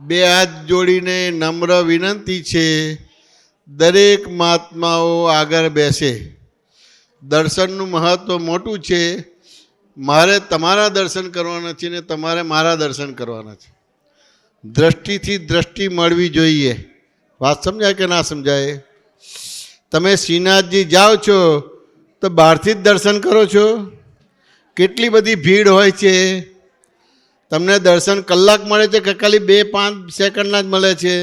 બે હાથ જોડીને નમ્ર વિનંતી છે, દરેક મહાત્માઓ આગળ બેસે. દર્શનનું મહત્વ મોટું છે. મારે તમારા દર્શન કરવાના છે ને તમારે મારા દર્શન કરવાના છે. દ્રષ્ટિથી દ્રષ્ટિ મળવી જોઈએ. વાત સમજાય કે ના સમજાય? તમે શ્રીનાથજી જાઓ છો તો બહારથી જ દર્શન કરો છો? કેટલી બધી ભીડ હોય છે. તમને દર્શન કલાક મળે છે કે ખાલી 2-5 સેકન્ડના જ મળે છે?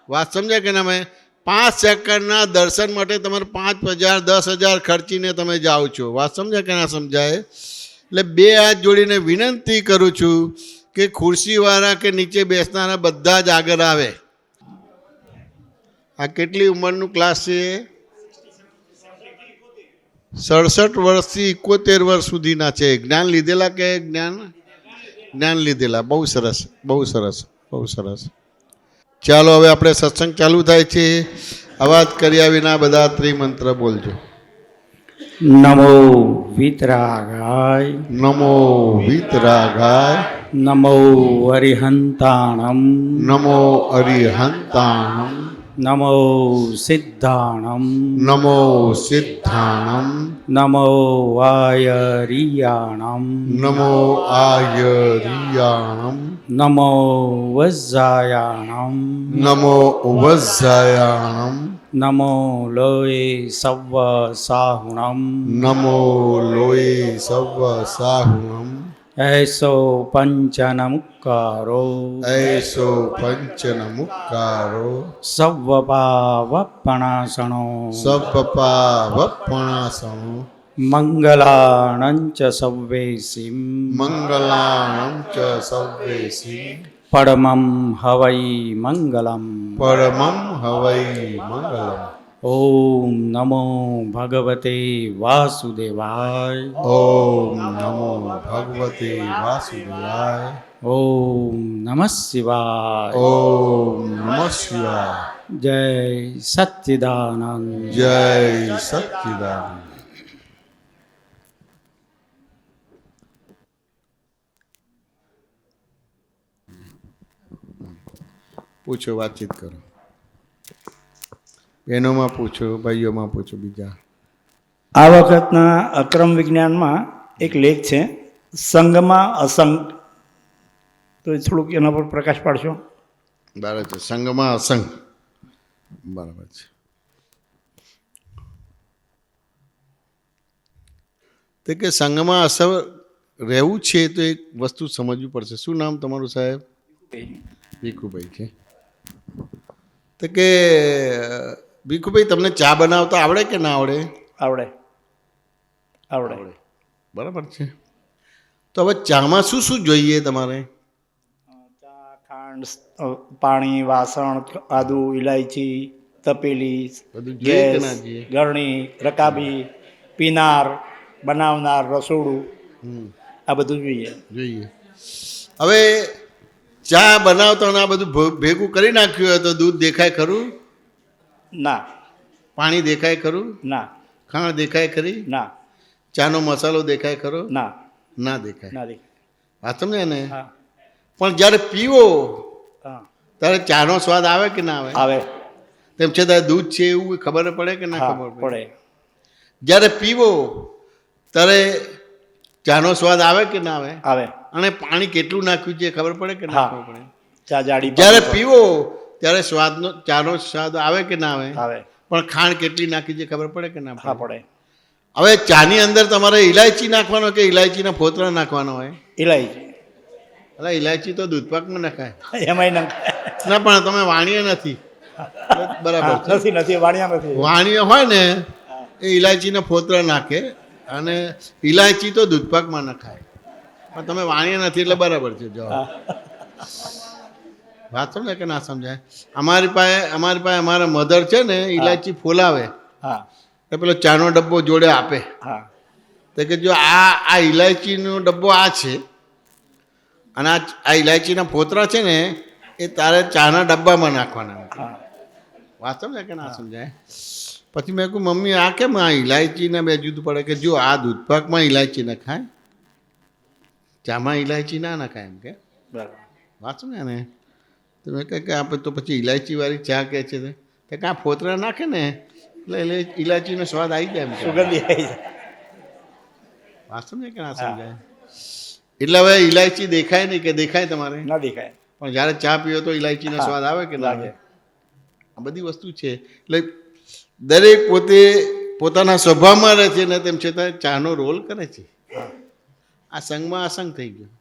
વાત સમજાય કે ના? 5 સેકન્ડના દર્શન માટે તમારે 5,000 10,000 ખર્ચીને તમે જાઓ છો. વાત સમજાય કે ના સમજાય? એટલે બે હાથ જોડીને વિનંતી કરું છું કે ખુરશીવાળા કે નીચે બેસનારા બધા જ આગળ આવે. આ કેટલી ઉંમરનું ક્લાસ છે? 67 વર્ષથી 71 વર્ષ સુધીના છે. જ્ઞાન લીધેલા કે જ્ઞાન લીધેલા? બહુ સરસ, બહુ સરસ, બહુ સરસ. ચાલો હવે આપણે સત્સંગ ચાલુ થાય છે. અવાજ કર્યા વિના બધા ત્રિમંત્ર બોલજો. નમો વિતરાગાય, નમો વિતરાગાય, નમો અરિહંતાણમ, નમો અરિહંતાણમ, નમો સિદ્ધાણમ, નમો સિદ્ધાણમ, નમો વાયરિયાણમ, નમો આયરિયાણમ, નમો વજ્જાયાણમ, નમો વજ્જાયાણમ, નમો લોય સવ્વ સાહુણમ, નમો લોય સવ્વ સાહુણમ, એસો પંચનમુક્કારો, એસો પંચનમુક્કારો, સવ્વ પાવપણાસણો, સપપાવપણાસણો, મંગલાણંચ સવ્વેસીમ, મંગલાણં ચ સવ્વેસી, પરમં હવૈ મંગલમ, પરમં હવૈ મંગલમ. ઓમ નમો ભગવતે વાસુદેવાય, ઓમ નમો ભગવતે વાસુદેવાય, ઓમ નમઃ શિવાય, ઓમ નમઃ શિવાય. જય સચ્ચિદાનંદ. જય સચ્ચિદાનંદ. પૂછો, વાતચીત કરો. બહેનોમાં પૂછો, ભાઈઓમાં પૂછો. બીજા આ વખતના અક્રમ વિજ્ઞાનમાં એક લેખ છે, સંગમાં અસંગ. તો થોડુંક એના પર પ્રકાશ પાડશો? બરાબર છે. સંઘમાં અસંગ. બરાબર છે. તે કે સંઘમાં અસર રહેવું છે તો એક વસ્તુ સમજવી પડશે. શું નામ તમારું સાહેબ? ભીખુભાઈ છે. તો કે ભીખુભાઈ, તમને ચા બનાવતા આવડે કે ના આવડે? આવડે. આવડે. બરાબર છે. તો હવે ચામાં શું શું જોઈએ તમારે? ચા, ખાંડ, પાણી, વાસણ, આદુ, ઇલાયચી, તપેલી, બધું જોઈએ કે ના ગેસ, જોઈએ? ગરણી, રકાબી, પીનાર, બનાવનાર, રસોડું, આ બધું જોઈએ. જોઈએ. હવે ચા બનાવતા આ બધું ભેગું કરી નાખ્યું હોય તો દૂધ દેખાય ખરું? ના. પાણી દેખાય ખરું? ના. ખાંડ દેખાય ખરી? ના. ચાનો મસાલો દેખાય ખરો? ના. ના દેખાય. ના દેખાય. વાત સમજે ને? હા. પણ જ્યારે પીવો હા. ત્યારે ચાનો સ્વાદ આવે કે ના આવે? આવે. તેમ છતાં દૂધ છે એવું ખબર પડે કે ના હા, ખબર પડે? પડે. જ્યારે પીવો ત્યારે ચાનો સ્વાદ આવે કે ના આવે? આવે. અને પાણી કેટલું નાખ્યું છે ખબર પડે કે ના હા. ખબર પડે? ચા જાડી જ્યારે પાણી પીવો ત્યારે ચાનો સ્વાદ આવે કે ના આવે? આવે. પણ ખાંડ કેટલી નાખી છે ખબર પડે કે ના હા, પડે? પડે. હવે ચાની અંદર તમારે ઇલાયચી નાખવાનો કે ઇલાયચીના ફોતરા નાખવાનો હોય? ઇલાયચી. એટલે ઇલાયચી તો દૂધપાકમાં નખાય. એમાંય ના, પણ તમે વાણીએ નથી. બરાબર છે. નથી વાણિયા નથી. વાણીઓ હોય ને એ ઇલાયચીના ફોતરા નાખે અને ઇલાયચી તો દૂધપાકમાં નખાય. પણ તમે વાણીએ નથી એટલે બરાબર છે જવાબ. વાત સમજાય કે ના સમજાય? અમારી પાસે અમારા મધર છે ને ઇલાયચી ફોલાવે. હા. એ પેલો ચાનો ડબ્બો જોડે આપે. હા. તો કે જો આ ઇલાયચીનો ડબ્બો આ છે અને આ ઇલાયચીના ફોતરા છે ને એ તારે ચાના ડબ્બામાં નાખવાના. હા. વાત સમજાય કે ના સમજાય? પછી મેં કહ્યું, મમ્મી આ કેમ આ ઇલાયચીને બે જુદું પડે? કે જો આ દૂધપાકમાં ઇલાયચી નખાય, ચામાં ઇલાયચી ના નખાય એમ કે. બરાબર. વાંચો ને એને તમે કહે કે આપણે તો પછી ઇલાયચીવાળી ચા કહે છે તે કાં ફોતરા નાખે ને એટલે ઇલાયચીનો સ્વાદ આવી જાય એમ કે. સુગંધી આવી જાય. વાંચો ને કે ના સમજાય. એટલે હવે ઇલાયચી દેખાય નહીં કે દેખાય તમારે, ના દેખાય. પણ જ્યારે ચા પીઓ તો ઇલાયચીનો હા, સ્વાદ આવે કે ના આવે. લાગે. આ બધી વસ્તુ છે. એટલે દરેક પોતે પોતાના સ્વભાવમાં રહે છે ને તેમ છતાં ચાનો રોલ કરે છે. આ સંઘમાં અસંગ થઈ ગયો.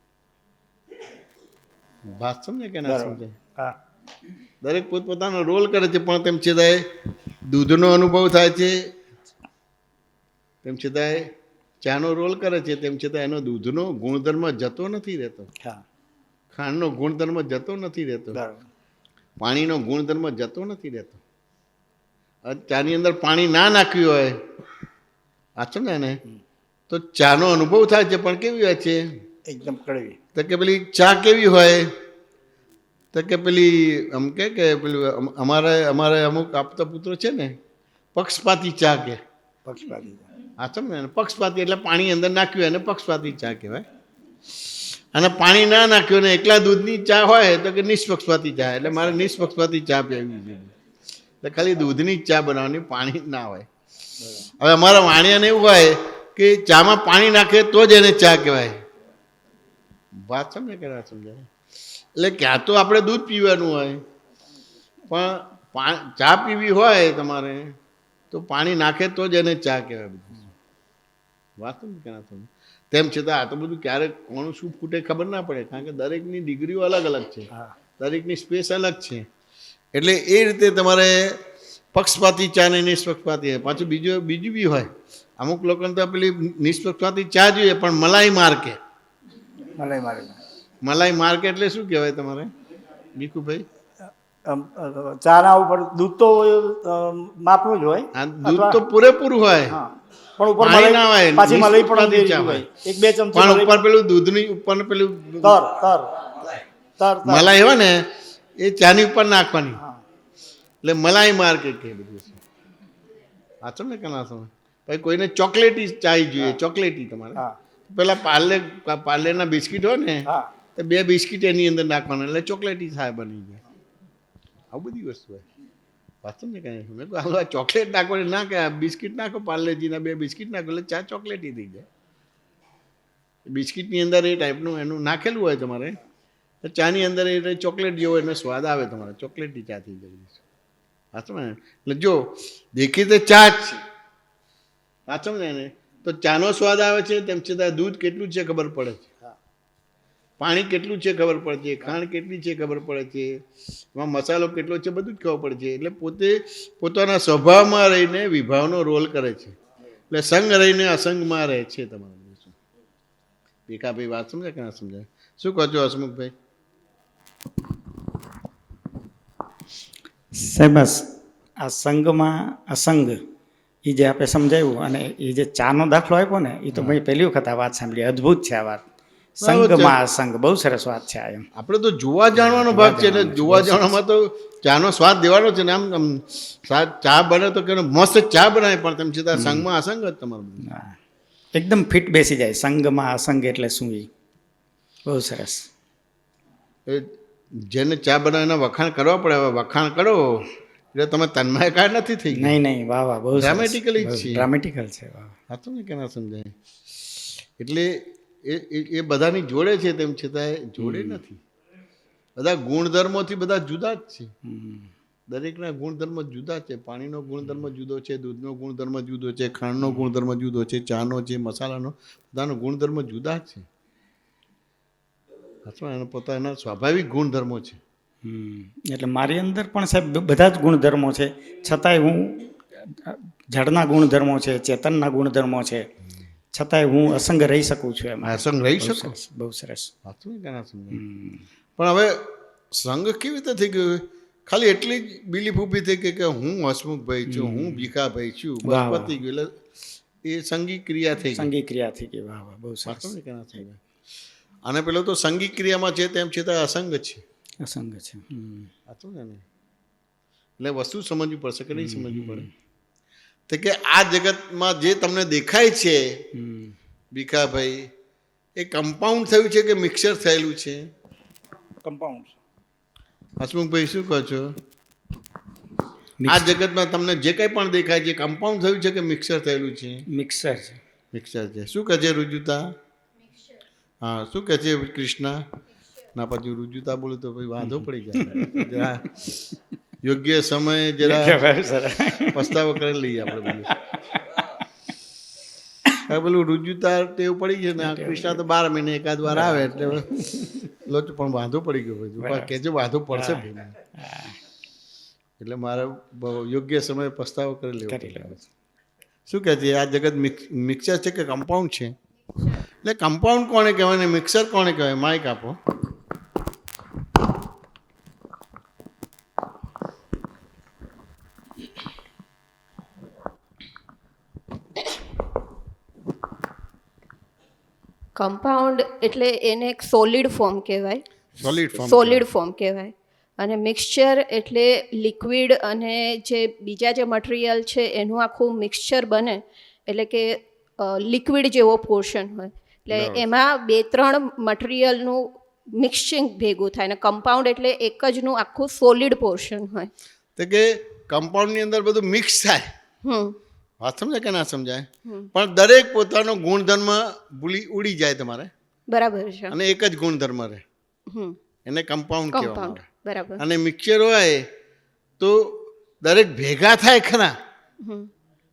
વાત સમજે કે ના બરાબર. સમજાય. હા. દરેક પોતપોતાનો રોલ કરે છે, પણ તેમ છતાંય દૂધનો અનુભવ થાય છે, તેમ છતાંય ચાનો રોલ કરે છે, તેમ છતાં એનો દૂધનો ગુણધર્મ જતો નથી રહેતો, હા. ખાંડનો ગુણધર્મ જતો નથી રહેતો, બરાબર. પાણીનો ગુણધર્મ જતો નથી રહેતો. ચાની અંદર પાણી ના નાખ્યું હોય આચો ને એને તો ચાનો અનુભવ થાય છે, પણ કેવી હોય છે એકદમ કડવી. તો કે પેલી ચા કેવી હોય તો કે પેલી આમ કે પેલું અમારે અમુક આપતા પુત્રો છે ને પક્ષપાતી ચા કે. પક્ષપાતી. હા સમજ ને, પક્ષપાતી એટલે પાણી અંદર નાખ્યું એને પક્ષપાતી ચા કહેવાય. અને પાણી ના નાખ્યું ને એકલા દૂધની ચા હોય તો કે નિષ્પક્ષપાતી ચા, એટલે મારે નિષ્પક્ષપાતી ચા પીવી છે. એટલે ખાલી દૂધની જ ચા બનાવવાની, પાણી ના હોય. હવે અમારા વાણિયાને એવું હોય કે ચામાં પાણી નાખે તો જ એને ચા કહેવાય. વાત સમજે કે ના સમજાય. એટલે ક્યાં તો આપણે દૂધ પીવાનું હોય, પણ ચા પીવી હોય તમારે તો પાણી નાખે તો જ એને ચા કહેવાય. બધું વાત સમજ કે ના સમજ. તેમ છતાં આ તો બધું ક્યારેક કોણ શું ફૂટે ખબર ના પડે, કારણ કે દરેકની ડિગ્રીઓ અલગ અલગ છે, હા. દરેકની સ્પેસ અલગ છે. એટલે એ રીતે તમારે પક્ષપાતી ચા ને નિષ્પક્ષપાતી. પાછું બીજું બી હોય, અમુક લોકોને તો પેલી નિષ્પક્ષપાતી ચા જોઈએ પણ મલાઈ માર્કે. મલાઈ મારે. મલાઈ માર્કે એટલે શું કહેવાય તમારે ભીખુભાઈ? ચાના ઉપર દૂધ તો માપનું જ હોય. આ દૂધ તો પૂરેપૂરું હોય, હા. પણ ઉપર પાણી મલાઈ ના હોય, પાછી મલાઈ પણ નિષ્પક્ષપાતી ચા ઉમેરી હોય. હોય. એક બે ચમચી પણ મલાઈ ઉપર પેલું દૂધની ઉપર પેલું તર તર તર તર. મલાઈ હોય ને એ ચાની ઉપર નાખવાની, હા. એટલે મલાઈ માર્કે કે બધું છે. વાંચો ને કે ના સમજ. પછી કોઈને ચોકલેટી ચાય જોઈએ, ચોકલેટી તમારે હા. પેલા પાર્લેના બિસ્કિટ હોય ને હા. તો 2 બિસ્કિટ એની અંદર નાખવાના એટલે ચોકલેટી થાય બની જાય. આવું બધી વસ્તુ હોય. વાંચો ને કાંઈ મેં કહું હાલો ચોકલેટ નાખવાની ના કે બિસ્કિટ નાખો, પાર્લેજીના 2 બિસ્કિટ નાખો એટલે ચા ચોકલેટી થઈ જાય. બિસ્કિટની અંદર એ ટાઈપનું એનું નાખેલું હોય તમારે તો ચાની અંદર એ ચોકલેટ જેવો એનો સ્વાદ આવે, તમારે ચોકલેટી ચા થઈ જાય. વાંચો ને એટલે જો દેખીતે ચા જ છે, વાંચો ને એને તો ચાનો સ્વાદ આવે છે, તેમ છતાં દૂધ કેટલું છે ખબર પડે છે, પાણી કેટલું છે ખબર પડે છે, ખાંડ કેટલી છે ખબર પડે છે, એમાં મસાલો કેટલો છે બધું જ ખબર પડે છે. એટલે પોતે પોતાના સ્વભાવમાં રહીને વિભાવનો રોલ કરે છે, એટલે સંગ રહીને અસંગમાં રહે છે. તમારે ભીખાભાઈ વાત સમજાય કે ના સમજાય? શું કહો છો હસમુખભાઈ? સાહેબ આ સંઘમાં અસંગ એ જે આપણે સમજાવ્યું, અને એ જે ચાનો દાખલો આપ્યો ને એ તો મેં પહેલી વખત આ વાત સાંભળી. અદ્ભુત છે આ વાત. સંઘમાં અસંગ બહુ સરસ વાત છે આ. એમ આપણે તો જોવા જાણવાનો ભાગ છે, એટલે જોવા જાણવામાં તો ચાનો સ્વાદ દેવાનો છે ને. આમ ચા બને તો કે મસ્ત ચા બનાવે, પણ તેમ છતાં સંઘમાં અસંગ જ તમારું બધું. હા. એકદમ ફિટ બેસી જાય. સંઘમાં અસંગ એટલે શું? એ બહુ સરસ. એ જેને ચા બનાવીને વખાણ કરવા પડે, હવે વખાણ કરો એટલે તમે તન્મયકાર નથી થઈ ગયા. નહીં વાહ વાહ, બહુ ડ્રામેટિકલી છે. ડ્રામેટિકલ છે. વાહ. હતું ને કે ના સમજાય. એટલે એ બધાની જોડે છે, તેમ છતાંય જોડે નથી. બધા ગુણધર્મોથી બધા જુદા જ છે. દરેકના ગુણધર્મ જુદા છે. પાણીનો ગુણધર્મ જુદો છે, દૂધનો ગુણધર્મ જુદો છે, ખાંડનો ગુણધર્મ જુદો છે, ચાનો છે, મસાલાનો, બધાનો ગુણધર્મ જુદા છે. અથવા એના પોતાના સ્વાભાવિક ગુણધર્મો છે. એટલે મારી અંદર પણ સાહેબ બધા જ ગુણધર્મો છે, છતાંય હું જળના ગુણધર્મો છે, ચેતનના ગુણધર્મો છે, છતાંય હું અસંગ રહી શકું છું. એમાં અસંગ રહી શકો. બહુ સરસ. વાંચું કે ના સમજાય. પણ હવે સંઘ કેવી રીતે થઈ ગયું? ખાલી એટલી જ બિલીફ ઊભી થઈ ગઈ કે હું હસમુખભાઈ છું, હું ભીખાભાઈ છું, બસ પતી ગયું. એટલે એ સંગી ક્રિયા થઈ ગઈ. સંગી ક્રિયા થઈ ગઈ. વાહ વાહ, બહુ સરસ. વાંચું કે ના સમજાય. અને પેલો તો સંગી ક્રિયામાં છે, તેમ છતાં અસંગ છે. અસંગ છે. વાંચું ને એટલે વસ્તુ સમજવી પડશે કે નહીં સમજવી પડે? તો કે આ જગતમાં જે તમને દેખાય છે ભીખાભાઈ, એ કમ્પાઉન્ડ થયું છે કે મિક્સર થયેલું છે? કમ્પાઉન્ડ છે. હસમુખભાઈ શું કહો છો? આ જગતમાં તમને જે કંઈ પણ દેખાય છે કમ્પાઉન્ડ થયું છે કે મિક્સર થયેલું છે? મિક્સર છે. મિક્સર છે. શું કહે છે રુજુતા? હા, શું કહે છે કૃષ્ણા? ના, પછી રુજુતા બોલું તો પછી વાંધો પડી જાય. જરા યોગ્ય સમયે જરા પસ્તાવો કરી લઈએ આપણે બધું. હવે પેલું રુજુતા ટેવ પડી છે ને, આ કૃષ્ણા તો 12 મહિને એકાદ વાર આવે એટલે લોચો, પણ વાંધો પડી ગયો પછી કહેજો વાંધો પડશે ભાઈ. એટલે મારે યોગ્ય સમયે પસ્તાવો કરી લેવો. શું કહે છે આ જગત મિક્સર છે કે કમ્પાઉન્ડ છે? એટલે કમ્પાઉન્ડ કોને કહેવાય ને મિક્સર કોને કહેવાય? માઇક આપો. કમ્પાઉન્ડ એટલે એને એક સોલિડ ફોર્મ કહેવાય, સોલિડ ફોર્મ કહેવાય. અને મિક્સચર એટલે લિક્વિડ અને જે બીજા જે મટીરિયલ છે એનું આખું મિક્સચર બને, એટલે કે લિક્વિડ જેવો પોર્શન હોય. એટલે એમાં 2-3 મટીરિયલનું મિક્સિંગ ભેગું થાય ને કમ્પાઉન્ડ એટલે એક જનું આખું સોલિડ પોર્શન હોય. તો કે કમ્પાઉન્ડની અંદર બધું મિક્સ થાય. વાત સમજાય કે ના સમજાય? પણ દરેક પોતાનો ગુણધર્મ ઉડી જાય તમારે. બરાબર છે. અને એક જ ગુણધર્મ રહે, એને કમ્પાઉન્ડ કહેવામાં આવે. બરાબર. અને મિક્સચર હોય તો દરેક ભેગા થાય ખરા,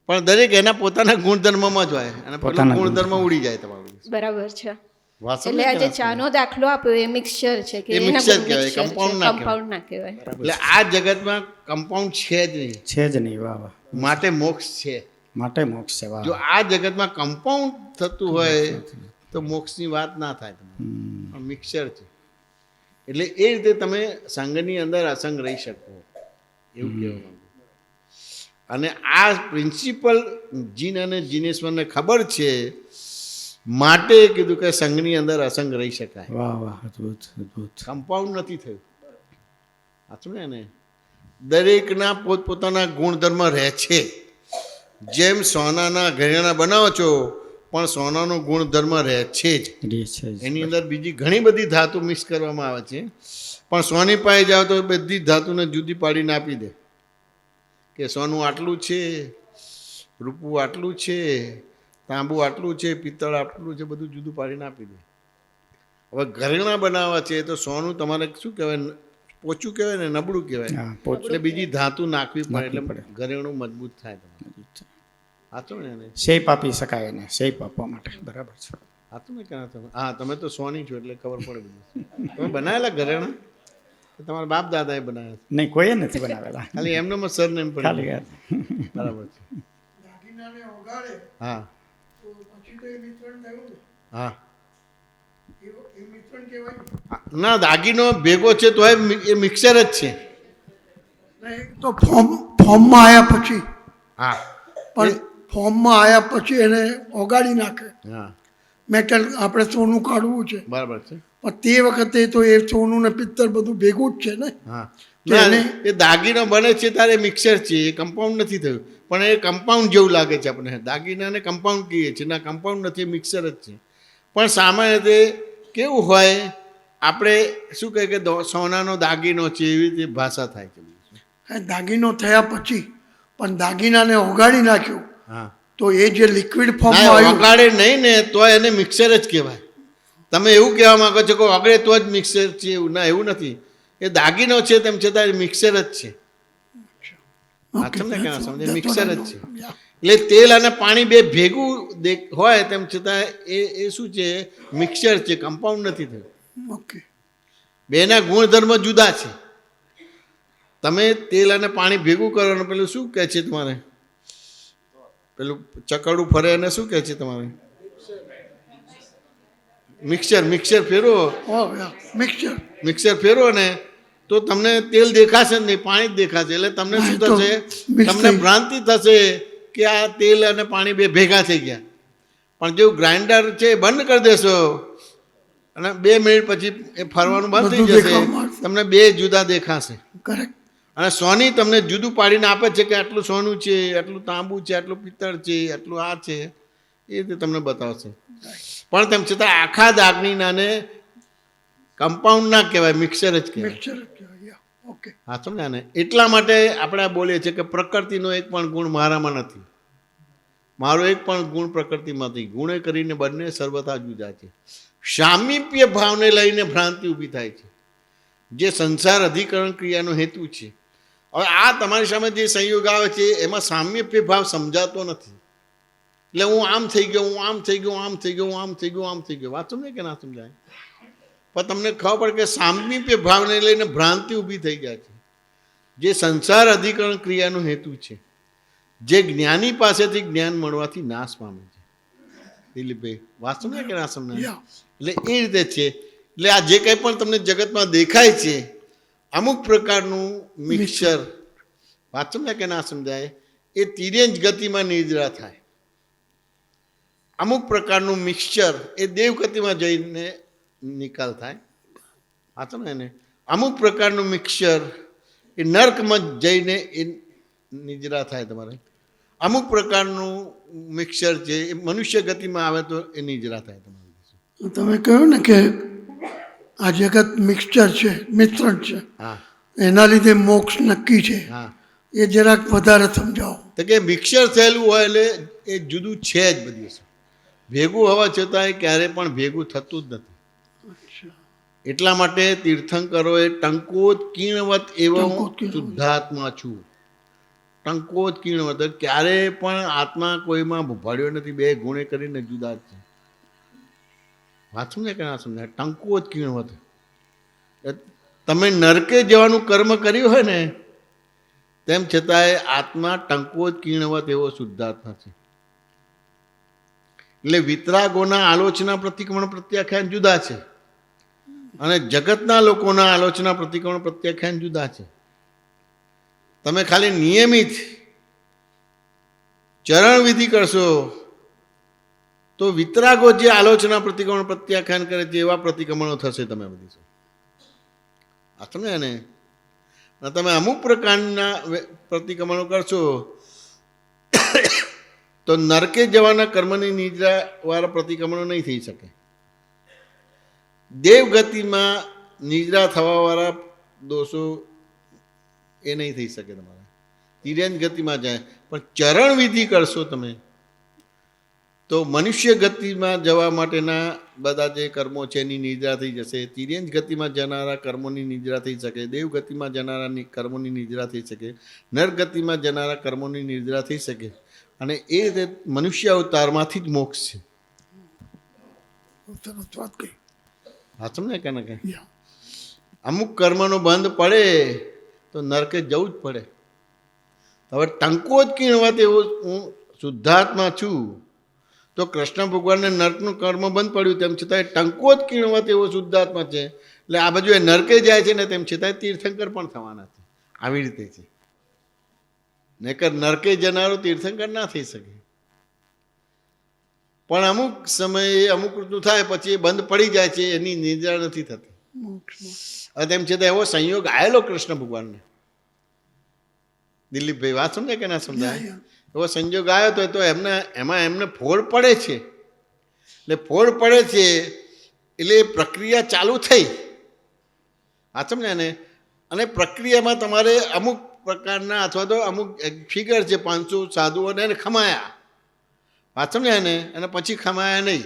પણ દરેક એના પોતાના ગુણધર્મમાં જ હોય અને પોતાના ગુણધર્મ ઉડી જાય તમારું. બરાબર છે. વાત એટલે આ જે ચાનો દાખલો આપ્યો એ મિક્સચર છે કે એ મિક્સચર કહેવાય, કમ્પાઉન્ડ ના કહેવાય. એટલે આ જગતમાં કમ્પાઉન્ડ છે જ નહીં. છે જ નહીં. વાહ વાહ. માટે મોક્ષ છે. માટે મોક્ષ છે. વાહ. જો આ જગતમાં કમ્પાઉન્ડ થતું હોય તો મોક્ષની વાત ના થાય. પણ મિક્સચર છે એટલે એ રીતે તમે સંઘની અંદર અસંગ રહી શકો એવું કહેવા માંગુ. અને આ પ્રિન્સિપલ જીન અને જીનેશ્વરને ખબર છે, માટે કીધું કે સંઘની અંદર અસંગ રહી શકાય. વાહ વાહ. અદ્ભુત અદ્ભુત. કમ્પાઉન્ડ નથી થયું. સાચું ને? દરેકના પોતપોતાના ગુણધર્મ રહે છે. જેમ સોનાના ઘરેણાં બનાવો છો પણ સોનાનો ગુણધર્મ રહે છે જ. એની અંદર બીજી ઘણી બધી ધાતુ મિક્સ કરવામાં આવે છે, પણ સોની પાસે જાઓ તો બધી ધાતુને જુદી પાડીને આપી દે કે સોનું આટલું છે, રૂપું આટલું છે, તાંબુ આટલું છે, પિત્તળ આટલું છે, બધું જુદું પાડીને આપી દે. હવે ઘરેણાં બનાવવા છે તો સોનું તમારે શું કહેવાય? પોચું કહેવાય ને નબળું કહેવાય. એટલે બીજી ધાતુ નાખવી પડે એટલે ઘરેણું મજબૂત થાય. સાચું ને? શેપ આપી શકાય એને, શેપ આપવા માટે. બરાબર છે. સાચું ને? હા, તમે તો સોની છો એટલે ખબર પડે બધું. તમે બનાવેલા ઘરેણા? તમારા બાપ દાદાએ બનાવ્યા? નહીં, કોઈએ નથી બનાવેલા. ખાલી એમનો સરનેમ પડે. બરાબર છે. હા હા. ના, દાગીનો ભેગો છે તો એ મિક્સર જ છે. તો ફોર્મમાં આવ્યા પછી, હા, પણ ફોર્મમાં આવ્યા પછી એને ઓગાળી નાખે. હા, મેટલ આપણે સોનું કાઢવું છે, બરાબર છે. પણ તે વખતે તો એ સોનું ને પિત્તળ બધું ભેગું જ છે ને. હા, એ દાગીનો બને છે ત્યારે મિક્સર છે, એ કમ્પાઉન્ડ નથી થયું. પણ એ કમ્પાઉન્ડ જેવું લાગે છે આપણને. દાગીનાને કમ્પાઉન્ડ કહીએ છીએ. ના, કમ્પાઉન્ડ નથી, મિક્સર જ છે. પણ સામાન્ય રીતે કેવું હોય, આપણે શું કહે કે સોનાનો દાગીનો છે એવી રીતે ભાષા થાય છે. દાગીનો થયા પછી પણ દાગીનાને ઓગાળી નાખ્યું, હા, તો એ જે લિક્વિડ ફોર્મમાં આવ્યું, ઓગાળે નહીં ને તો એને મિક્સર જ કહેવાય. તમે એવું કહેવા માંગો છો કે ઓગળે તો જ મિક્સર છે, એવું ના, એવું નથી. એ દાગીનો છે તેમ છતાં એ મિક્સર જ છે. સમજે? મિક્સર જ છે. એટલે તેલ અને પાણી બે ભેગું હોય તેમ છતાં એ શું છે? મિક્સર છે, કમ્પાઉન્ડ નથી થયું. ઓકે. બેના ગુણધર્મ જુદા છે. તમે તેલ અને પાણી ભેગું કરો અને પેલું શું કહે છે તમારે? પેલું ચકડું ફરે અને શું કહે છે તમારે? મિક્સર ફેરવો. મિક્સર ફેરવો ને તો તમને તેલ દેખાશે જ નહીં, પાણી જ દેખાશે. એટલે તમને શું થશે? તમને ભ્રાંતિ થશે કે આ તેલ અને પાણી બે ભેગા થઈ ગયા. પણ જેવું ગ્રાઇન્ડર છે એ બંધ કરી દેશો અને 2 મિનિટ પછી એ ફરવાનું બંધ થઈ જશે, તમને બે જુદા દેખાશે. અને સોની તમને જુદું પાડીને આપે છે કે આટલું સોનું છે, આટલું તાંબુ છે, આટલું પિત્તળ છે, આટલું આ છે, એ રીતે તમને બતાવશે. પણ તેમ છતાં આખા દાગીનાને કમ્પાઉન્ડ ના કહેવાય, મિક્સર જ કહેવાય. મિક્સર જ કહેવાય. ઓકે. હા સમજ્યા ને? એટલા માટે આપણે આ બોલીએ છીએ કે પ્રકૃતિનો એક પણ ગુણ મારામાં નથી, મારો એક પણ ગુણ પ્રકૃતિમાં નથી. ગુણે કરીને બંને સર્વથા જુદા છે. સામીપ્ય ભાવને લઈને ભ્રાંતિ ઊભી થાય છે, જે સંસાર અધિકરણ ક્રિયાનો હેતુ છે. હવે આ તમારી સામે જે સંયોગ આવે છે એમાં સામ્યપ્ય ભાવ સમજાતો નથી. એટલે હું આમ થઈ ગયો, હું આમ થઈ ગયો, આમ થઈ ગયો, હું આમ થઈ ગયો, આમ થઈ ગયો. વાત સમજાય કે ના સમજાય? પણ તમને ખબર પડે કે સામીપ્ય ભાવને લઈને ભ્રાંતિ ઊભી થઈ જાય છે, જે સંસાર અધિકરણ ક્રિયાનો હેતુ છે, જે જ્ઞાની પાસેથી જ્ઞાન મળવાથી નાશ પામે છે. દિલીપભાઈ વાત સમજાય કે ના સમજાય? એટલે એ રીતે છે. એટલે આ જે કંઈ પણ તમને જગતમાં દેખાય છે અમુક પ્રકારનું મિક્સર, વાત સમજાય કે ના સમજાય, એ તિર્યંજ ગતિમાં નિદ્રા થાય. અમુક પ્રકારનું મિક્સચર એ દેવ ગતિમાં જઈને નિકાલ થાય. વાત સમજાય ને? અમુક પ્રકારનું મિક્સચર એ નર્કમાં જઈને એ નિદ્રા થાય તમારે. અમુક પ્રકારનું મિક્સચર છે એ મનુષ્ય ગતિમાં આવે તો એ નિદ્રા થાય તમારે. તમે કહ્યું ને કે આ જગત મિક્સચર છે, મિશ્રણ છે, હા એના લીધે મોક્ષ નક્કી છે. હા. એ જરાક વધારે સમજાવો. તો કે મિક્સર થયેલું હોય એટલે એ જુદું છે જ બધી વસ્તુ. ભેગું હોવા છતાં એ ક્યારેય પણ ભેગું થતું જ નથી. એટલા માટે તીર્થંકરોએ ટંકોત કીણવત એવો શુદ્ધાત્મા છું. ટંકોત કીણવત ક્યારેય પણ આત્મા કોઈમાં ભળ્યો નથી. બે ગુણે કરીને જુદા જ છે. વાત સમજાય કે ના સમજાય? ટંકોત કીણવત. તમે નરકે જવાનું કર્મ કર્યું હોય ને તેમ છતાંય આત્મા ટંકોત કીણવત એવો શુદ્ધાત્મા છે. એટલે વિતરાગોના આલોચના પ્રતિક્રમણ પ્રત્યાખ્યાન જુદા છે અને જગતના લોકોના આલોચના પ્રતિક્રમણ પ્રત્યાખ્યાન જુદા છે. તમે ખાલી નિયમિત ચરણ વિધિ કરશો તો વિતરાગો જે આલોચના પ્રતિક્રમણ પ્રત્યાખ્યાન કરે છે એવા પ્રતિક્રમણો થશે. તમે બધી આ સમજ્યા ને? તમે અમુક પ્રકારના પ્રતિક્રમણો કરશો તો નરકે જવાના કર્મની નિદ્રા વાળા પ્રતિક્રમણો નહીં થઈ શકે. દેવગતિમાં નિદ્રા થવાવાળા દોષો એ નહીં થઈ શકે તમારે. તિર્યંજ ગતિમાં જાય પણ ચરણ વિધિ કરશો તમે તો મનુષ્ય ગતિમાં જવા માટેના બધા જે કર્મો છે એની નિદ્રા થઈ જશે. તિર્યંજ ગતિમાં જનારા કર્મોની નિદ્રા થઈ શકે, દેવ ગતિમાં જનારા કર્મોની નિદ્રા થઈ શકે, નર ગતિમાં જનારા કર્મોની નિદ્રા થઈ શકે. અને એ રીતે મનુષ્ય અવતારમાંથી જ મોક્ષ છે. હા સમજાય કે ના? કે અમુક કર્મનો બંધ પડે તો નરકે જવું જ પડે. હવે ટંકો જ કીણવત એવું હું શુદ્ધાત્મા છું તો કૃષ્ણ ભગવાનને નર્કનું કર્મ બંધ પડ્યું તેમ છતાં ટંકો જ કીણવત એવો શુદ્ધાત્મા છે. એટલે આ બાજુ એ નરકે જાય છે ને તેમ છતાં તીર્થંકર પણ થવાના છે. આવી રીતે છે. નહીકર નરકે જનારો તીર્થંકર ના થઈ શકે. પણ અમુક સમયે અમુક ઋતુ થાય પછી એ બંધ પડી જાય છે, એની નિદ્રા નથી થતી. તેમ છતાં એવો સંયોગ આવેલો કૃષ્ણ ભગવાનને. દિલીપભાઈ વાત સમજાય કે ના સમજાય? એવો સંજોગ આવ્યો તો એમને ફોડ પડે છે. એટલે ફોડ પડે છે એટલે એ પ્રક્રિયા ચાલુ થઈ. આ સમજાય ને? અને પ્રક્રિયામાં તમારે અમુક પ્રકારના અથવા તો અમુક ફિગર છે 500 સાધુઓને એને ખમાયા. વાત સમજાય ને? અને પછી ખમાયા નહીં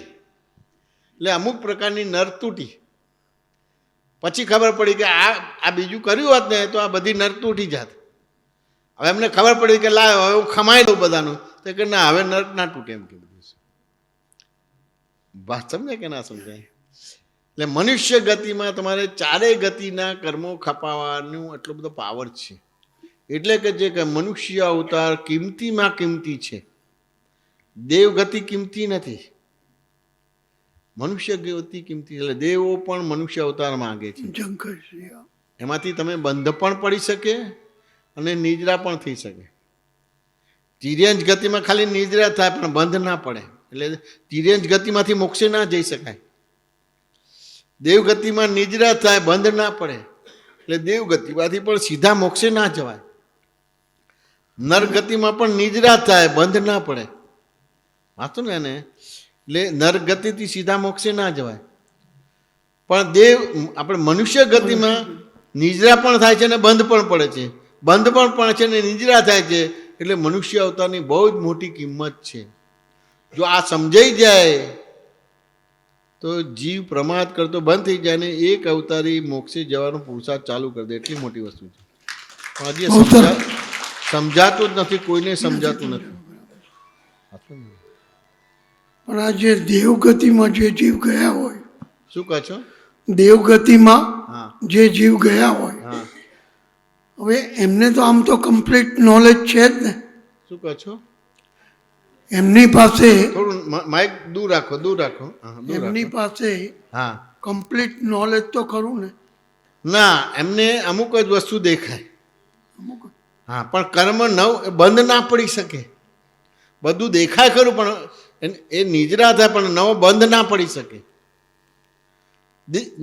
એટલે અમુક પ્રકારની નર તૂટી. પછી ખબર પડી કે આ બીજું કર્યું હોત ને તો આ બધી નર તૂટી જાત. હવે એમને ખબર પડી કે લાવ હવે હું ખમાઈ દઉં બધાનું, તો કે ના હવે નર્ક ના તૂટે એમ કીધું. વાત સમજાય કે ના સમજાય? એટલે મનુષ્ય ગતિમાં તમારે ચારેય ગતિના કર્મો ખપાવવાનું એટલો બધો પાવર છે. એટલે કે જે મનુષ્ય અવતાર કિંમતીમાં કિંમતી છે. દેવગતિ કિંમતી નથી, મનુષ્ય ગતિ કિંમતી. એટલે દેવો પણ મનુષ્ય અવતાર માંગે છે. એમાંથી તમે બંધ પણ પડી શકે અને નિદ્રા પણ થઈ શકે. તિર્યંજ ગતિમાં ખાલી નિદ્રા થાય પણ બંધ ના પડે. એટલે તિર્યંજ ગતિમાંથી મોક્ષે ના જઈ શકાય. દેવગતિમાં નિદ્રા થાય બંધ ના પડે એટલે દેવગતિમાંથી પણ સીધા મોક્ષે ના જવાય. નરગતિમાં પણ નિદ્રા થાય બંધ ના પડે. વાંચો ને એને? એટલે નરગતિથી સીધા મોક્ષે ના જવાય. પણ દેવ આપણે મનુષ્ય ગતિમાં નિજરા પણ થાય છે અને બંધ પણ પડે છે, બંધ પણ પડે છે અને નિજરા થાય છે. એટલે મનુષ્ય અવતારની બહુ જ મોટી કિંમત છે. જો આ સમજાઈ જાય તો જીવ પ્રમાદ કરતો બંધ થઈ જાય ને એક અવતારી મોક્ષે જવાનો પુરુષાર્થ ચાલુ કરી દે. એટલી મોટી વસ્તુ છે. પણ હજી સમજાતું જ નથી, કોઈને સમજાતું નથી. પણ આ જે દેવગતિમાં જે જીવ ગયા હોય, શું કહો છો? દેવગતિમાં હા જે જીવ ગયા હોય, હા, હવે એમને તો આમ તો કમ્પ્લીટ નોલેજ છે જ ને. શું કહો છો? એમની પાસે થોડું માઇક દૂર રાખો, દૂર રાખો. હા, દૂર એમની રાખો. પાસે હા, કમ્પ્લીટ નોલેજ તો ખરું ને. ના, એમને અમુક જ વસ્તુ દેખાય. અમુક હા, પણ કર્મ બંધ ના પડી શકે. બધું દેખાય ખરું પણ એ નિજરા થાય, પણ નવો બંધ ના પડી શકે.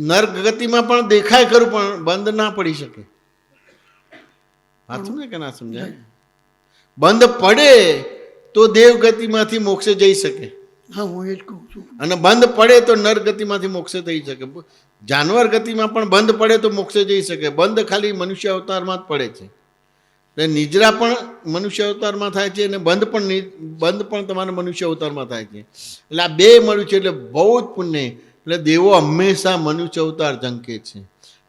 નર્ક ગતિમાં પણ દેખાય ખરું પણ બંધ ના પડી શકે. સાચું ને કે ના સમજાય? બંધ પડે તો દેવ ગતિમાંથી મોક્ષે જઈ શકે, હા, હું એ જ કહું છું. અને બંધ પડે તો નર ગતિમાંથી મોક્ષે થઈ શકે. જાનવર ગતિમાં પણ બંધ પડે તો મોક્ષે જઈ શકે. બંધ ખાલી મનુષ્ય અવતારમાં જ પડે છે. એટલે નિજરા પણ મનુષ્ય અવતારમાં થાય છે અને બંધ પણ તમારા મનુષ્ય અવતારમાં થાય છે. એટલે આ બે મળ્યું છે એટલે બહુ જ પુણ્ય. એટલે દેવો હંમેશા મનુષ્ય અવતાર ઝંકે છે,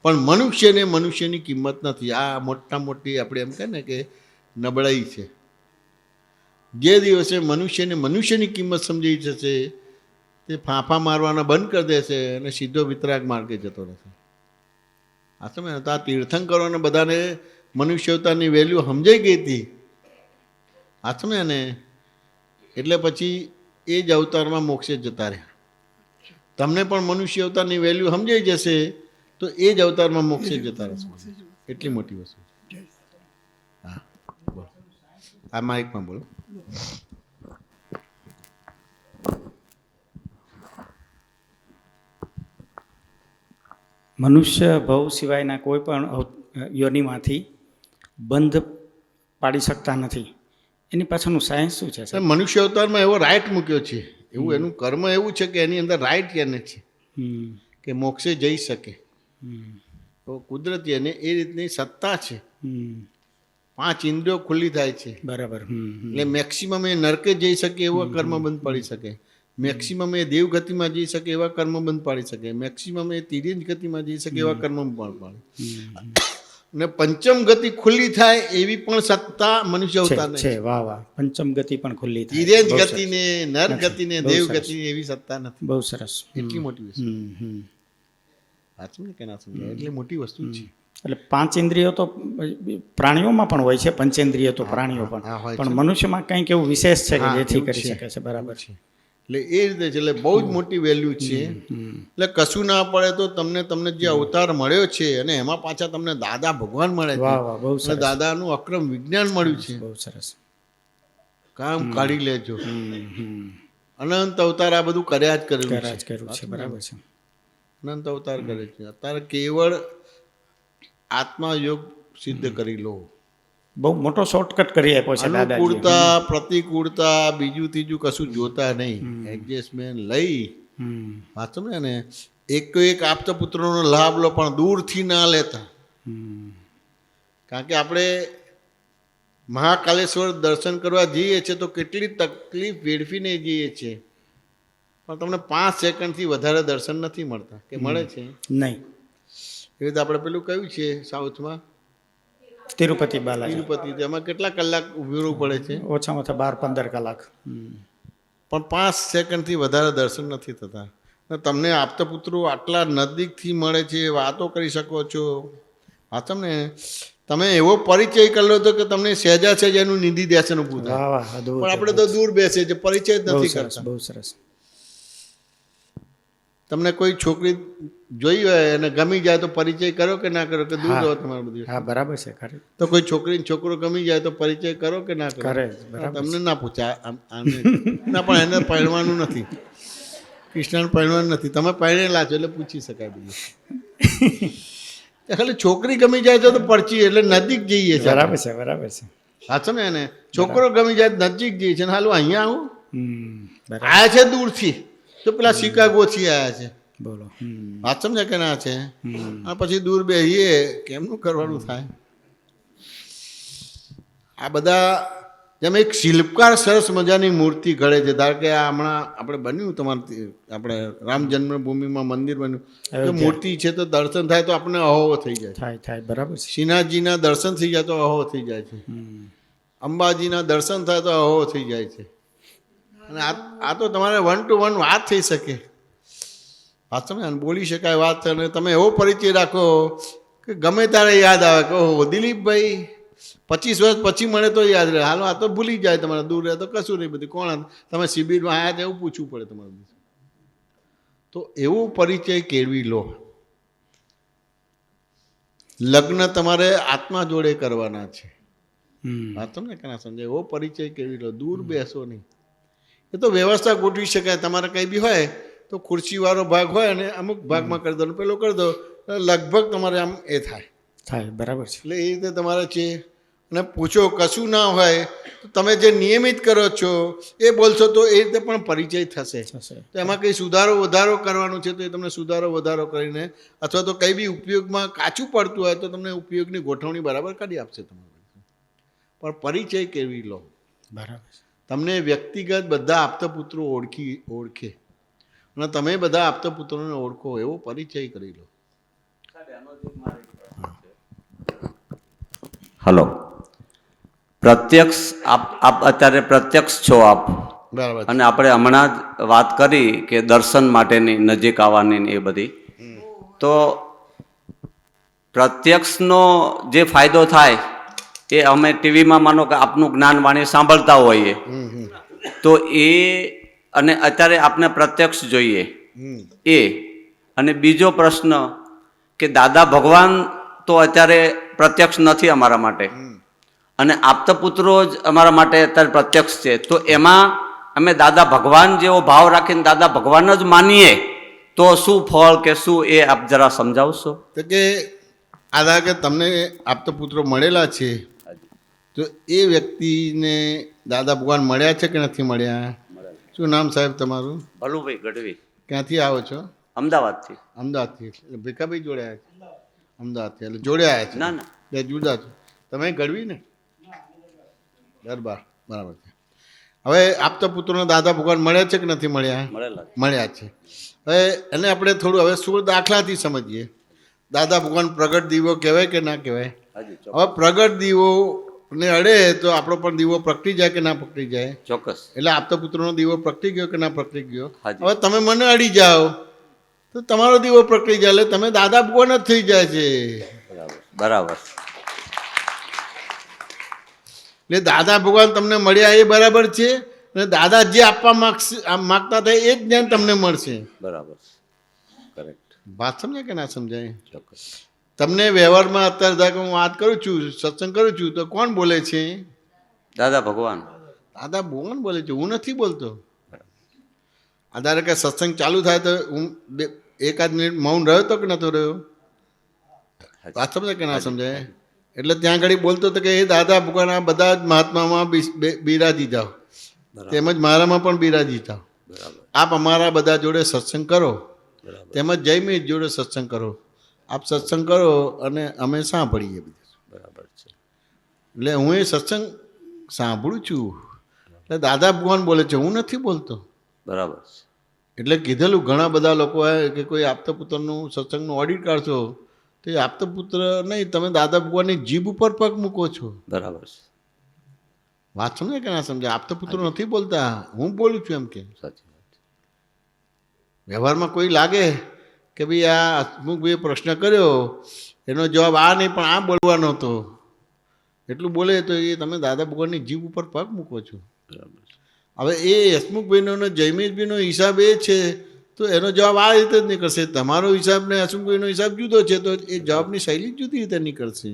પણ મનુષ્યને મનુષ્યની કિંમત નથી. આ મોટી આપણે એમ કહે ને કે નબળાઈ છે. જે દિવસે મનુષ્યને મનુષ્યની કિંમત સમજી જશે તે ફાંફા મારવાના બંધ કરી દેશે અને સીધો વિતરાગ માર્ગે જતો રહેશે. આ સમય તો આ તીર્થંકરોને બધાને મનુષ્ય અવતારની વેલ્યુ સમજાઈ ગઈ હતી. આ સમય ને એટલે પછી એ જ અવતારમાં મોક્ષે જતા રહ્યા. તમને પણ મનુષ્ય અવતારની વેલ્યુ સમજાઈ જશે તો એ જ અવતારમાં મોક્ષે જતા રહેશે. એટલી મોટી વસ્તુ. હા, બોલો. આ માઇકમાં બોલો. મનુષ્ય ભવ સિવાયના કોઈ પણ યોનિમાંથી બંધ પાડી શકતા નથી. એની પાછળનું સાયન્સ શું છે સાહેબ? મનુષ્ય અવતારમાં એવો રાઈટ મૂક્યો છે, એવું એનું કર્મ એવું છે કે એની અંદર રાઈટ એને છે કે મોક્ષે જઈ શકે. તો કુદરતી અને એ રીતની સત્તા છે. 5 ઇન્દ્રિયો ખુલ્લી થાય છે. બરાબર. એટલે મેક્સિમમ એ નરકે જઈ શકે એવા કર્મ બંધ પાડી શકે, મેક્સિમમ એ દેવ ગતિમાં જઈ શકે એવા કર્મ બંધ પાડી શકે, મેક્સિમમ એ તિર્યંજ ગતિમાં જઈ શકે એવા કર્મ બંધ પાડે. અને પંચમ ગતિ ખુલ્લી થાય એવી પણ સત્તા મનુષ્ય અવતાર છે. વાહ વાહ. પંચમ ગતિ પણ ખુલ્લી થાય. તિર્યંજ ગતિને, નર ગતિને, દેવ ગતિને એવી સત્તા નથી. બહુ સરસ. એટલી મોટી વસ્તુ. સાચું ને કે ના સમજાય? એટલી મોટી વસ્તુ છે. એટલે 5 ઇન્દ્રિયો તો પ્રાણીઓમાં પણ હોય છે, પંચેન્દ્રિયો તો પ્રાણીઓ હા, હોય પણ છે. મનુષ્યમાં કંઈક એવું વિશેષ છે કે હા, જેથી એવું કરી છે. શકે છે. બરાબર છે. એટલે એ રીતે છે. એટલે બહુ જ મોટી વેલ્યુ છે. એટલે કશું ના પડે તો તમને જે અવતાર મળ્યો છે અને એમાં પાછા તમને દાદા ભગવાન મળે છે. વાહ વાહ, બહુ અને સરસ. દાદાનું અક્રમ વિજ્ઞાન મળ્યું છે. બહુ સરસ. કામ કાઢી લેજો. અનંત અવતાર આ બધું કર્યા જ કરેલું કર્યું છે. છે. બરાબર છે. અનંત અવતાર કરે છે. અત્યારે કેવળ આત્મા યોગ સિદ્ધ કરી લો. બહુ મોટો શોર્ટકટ કરી આપ્યો છે દાદાજી. અનુકૂળતા, પ્રતિકૂળતા, બીજું ત્રીજું કશું જોતા નહીં. એડજસ્ટમેન્ટ લઈ વાંચો ને એક આપતા પુત્રનો લાભ લો, પણ દૂરથી ના લેતા. કારણ કે આપણે મહાકાલેશ્વર દર્શન કરવા જઈએ છીએ તો કેટલી તકલીફ વેડફીને જઈએ છીએ, પણ તમને 5 સેકન્ડથી વધારે દર્શન નથી મળતા. કે મળે છે? નહીં. એ રીતે આપણે પેલું કયું છે સાઉથમાં, તિરુપતિ બાલાજી. તિરુપતિ, એમાં કેટલા કલાક ઊભી રહેવું પડે છે? ઓછામાં ઓછા 12-15 કલાક. પણ 5 સેકન્ડથી વધારે દર્શન નથી થતા. તમને આપતા પુત્રો આટલા નજીકથી મળે છે, વાતો કરી શકો છો. વાંચો ને તમે એવો પરિચય કરી લો તો કે તમને સહેજા સહેજ એનું નિધિ દર્શન ઊભું થાય. વાહ વાહ, અદ્ભુત. પણ આપણે તો દૂર બેસે છે, પરિચય જ બહુ નથી સરસ. કરતા. બહુ સરસ. તમને કોઈ છોકરી જોઈ હોય અને ગમી જાય તો પરિચય કરો કે ના કરો? કે દૂર રહો તમારે બધું? હા, બરાબર છે. ખરે તો કોઈ છોકરીને છોકરો ગમી જાય તો પરિચય કરો કે ના કરો? કરે. બરાબર. તમને ના પૂછાય ના, પણ એને પરણવાનું નથી. કૃષ્ણને પરણવાનું નથી. તમે પરણેલા છો એટલે પૂછી શકાય બીજું. ખાલી છોકરી ગમી જાય તો પરચી એટલે નજીક જઈએ છીએ. બરાબર છે. બરાબર છે. સાચો ને? એને છોકરો ગમી જાય નજીક જઈએ છે. હાલું અહીંયા આવું બરાબર. આયા છે દૂરથી, તો પેલા શિકાગોથી આવ્યા છે. બોલો. વાત સમજે કે ના છે? અને પછી દૂર બેસીએ કેમનું કરવાનું થાય? આ બધા જેમ એક શિલ્પકાર સરસ મજાની મૂર્તિ ઘડે છે. ધારો કે આ હમણાં આપણે બન્યું તમારે આપણે રામ જન્મભૂમિમાં મંદિર બન્યું, જો મૂર્તિ છે તો દર્શન થાય તો આપણને અહોવો થઈ જાય. થાય બરાબર છે. શ્રીનાથજીના દર્શન થઈ જાય તો અહોવો થઈ જાય છે. અંબાજીના દર્શન થાય તો અહોવો થઈ જાય છે. અને આ તો તમારે 1 to 1 વાત થઈ શકે, વાત સમજે, બોલી શકાય વાત. અને તમે એવો પરિચય રાખો કે ગમે ત્યારે યાદ આવે કે ઓહો દિલીપભાઈ 25 વર્ષ પછી મળે તો યાદ રહે. હાલો આ તો ભૂલી જાય, તમારે દૂર રહે તો કશું નહીં, બધું કોણ તમે શિબિરમાં આવ્યા તો એવું પૂછવું પડે તમારે. તો એવું પરિચય કેળવી લો. લગ્ન તમારે આત્મા જોડે કરવાના છે. વાત તમને કે ના સમજાય? એવો પરિચય કેળવી લો, દૂર બેસો નહીં. એ તો વ્યવસ્થા ગોઠવી શકાય. તમારે કંઈ બી હોય તો ખુરશીવાળો ભાગ હોય અને અમુક ભાગમાં કરી દો, પેલો કરી દો, લગભગ તમારે આમ એ થાય. બરાબર છે. એટલે એ રીતે તમારે છે. અને પૂછો કશું ના હોય તો તમે જે નિયમિત કરો છો એ બોલશો તો એ રીતે પણ પરિચય થશે. તો એમાં કંઈ સુધારો વધારો કરવાનું છે તો એ તમને સુધારો વધારો કરીને, અથવા તો કંઈ બી ઉપયોગમાં કાચું પડતું હોય તો તમને ઉપયોગની ગોઠવણી બરાબર કરી આપશે તમારે. પણ પરિચય કેળવી લો. બરાબર છે. તમને વ્યક્તિગત બધા આપતપુત્રો ઓળખે અને તમે બધા આપતપુત્રોને ઓળખો એવો પરિચય કરી લો. હલો, પ્રત્યક્ષ આપ અત્યારે પ્રત્યક્ષ છો આપ, બરાબર. અને આપણે હમણાં જ વાત કરી કે દર્શન માટેની નજીક આવવાની એ બધી, તો પ્રત્યક્ષનો જે ફાયદો થાય એ અમે ટીવીમાં માનો કે આપનું જ્ઞાન વાણી સાંભળતા હોઈએ તો એ, અને અત્યારે આપને પ્રત્યક્ષ જોઈએ એ. અને બીજો પ્રશ્ન કે દાદા ભગવાન તો અત્યારે પ્રત્યક્ષ નથી અમારા માટે, અને આપતપુત્રો જ અમારા માટે અત્યારે પ્રત્યક્ષ છે. તો એમાં અમે દાદા ભગવાન જેવો ભાવ રાખીને દાદા ભગવાન જ માનીએ તો શું ફળ કે શું, એ આપ જરા સમજાવશો? તો કે આધાર કે તમને આપતપુત્રો મળેલા છે તો એ વ્યક્તિને દાદા ભગવાન મળ્યા છે કે નથી મળ્યા? શું નામ સાહેબ તમારું? ભલુભાઈ ગઢવી. ક્યાંથી આવો છો? અમદાવાદથી. અમદાવાદથી. એટલે ભીખાભાઈ જોડે આવ્યા છે? અમદાવાદથી. એટલે જોડે આવ્યા છે? ના ના, બે જુદા છો. તમે ગઢવી ને? દરબાર. બરાબર છે. હવે આપતપુત્રોના દાદા ભગવાન મળ્યા છે કે નથી મળ્યા? મળ્યા છે. હવે એને આપણે થોડું હવે શું દાખલાથી સમજીએ. દાદા ભગવાન પ્રગટ દીવો કહેવાય કે ના કહેવાય? હવે પ્રગટ દીવો ને અડે તો આપણો પણ દીવો પ્રગટી જાય કે ના પ્રગટી જાય? ચોક્કસ. એટલે આપતપુત્રનો દીવો પ્રગટી ગયો કે ના પ્રગટી ગયો? હાજી. હવે તમે મને અડી જાઓ તો તમારો દીવો પ્રગટી જાય, એટલે તમે દાદા ભગવાન જ થઈ જાય છે. બરાબર. એટલે દાદા ભગવાન તમને મળ્યા એ બરાબર છે, અને દાદા જે આપવા માગતા હતા એ જ જ્ઞાન તમને મળશે. બરાબર. કરેક્ટ. વાત સમજાય કે ના સમજાય? ચોક્કસ. તમને વ્યવહારમાં અત્યારે ધારો કે હું વાત કરું છું, સત્સંગ કરું છું, તો કોણ બોલે છે? દાદા ભગવાન. દાદા ભગવાન બોલે છે, હું નથી બોલતો. ધારો કે સત્સંગ ચાલુ થાય તો હું એકાદ મિનિટ મૌન રહ્યો તો કે નતો રહ્યો? વાત સમજાય કે ના સમજાય? એટલે ત્યાં આગળ બોલતો હતો કે એ દાદા ભગવાન આ બધા જ મહાત્મામાં બિરાજી જાઓ, તેમજ મારામાં પણ બિરાજી જાઓ. આપ અમારા બધા જોડે સત્સંગ કરો, તેમજ જયમીત જોડે સત્સંગ કરો. આપ સત્સંગ કરો અને અમે સાંભળીએ. બરાબર છે. એટલે હું એ સત્સંગ સાંભળું છું, એટલે દાદા ભગવાન બોલે છે, હું નથી બોલતો. બરાબર. એટલે કીધેલું ઘણા બધા લોકો કે કોઈ આપતપુત્રનું સત્સંગનું ઓડિટ કાઢશો તો એ આપતપુત્ર નહીં, તમે દાદા ભગવાનની જીભ ઉપર પગ મૂકો છો. બરાબર. વાત સમજે કે ના સમજાય? આપતપુત્રો નથી બોલતા, હું બોલું છું એમ કે. સાચી વાત. વ્યવહારમાં કોઈ લાગે કે ભાઈ આ હસમુખભાઈએ પ્રશ્ન કર્યો એનો જવાબ આ નહીં પણ આ બોલવાનો હતો, એટલું બોલે તો એ તમે દાદા ભગવાનની જીભ ઉપર પગ મૂકો છો. બરાબર. હવે એ હસમુખભાઈનો અને જયમીતભાઈનો હિસાબ એ છે તો એનો જવાબ આ રીતે જ નીકળશે. તમારો હિસાબ ને હસમુખભાઈનો હિસાબ જુદો છે તો એ જવાબની શૈલી જુદી રીતે નીકળશે.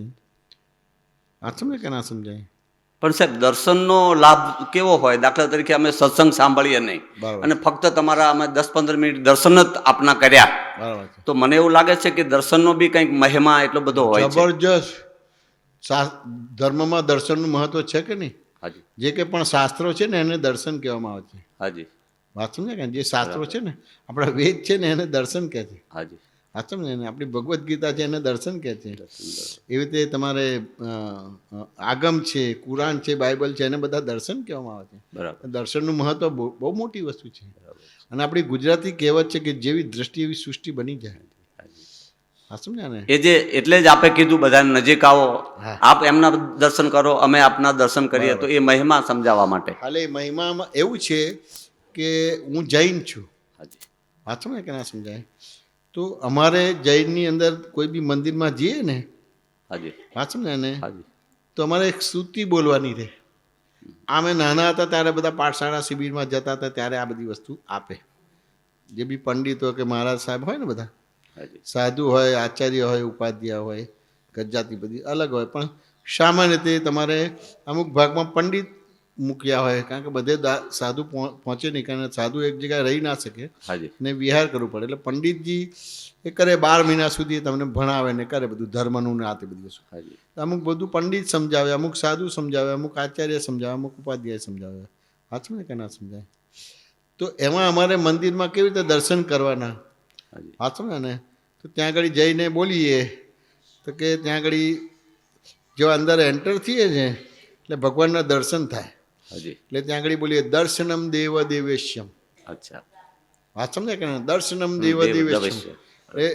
આ સમજે કે ના સમજાય? પણ સાહેબ દર્શનનો લાભ કેવો હોય? દાખલા તરીકે અમે સત્સંગ સાંભળીએ નહીં અને ફક્ત તમારા અમે 10-15 મિનિટ દર્શન જ આપના કર્યા, બરાબર છે. તો મને એવું લાગે છે કે દર્શનનો બી કંઈક મહિમા એટલો બધો હોય છે. જબરજસ્ત. ધર્મમાં દર્શનનું મહત્વ છે કે નહીં? હાજી. જે કે પણ શાસ્ત્રો છે ને એને દર્શન કહેવામાં આવે છે. હાજી. વાત સમજે કે જે શાસ્ત્રો છે ને આપણા વેદ છે ને એને દર્શન કહે છે. હાજી. વાત સમજે ને આપણી ભગવદ્ ગીતા છે એને દર્શન કહે છે. એવી રીતે તમારે આગમ છે, કુરાન છે, બાઇબલ છે એને બધા દર્શન કહેવામાં આવે છે. બરાબર. દર્શનનું મહત્વ બહુ મોટી વસ્તુ છે. અને આપણી ગુજરાતી કહેવત છે કે જેવી દ્રષ્ટિ એવી સૃષ્ટિ બની જાય. હા સમજ્યા ને? એ જે એટલે જ આપે કીધું બધાને નજીક આવો, આપ એમના દર્શન કરો, અમે આપના દર્શન કરીએ, તો એ મહિમા સમજાવવા માટે. હાલે મહિમામાં એવું છે કે હું જૈન છું. હાજી. વાત સમજે કે ના સમજાય? તો અમારે જૈનની અંદર કોઈ બી મંદિરમાં જઈએ ને, હાજી. વાત સમજે ને, હાજી. તો અમારે એક સ્તુતિ બોલવાની રહે. અમે નાના હતા ત્યારે બધા પાઠશાળા શિબિરમાં જતા હતા ત્યારે આ બધી વસ્તુ આપે. જે બી પંડિત હોય કે મહારાજ સાહેબ હોય ને, બધા હાજી. સાધુ હોય, આચાર્ય હોય, ઉપાધ્યાય હોય, ગજાતી બધી અલગ હોય, પણ સામાન્ય રીતે તમારે અમુક ભાગમાં પંડિત મૂક્યા હોય, કારણ કે બધે સાધુ પહોંચે નહીં, કારણ કે સાધુ એક જગ્યાએ રહી ના શકે હાજી. ને વિહાર કરવું પડે. એટલે પંડિતજી એ કરે 12 મહિના સુધી તમને ભણાવે ને કરે બધું ધર્મનું ને આ તે બધી વસ્તુ. હાજી. અમુક બધું પંડિત સમજાવે, અમુક સાધુ સમજાવે, અમુક આચાર્ય સમજાવે, અમુક ઉપાધ્યાય સમજાવે. વાંચો ને કે ના સમજાય? તો એમાં અમારે મંદિરમાં કેવી રીતે દર્શન કરવાના, હાજી. વાંચો ને, તો ત્યાં આગળ જઈને બોલીએ તો કે ત્યાં આગળ જો અંદર એન્ટર થઈએ છે એટલે ભગવાનના દર્શન થાય. હાજી. એટલે ત્યાં આગળ બોલીએ દર્શનમ દેવ દેવેશ્યમ. અચ્છા. વાત સમજે કે ના? દર્શનમ દેવ દેવેશ્યમ એટલે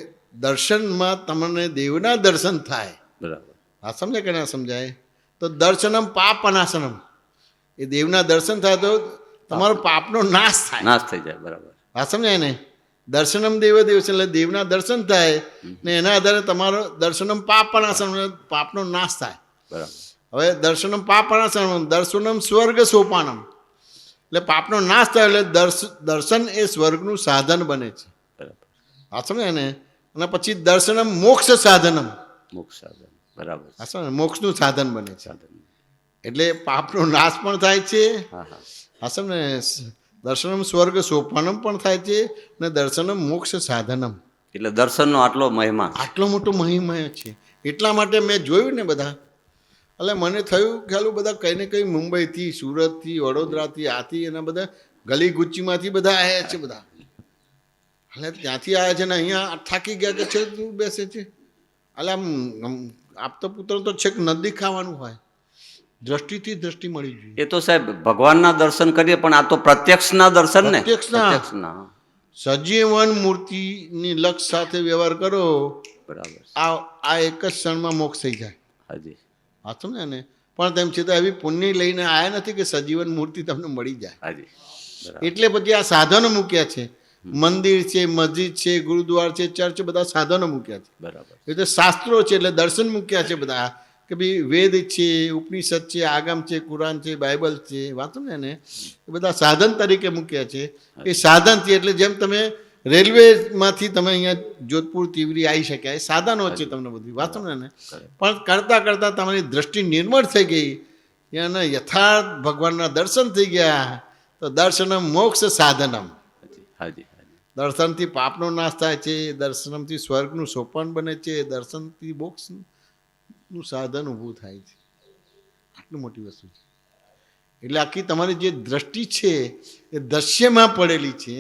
દર્શનમાં તમને દેવના દર્શન થાય. બરાબર. વાત સમજે કે ના સમજાય? તો દર્શનમ પાપ અનાશનમ, એ દેવના દર્શન થાય તો તમારો પાપનો નાશ થાય. નાશ થઈ જાય. બરાબર. વાત સમજાય ને? દર્શનમ દેવ દેવશ્યમ એટલે દેવના દર્શન થાય ને એના આધારે તમારો દર્શનમ પાપ અનાશનમ પાપનો નાશ થાય. બરાબર. હવે દર્શનમ પાપનાશનમ, દર્શનમ સ્વર્ગ સોપાનમ એટલે પાપનો નાશ થાય એટલે દર્શન એ સ્વર્ગનું સાધન બને છે. બરાબર. આ સમજે ને? અને પછી દર્શનમ મોક્ષ સાધનમ, મોક્ષ સાધન. બરાબર. આ સમજે? મોક્ષનું સાધન બને છે. સાધન. એટલે પાપનો નાશ પણ થાય છે. હા હા. આ સમજે? દર્શનમ સ્વર્ગ સોપાનમ પણ થાય છે અને દર્શનમ મોક્ષ સાધનમ. એટલે દર્શનનો આટલો મહિમા. આટલો મોટો મહિમા છે. એટલા માટે મેં જોયું ને બધા, એટલે મને થયું ખ્યાલ બધા કંઈ ને કંઈ મુંબઈથી, સુરતથી, વડોદરાથી, આથી એના બધા ગલી ગુચ્ચીમાંથી બધા આવ્યા છે બધા. એટલે ત્યાંથી આવ્યા છે ને અહીંયા થાકી ગયા કે છે તું બેસે છે. એટલે આમ આપતો પુત્ર તો છેક નદી ખાવાનું હોય, દ્રષ્ટિથી દ્રષ્ટિ મળી જોઈએ. એ તો સાહેબ ભગવાનના દર્શન કરીએ, પણ આ તો પ્રત્યક્ષના દર્શન ને. પ્રત્યક્ષના. સજીવન મૂર્તિની લક્ષ સાથે વ્યવહાર કરો, બરાબર. આ એક જ ક્ષણમાં મોક્ષ થઈ જાય. હાજી. હા સમજે ને? પણ તેમ છતાં એવી પુણ્ય લઈને આવ્યા નથી કે સજીવન મૂર્તિ તમને મળી જાય. હાજી. એટલે પછી આ સાધનો મૂક્યા છે. મંદિર છે, મસ્જિદ છે, ગુરુદ્વાર છે, ચર્ચ, બધા સાધનો મૂક્યા છે. બરાબર. એટલે શાસ્ત્રો છે એટલે દર્શન મૂક્યા છે બધા, કે ભાઈ વેદ છે, ઉપનિષદ છે, આગમ છે, કુરાન છે, બાઇબલ છે. વાત સમજે ને? એ બધા સાધન તરીકે મૂક્યા છે. એ સાધનથી એટલે જેમ તમે રેલવેમાંથી તમે અહીંયા જોધપુર તિવરી આવી શક્યા, એ સાધનો છે તમને બધી. વાત સમજે ને? પણ કરતાં કરતાં તમારી દ્રષ્ટિ નિર્મળ થઈ ગઈ અને યથાર્થ ભગવાનના દર્શન થઈ ગયા તો દર્શનમ મોક્ષ સાધનમ. હાજી. દર્શનથી પાપનો નાશ થાય છે, દર્શનમથી સ્વર્ગનું સોપાન બને છે, દર્શનથી મોક્ષનું સાધન ઊભું થાય છે. આટલી મોટી વસ્તુ છે. એટલે આખી તમારી જે દ્રષ્ટિ છે એ દ્રશ્યમાં પડેલી છે.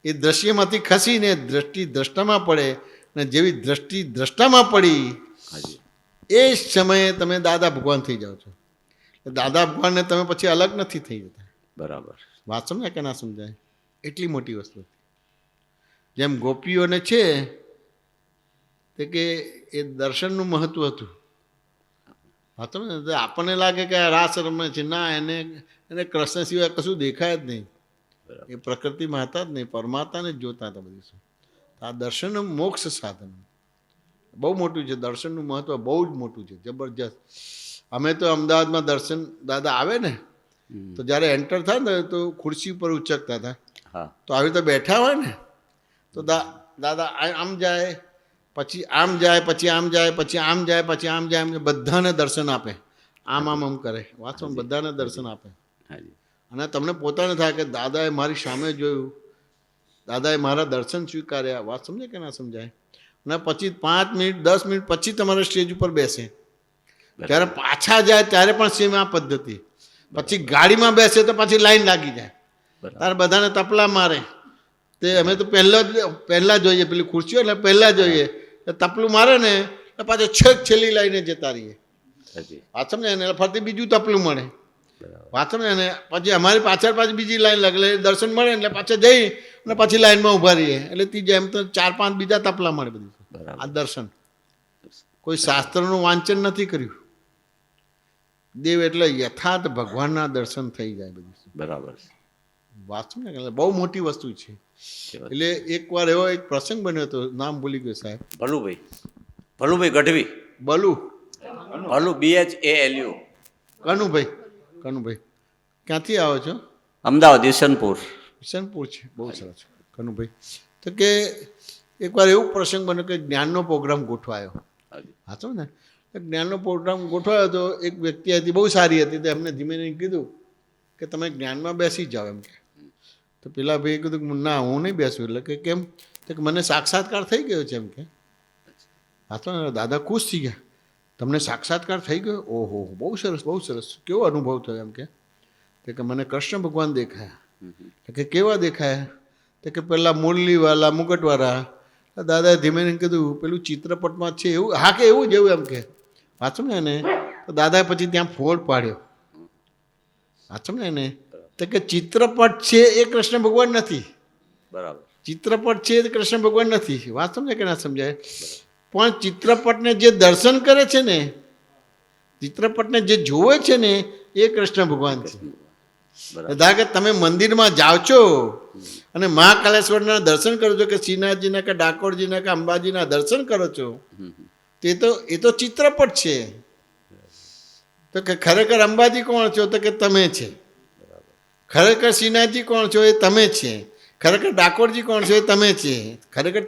એ દ્રશ્યમાંથી ખસીને દ્રષ્ટિ દ્રષ્ટામાં પડે, અને જેવી દ્રષ્ટિ દ્રષ્ટામાં પડી એ સમયે તમે દાદા ભગવાન થઈ જાઓ છો. દાદા ભગવાનને તમે પછી અલગ નથી થઈ જતા. બરાબર. વાત સમજાય કે ના સમજાય? એટલી મોટી વસ્તુ. જેમ ગોપીઓને છે તે કે એ દર્શનનું મહત્વ હતું. હા તો આપણને લાગે કે આ રાસ રમે છે, ના, એને કૃષ્ણ સિવાય કશું દેખાય જ નહીં. એ પ્રકૃતિમાં હતા જ નહીં, પરમાત્માને જ જોતા હતા બધી. શું આ દર્શન મોક્ષ સાધન બહુ મોટું છે. દર્શનનું મહત્વ બહુ જ મોટું છે, જબરજસ્ત. અમે તો અમદાવાદમાં દર્શન દાદા આવે ને તો જ્યારે એન્ટર થાય ને તો ખુરશી ઉપર ઉચકતા હતા. હા. તો આવી રીતે બેઠા હોય ને તો દાદા આમ જાય, પછી આમ જાય, પછી આમ જાય, પછી આમ જાય, પછી આમ જાય, બધાને દર્શન આપે. આમ કરે. વાંચો, બધાને દર્શન આપે. હાજી. અને તમને પોતાને થાય કે દાદાએ મારી સામે જોયું, દાદાએ મારા દર્શન સ્વીકાર્યા. વાત સમજે કે ના સમજાય? અને પછી 5 મિનિટ 10 મિનિટ પછી તમારે સ્ટેજ ઉપર બેસે, ત્યારે પાછા જાય ત્યારે પણ સેમ આ પદ્ધતિ. પછી ગાડીમાં બેસે તો પછી લાઈન લાગી જાય. તારે બધાને તપલા મારે તે અમે તો પહેલા જોઈએ પેલી ખુરશીઓ એટલે પહેલા જોઈએ તપલું મારે ને એટલે પાછો છેક છેલ્લી લાઈને જતા રહીએ પાછળ ને એને ફરતી બીજું તપલું મળે પાછળ ને એને પછી અમારી પાછળ બીજી લાઈન લાગે દર્શન મળે એટલે પાછા જઈ અને પછી લાઈનમાં ઊભા રહીએ એટલે ત્રીજા એમ તો 4-5 બીજા તપલા મળે બધું આ દર્શન કોઈ શાસ્ત્રનું વાંચન નથી કર્યું દેવ એટલે યથાર્થ ભગવાનના દર્શન થઈ જાય બધું બરાબર વાંચું ને એટલે બહુ મોટી વસ્તુ છે એટલે એકવાર એવો એક પ્રસંગ બન્યો હતો નામ ભૂલી ગયો સાહેબ ભલુભાઈ ગઢવી બલુ ભલુ BHALU કનુભાઈ ક્યાંથી આવો છો અમદાવાદ ઈશનપુર કિશનપુર છે બહુ સરસ કનુભાઈ તો કે એકવાર એવું પ્રસંગ બન્યો કે જ્ઞાનનો પ્રોગ્રામ ગોઠવાયો હાચો ને જ્ઞાનનો પ્રોગ્રામ ગોઠવાયો તો એક વ્યક્તિ હતી બહુ સારી હતી તો એમને ધીમે ધીમે કીધું કે તમે જ્ઞાનમાં બેસી જાઓ એમ કે તો પેલા ભાઈએ કીધું કે ના હું નહીં બેસું એટલે કે કેમ તો કે મને સાક્ષાત્કાર થઈ ગયો છે એમ કે હાચો ને દાદા ખુશ થઈ ગયા તમને સાક્ષાત્કાર થઈ ગયો ઓહો બહુ સરસ કેવો અનુભવ થયો એમ કે મને કૃષ્ણ ભગવાન દેખાયા કે કેવા દેખાયા તો કે પેલા મુરલીવાલા મુગટવાળા દાદાએ ધીમે ધીમે કીધું પેલું ચિત્રપટમાં છે એવું હા કે એવું જેવું એમ કે વાંચો ને એને તો દાદાએ પછી ત્યાં ફોડ પાડ્યો વાંચો ને એને તો કે ચિત્રપટ છે એ કૃષ્ણ ભગવાન નથી બરાબર ચિત્રપટ છે એ કૃષ્ણ ભગવાન નથી વાંચો ને કે ના સમજાય પણ ચિત્રપટને જે દર્શન કરે છે ને ચિત્રપટને જે જોવે છે ને એ કૃષ્ણ ભગવાન છે ધારો કે તમે મંદિરમાં જાઓ છો અને મહાકાલેશ્વરના દર્શન કરો છો કે શ્રીનાથજીના કે ડાકોરજીના કે અંબાજીના દર્શન કરો છો એ તો ચિત્રપટ છે તો કે ખરેખર અંબાજી કોણ છો તો કે તમે છે ખરેખર શ્રીનાથજી કોણ છો એ તમે છે ખરેખર ડાકોરજી કોણ છો એ તમે છે ખરેખર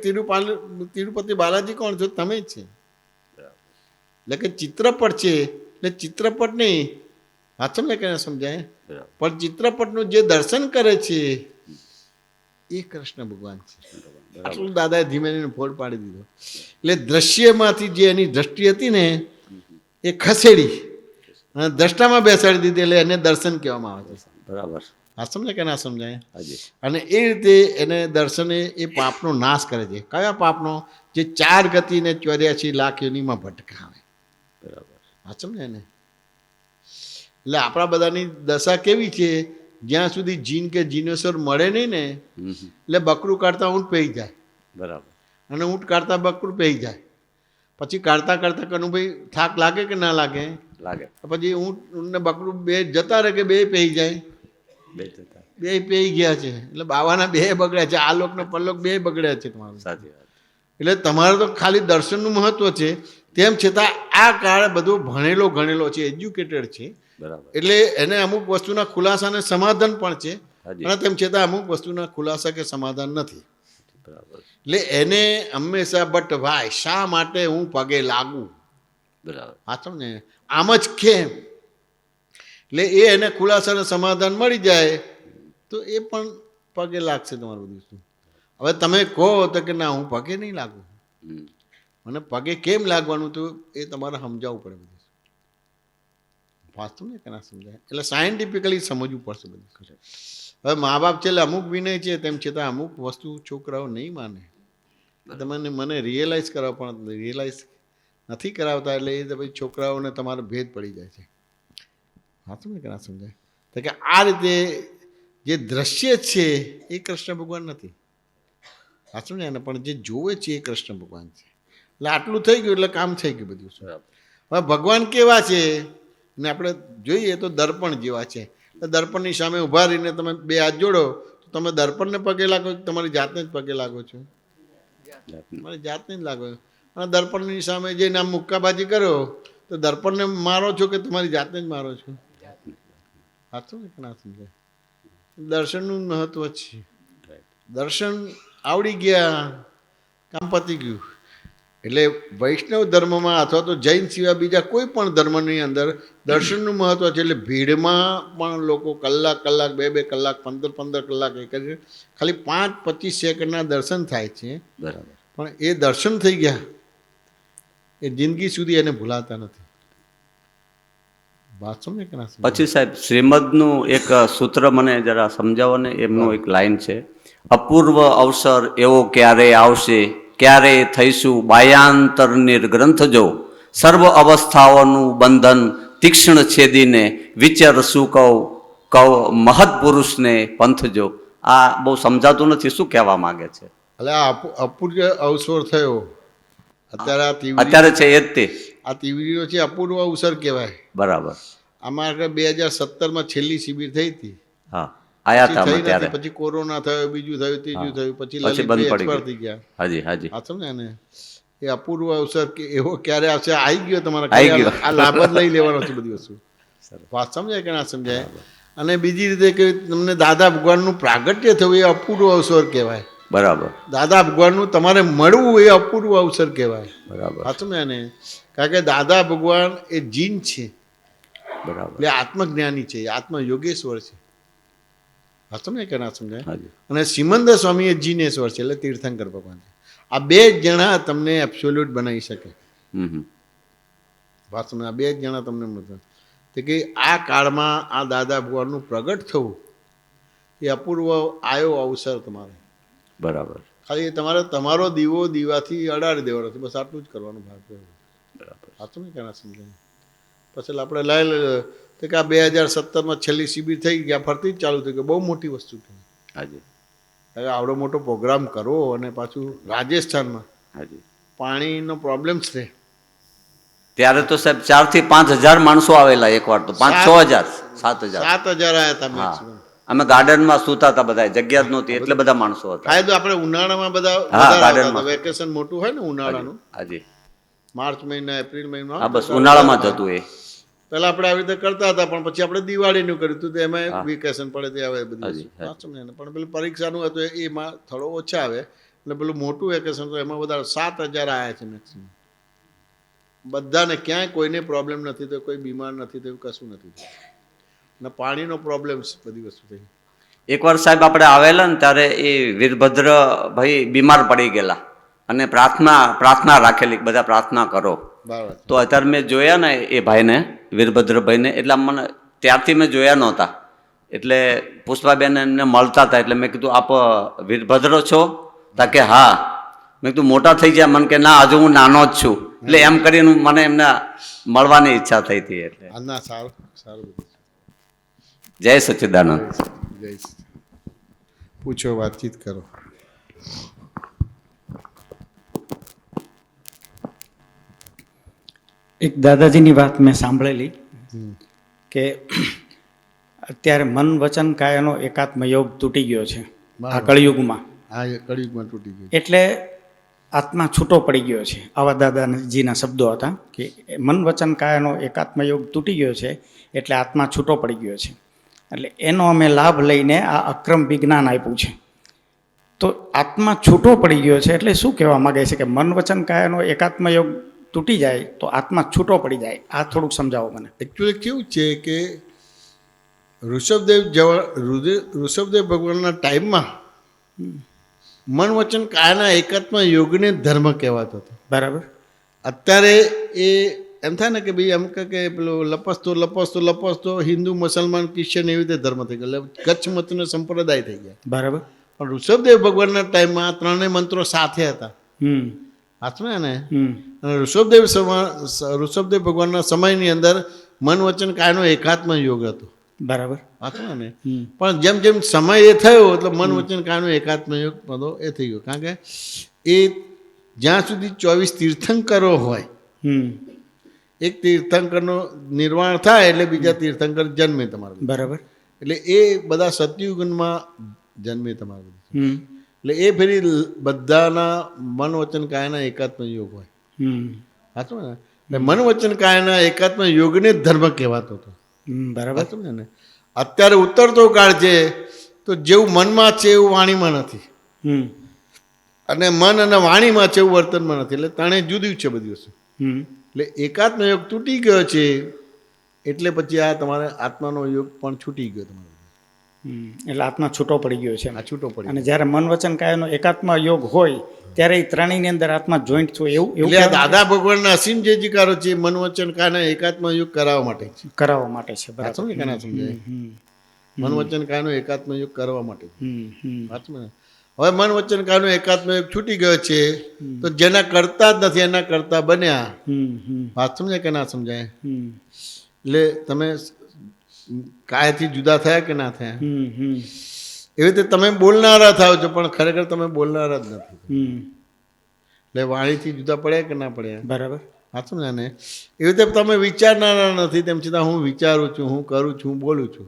તિરુપતિ બાલાજી કોણ છો તમે છે એટલે કે ચિત્રપટ છે એટલે ચિત્રપટ નહીં વાંચો ને કે સમજાય પણ ચિત્રપટનું જે દર્શન કરે છે એ કૃષ્ણ ભગવાન છે આટલું દાદાએ ધીમે ધીમે ફોડ પાડી દીધો એટલે દ્રશ્યમાંથી જે એની દ્રષ્ટિ હતી ને એ ખસેડી અને દ્રષ્ટામાં બેસાડી દીધી એટલે એને દર્શન કહેવામાં આવે છે બરાબર આ સમજાય કે ના સમજાય અને એ રીતે એને દર્શને એ પાપનો નાશ કરે છે કયા પાપનો જે 4 ગતિને 84 લાખ યોનીમાં ભટકાવે બરાબર આ સમજાય ને એટલે આપણા બધાની દશા કેવી છે જ્યાં સુધી જીન કે જીનેશ્વર મળે નહીં ને એટલે બકરું કાઢતા ઊંટ પહેરી જાય બરાબર અને ઊંટ કાઢતા બકરું પહેરી જાય પછી કાઢતા કનુભાઈ થાક લાગે કે ના લાગે પછી ઊંટ ને બકરું બે જતા રહે કે બે પહેરી જાય બે પહેરી ગયા છે એટલે બાવાના 2 બગડ્યા છે આ લોકનો પલ્લોક 2 બગડ્યા છે તમારું સાચી વાત એટલે તમારે તો ખાલી દર્શનનું મહત્વ છે તેમ છતાં આ કાળ બધો ગણેલો છે એજ્યુકેટેડ છે બરાબર એટલે એને અમુક વસ્તુના ખુલાસા અને સમાધાન પણ છે અને તેમ છતાં અમુક વસ્તુના ખુલાસા કે સમાધાન નથી બરાબર એટલે એને હંમેશા બટ ભાઈ શા માટે હું પગે લાગુ બરાબર વાંચો ને આમ જ કેમ એટલે એને ખુલાસા અને સમાધાન મળી જાય તો એ પણ પગે લાગશે તમારું બધું હવે તમે કહો તો કે ના હું પગે નહીં લાગુ મને પગે કેમ લાગવાનું તો એ તમારે સમજાવવું પડે બધું વાંચતું ને કે ના સમજાય એટલે સાયન્ટિફિકલી સમજવું પડશે બધું હવે મા બાપ છે એટલે અમુક વિનય છે તેમ છતાં અમુક વસ્તુ છોકરાઓ નહીં માને તમને મને રિયલાઇઝ કરાવો પણ રિયલાઇઝ નથી કરાવતા એટલે એ પછી છોકરાઓને તમારો ભેદ પડી જાય છે વાંચતું ને કે ના સમજાય તો કે આ રીતે જે દ્રશ્ય છે એ કૃષ્ણ ભગવાન નથી વાંચું ને એને પણ જે જોવે છે એ કૃષ્ણ ભગવાન છે એટલે આટલું થઈ ગયું એટલે કામ થઈ ગયું બધું હવે ભગવાન કેવા છે ને આપણે જોઈએ તો દર્પણ જેવા છે દર્પણની સામે ઊભા રહીને તમે 2 હાથ જોડો તો તમે દર્પણને પગે લાગો તમારી જાતને જ પગે લાગો છો તમારી જાતને જ લાગો અને દર્પણની સામે જઈને આમ મુક્કાબાજી કરો તો દર્પણને મારો છો કે તમારી જાતને જ મારો છો સાચું ને કે ના સમજાય દર્શનનું મહત્વ છે દર્શન આવડી ગયા કામ પતી ગયું એટલે વૈષ્ણવ ધર્મમાં અથવા તો જૈન સિવાય બીજા કોઈ પણ ધર્મની અંદર દર્શનનું મહત્વ છે એટલે ભીડમાં પણ લોકો કલાક 2 કલાક 15 કલાક એ કરે ખાલી 5-25 સેકન્ડના દર્શન થાય છે બરાબર પણ એ દર્શન થઈ ગયા એ જિંદગી સુધી એને ભૂલાતા નથી વાત સમજે કે ના સમજે? પછી સાહેબ શ્રીમદનું એક સૂત્ર મને જરા સમજાવો ને. એમનું એક લાઈન છે, અપૂર્વ અવસર એવો ક્યારે આવશે, ક્યારે થઈશું બાયાંતર નિર્ગ્રંથ જો, સર્વ અવસ્થાઓનું બંધન તીક્ષ્ણ છેદીને વિચાર શું કહું મહદ પુરુષને પંથ જો. આ બહુ સમજાતું નથી, શું કહેવા માંગે છે? એટલે આ અપૂર્વ અવસર થયો અત્યારે આ તીવ્ર અત્યારે છે એ જ તે. આ તીવ્રીનો છે અપૂર્વ અવસર કહેવાય. બરાબર. આમાં આગળ 2017માં છેલ્લી શિબિર થઈ હતી. હા, આયા હતા થઈ અમે નથી, ત્યારે. પછી કોરોના થયો, બીજું થયું, ત્રીજું થયું, પછી પછી બંધ લલિતભાઈ પડી expire ગયું. થઈ ગયા. હાજી હાજી. આ સમજ્યા ને? એ અપૂર્વ અવસર કે એવો ક્યારે આવશે, આવી ગયો તમારા આવી ઘરે. ગયો. આ લાભ જ લઈ લેવાનો છે બધી વસ્તુ. વાત સમજાય કે ના સમજાય? અને બીજી રીતે કે તમને દાદા ભગવાનનું પ્રાગટ્ય થયું એ અપૂર્વ અવસર કહેવાય. બરાબર દાદા ભગવાનનું તમારે મળવું એ અપૂર્વ અવસર કહેવાય. બરાબર વાત સમજાય ને? કારણ કે દાદા ભગવાન એ જીન છે, બરાબર. એટલે આત્મજ્ઞાની છે, આત્મ યોગેશ્વર છે. વાત સમજાય કે ના સમજાય? હાજી. અને સિમંદર સ્વામી એ જીનેશ્વર છે, એટલે તીર્થંકર ભગવાન છે. આ બે જ જણા તમને એબ્સોલ્યુટ બનાવી શકે. હમ. વાત સમજ? આ બે જ જણા તમને મળે તે કે આ કાળમાં આ દાદા ભગવાનનું પ્રગટ થવું એ અપૂર્વ આયો અવસર તમારે. બરાબર ખાલી તમારે તમારો દીવો દીવાથી અડાડી દેવાનો છે, બસ આટલું જ કરવાનું ભાગ છે. બરાબર. સાચું નહીં કેના સમજાય? પછી આપણે લઈ તો કે આ 2017માં છેલ્લી શિબિર થઈ ગયા, ફરતી જ ચાલુ થઈ ગઈ. બહુ મોટી વસ્તુ થઈ. હાજી હવે આવડો મોટો પ્રોગ્રામ કરો અને પાછું રાજસ્થાનમાં હાજી. પાણીનો પ્રોબ્લેમ છે. ત્યારે તો સાહેબ 4 થી 5,000 માણસો આવેલા એકવાર, તો 5-6 હજાર 7,000. 7,000 આવ્યા હતા હા, મેક્સિમમ. અમે ગાર્ડનમાં સૂતા હતા બધા, જગ્યા જ નહોતી એટલે બધા માણસો હતા. થાય તો આપણે ઉનાળામાં બધા હા, વધારે આવતા ગાર્ડનમાં. હતા. વેકેશન મોટું હોય ને ઉનાળાનું, હાજી. માર્ચ મહિના એપ્રિલ મહિના હા, બસ ઉનાળામાં જ હતું એ. પહેલા આપણે આવી રીતે કરતા હતા, પણ પછી આપણે દિવાળીનું કર્યું હતું, તો એમાં હા. વેકેશન પડે તે આવે બધી હાજી, વસ્તુ. હા, સમજ્યા ને? પણ પેલું પરીક્ષાનું હતું એમાં થોડો ઓછા આવે, એટલે પેલું મોટું વેકેશન તો એમાં વધારે 7,000 આવ્યા છે મેક્સિમમ. બધાને ક્યાંય કોઈને પ્રોબ્લેમ નથી થયો, કોઈ બીમાર નથી થયું, કશું નથી થયું. અને પાણીનો પ્રોબ્લેમ બધી વસ્તુ થઈ. એકવાર સાહેબ આપણે આવેલા ને ત્યારે એ વીરભદ્ર ભાઈ બીમાર પડી ગયેલા અને પ્રાર્થના રાખેલી, બધા પ્રાર્થના કરો. બરાબર. તો અત્યારે મેં જોયા ને એ ભાઈને, વીરભદ્રભાઈને, એટલે મને ત્યારથી મેં જોયા નહોતા. એટલે પુષ્પાબેન એમને મળતા હતા, એટલે મેં કીધું આપ વીરભદ્ર છો? તા કે હા. મેં કીધું મોટા થઈ ગયા? મને કે ના, હજુ હું નાનો જ છું. એટલે એમ કરીને મને એમને મળવાની ઈચ્છા થઈ હતી. એટલે હા, ના, સારું સારું બધું. જય સચ્ચિદાનંદ. જય શ્રી. પૂછો, વાતચીત કરો. એક દાદાજીની વાત મેં સાંભળેલી કે અત્યારે મન વચન કાયાનો એકાત્મ યોગ તૂટી ગયો છે આ કળિયુગમાં. હા, એ કળિયુગમાં તૂટી ગયું. એટલે આત્મા છૂટો પડી ગયો છે, આવા દાદાજીના શબ્દો હતા કે મન વચન કાયાનો એકાત્મ યોગ તૂટી ગયો છે, એટલે આત્મા છૂટો પડી ગયો છે. એટલે એનો અમે લાભ લઈને આ અક્રમ વિજ્ઞાન આપ્યું છે. તો આત્મા છૂટો પડી ગયો છે એટલે શું કહેવા માગે છે કે મન વચન કાયાનો એકાત્મ યોગ તૂટી જાય તો આત્મા છૂટો પડી જાય? આ થોડુંક સમજાવો મને. એકચ્યુઅલી કેવું છે કે ઋષભદેવ ભગવાનના ટાઈમમાં મન વચન કાયાના એકાત્મ યોગને ધર્મ કહેવાતો હતો. બરાબર. અત્યારે એ એમ થાય ને કે ભાઈ એમ કે પેલો લપસતો હિન્દુ મુસલમાન ક્રિશ્ચન એવી રીતે ધર્મ થઈ ગયો, એટલે કચ્છ મતનો સંપ્રદાય થઈ ગયા. બરાબર. પણ ઋષભદેવ ભગવાનના ટાઈમમાં આ ત્રણેય મંત્રો સાથે હતા. હાથમાં ને? અને ઋષભદેવ ભગવાનના સમયની અંદર મન વચન કાયનો એકાત્મ યોગ હતો. બરાબર. હાથમાં ને? પણ જેમ જેમ સમય એ થયો એટલે મન વચન કાયનો એકાત્મ યોગ બધો એ થઈ ગયો. કારણ કે એ જ્યાં સુધી 24 તીર્થંકરો હોય, એક તીર્થંકરનો નિર્વાણ થાય એટલે બીજા તીર્થંકર જન્મે તમારા. બરાબર. એટલે એ બધા સતયુગમાં જન્મે તમારા. એટલે એ ફરી બધાના મન વચન કાયના એકાત્મ યોગ હોય. સાચું ને? એટલે મન વચન કાયના એકાત્મ યોગને જ ધર્મ કહેવાતો હતો. બરાબર. સાચું ને? અત્યારે ઉતરતો કાળ છે, તો જેવું મનમાં છે એવું વાણીમાં નથી, અને મન અને વાણીમાં છે એવું વર્તનમાં નથી. એટલે ત્રણેય જુદું છે બધી વસ્તુ. એટલે એકાત્મ યોગ તૂટી ગયો છે, એટલે પછી આ તમારે આત્માનો યોગ પણ છૂટી ગયો તમારો. એટલે આત્મા છૂટો પડી ગયો છે આ છૂટો પડી અને જ્યારે મન વચન કાયનો એકાત્મ યોગ હોય ત્યારે એ ત્રણેયની અંદર આત્મા જોઈન્ટ થયો એવું એવું એટલે આ દાદા ભગવાનના અસીમ જે જીકારો છે એ મન વચન કાયના એકાત્મ યુગ કરાવવા માટે છે. કરાવવા માટે છે વાત બરાબર. સમજે કે ના સમજાય? મન વચન કાયનો એકાત્મ યુગ કરવા માટે છે. વાત સમજે ને? હવે મન વચન કાયનો એકાત્મ યુગ છૂટી ગયો છે તો જેના કરતા જ નથી એના કરતા બન્યા. વાત સમજાય કે ના સમજાય? એટલે તમે કાયથી જુદા થયા કે ના થયા? એવી રીતે તમે બોલનારા થાવ છો પણ ખરેખર તમે બોલનારા જ નથી. એટલે વાણીથી જુદા પડ્યા કે ના પડ્યા? બરાબર. વાત સમજાય ને? એવી રીતે તમે વિચારનારા નથી તેમ છતાં હું વિચારું છું, હું કરું છું, હું બોલું છું.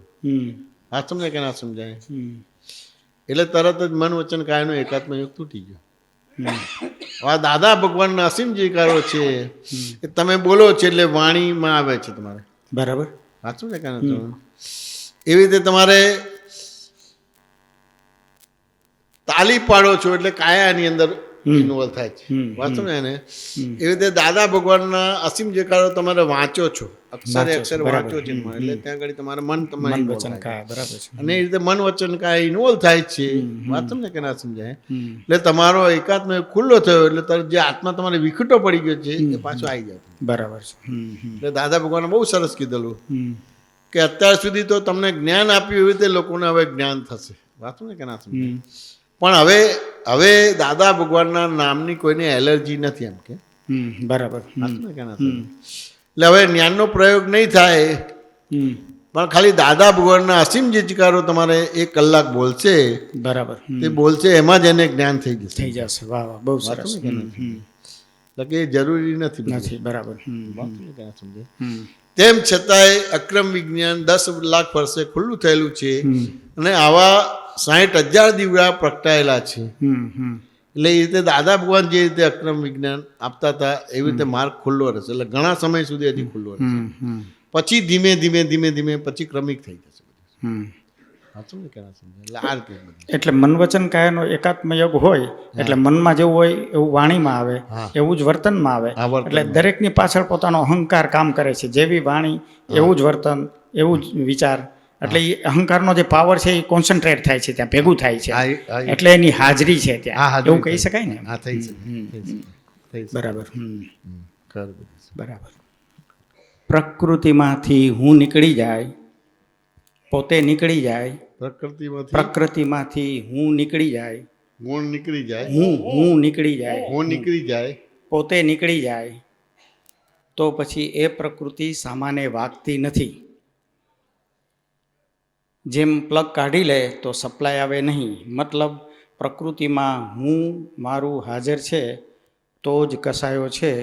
વાત સમજાય કે ના સમજાય? એટલે તરત જ મન વચન કાયનો એકાત્મ યુગ તૂટી ગયો. આ દાદા ભગવાનના અસીમ જીકારો છે એ તમે બોલો છો એટલે વાણીમાં આવે છે તમારે. બરાબર. વાત સમજાય કે ના સમજાય? એવી રીતે તમારે તાલી પાડો છો એટલે કાયાની અંદર ઇન્વોલ્વ થાય છે. વાત સમજાય ને? એવી રીતે દાદા ભગવાનના અસીમ જીકારો તમારે વાંચો છો, અક્ષરે અક્ષર વાંચો છો એટલે ત્યાં આગળ તમારે મન તમારે મન involve વચન થાય. કાય બરાબર છે. અને એ રીતે મન વચન કાય ઇન્વોલ્વ થાય છે. વાત સમજાય કે ના સમજાય? એટલે તમારો એકાત્મ ખુલ્લો થયો એટલે તરત જે આત્મા તમારે વિખૂટો પડી ગયો છે એ પાછો આવી જાય. બરાબર છે. એટલે દાદા ભગવાને બહુ સરસ કીધેલું કે અત્યાર સુધી તો તમને જ્ઞાન આપ્યું એવી રીતે લોકોને હવે જ્ઞાન થશે. વાત સમજાય કે ના સમજાય? પણ હવે દાદા ભગવાનના નામની કોઈને એલર્જી નથી એમ કે. બરાબર. વાત સમજાય કે ના સમજાય? એટલે હવે જ્ઞાનનો પ્રયોગ નહીં થાય પણ ખાલી દાદા ભગવાનના અસીમ જે ચિકારો તમારે 1 કલાક બોલશે બરાબર. તે બોલશે એમાં જ એને જ્ઞાન થઈ જશે. થઈ જશે. વાહ વાહ બહુ સરસ. એટલે કે એ જરૂરી નથી બધું. નથી બરાબર. વાત સમજાય કે ના સમજાય? તેમ છતાંય અક્રમ વિજ્ઞાન 10 લાખ વર્ષે ખુલ્લું થયેલું છે અને આવા 60,000 દીવડા પ્રગટાયેલા છે. એટલે એ રીતે દાદા ભગવાન જે રીતે અક્રમ વિજ્ઞાન આપતા હતા એવી રીતે માર્ગ ખુલ્લો રહેશે. એટલે ઘણા સમય સુધી હજી ખુલ્લો રહેશે. પછી ધીમે ધીમે ધીમે ધીમે પછી ક્રમિક થઈ જશે. વાત સમજાય કે ના સમજાય? એટલે આ રીતે બધું. એટલે મન વચન કાયનો એકાત્મ યોગ હોય એટલે મનમાં જેવું હોય એવું વાણીમાં આવે, એવું જ વર્તનમાં આવે. હા, વર્તનમાં. એટલે દરેકની પાછળ પોતાનો અહંકાર કામ કરે છે. જેવી વાણી એવું જ વર્તન, એવું જ વિચાર. એટલે એ અહંકારનો જે પાવર છે એ કોન્સન્ટ્રેટ થાય છે, ત્યાં ભેગું થાય છે. એટલે એની હાજરી છે ત્યાં, એવું કહી શકાય ને? હા, થઈ શકે. થઈ શકે. બરાબર. ખરું. બરાબર. પ્રકૃતિમાંથી હું નીકળી જાય, પોતે નીકળી જાય. પ્રકૃતિમાંથી હું નીકળી જાય, ગુણ નીકળી જાય, હું નીકળી જાય, હું નીકળી જાય, પોતે નીકળી જાય તો પછી એ પ્રકૃતિ સામાન્ય વાગતી નથી. જેમ પ્લગ કાઢી લે તો સપ્લાય આવે નહીં. મતલબ પ્રકૃતિમાં હું મારું હાજર છે તો જ કસાયો છે,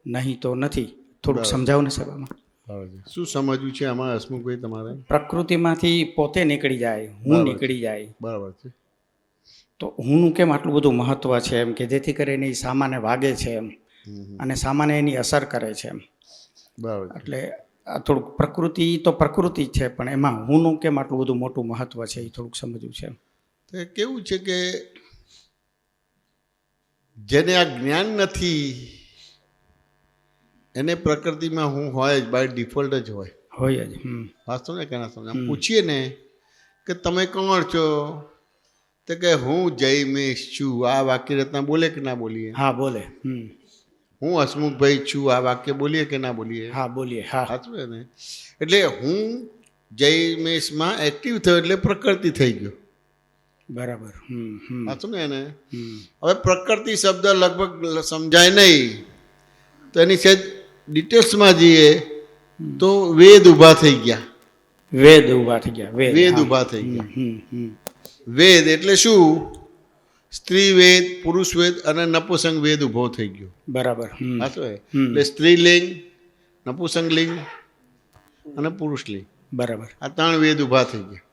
નહીં તો નથી. થોડુંક સમજાવો ને સાહેબ આમાં. શું સમજવું છે આમાં હસમુખભાઈ તમારે? પ્રકૃતિમાંથી પોતે નીકળી જાય, હું નીકળી જાય. બરાબર છે. તો હુંનું કેમ આટલું બધું મહત્વ છે એમ કે જેથી કરીને એ સામાન્ય વાગે છે એમ અને સામાન્ય એની અસર કરે છે એમ. બરાબર. એટલે આ થોડુંક પ્રકૃતિ તો પ્રકૃતિ જ છે પણ એમાં હુંનું કેમ આટલું બધું મોટું મહત્વ છે એ થોડુંક સમજવું છે. તો કેવું છે કે જેને આ જ્ઞાન નથી એને પ્રકૃતિમાં હું હોય જ, બાય ડિફોલ્ટ જ હોય જ. વાસ્તવ ને કે ના સમજ? પૂછીએ ને કે તમે કોણ છો તો કે હું જયમેશ છું. આ વાક્ય રચના બોલે કે ના બોલીએ? હા બોલે. હું હસમુખભાઈ છું. આ વાક્ય બોલીએ કે ના બોલીએ? હા બોલીએ. હા સાચું ને? એટલે હું જયમેશમાં એક્ટિવ થયો એટલે પ્રકૃતિ થઈ ગયો. બરાબર. સાચું ને? એને હવે પ્રકૃતિ શબ્દ લગભગ સમજાય નહીં તો એની સેજ ડિટેલ્સમાં જઈએ તો વેદ ઊભા થઈ ગયા. વેદ ઊભા થઈ ગયા. વેદ ઊભા થઈ ગયા. વેદ એટલે શું? સ્ત્રી વેદ, પુરુષ વેદ અને નપુંસક વેદ ઊભો થઈ ગયો. બરાબર. સાચું? એટલે સ્ત્રીલિંગ, નપુંસકલિંગ અને પુરુષલિંગ, બરાબર. આ 3 વેદ ઊભા થઈ ગયા.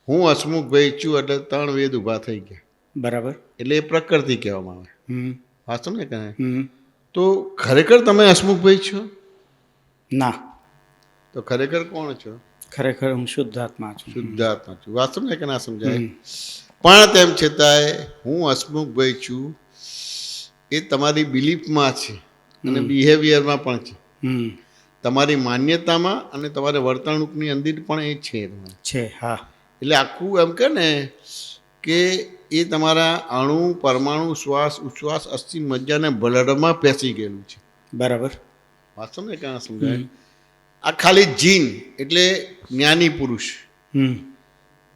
હું હસમુખભાઈ છું એટલે 3 વેદ ઊભા થઈ ગયા. બરાબર. એટલે એ પ્રકૃતિ કહેવામાં આવે. વાસ્તવ ને કહે તો ખરેખર તમે હસમુખભાઈ છો? ના. તો ખરેખર કોણ છો? ખરેખર હું શુદ્ધ આત્મા છું. શુદ્ધ આત્મા છું. વાસ્તવ ને કે ના સમજાય? પણ તેમ છતાંય હું હસમુખભાઈ છું એ તમારી બિલીફમાં છે અને બિહેવિયરમાં પણ છે. તમારી માન્યતામાં અને તમારી વર્તણૂકની અંદર પણ એ છે. છે. હા. એટલે આખું એમ કે ને કે એ તમારા અણુ પરમાણુ શ્વાસ ઉચ્છ્વાસ અસ્થિ મજ્જાને બ્લડમાં પેસી ગયેલું છે. બરાબર. વાત સમજે ક્યાં સમજાય? આ ખાલી જીન એટલે જ્ઞાની પુરુષ, હમ.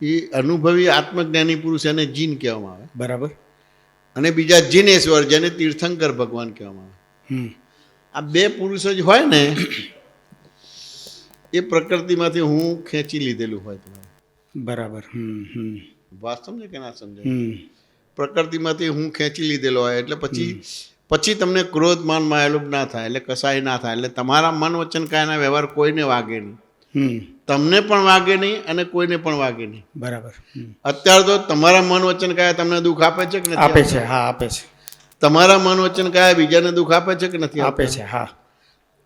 એ અનુભવી આત્મજ્ઞાની પુરુષ એને જીન કહેવામાં આવે. બરાબર. અને બીજા જીનેશ્વર જેને તીર્થંકર ભગવાન કહેવામાં આવે. હમ. આ બે પુરુષ જ હોય ને એ પ્રકૃતિમાંથી હું ખેંચી લીધેલું હોય તમારે. બરાબર. હમ હમ વાત સમજે કે ના સમજાય? હમ પ્રકૃતિમાંથી હું ખેંચી લીધેલો હોય એટલે પછી તમને ક્રોધ માન માયાલોભ ના થાય, એટલે કસાય ના થાય, એટલે તમારા મન વચન કાયના વ્યવહાર કોઈને વાગે નહીં, હમ. તમને પણ વાગે નહીં અને કોઈને પણ વાગે નહીં. બરાબર. હમ. અત્યારે તો તમારા મન વચન કાયા તમને દુઃખ આપે છે કે નથી આપે આપતા? છે. હા, આપે છે. તમારા મન વચન કાયા બીજાને દુઃખ આપે છે કે નથી આપે આપતા? છે. હા.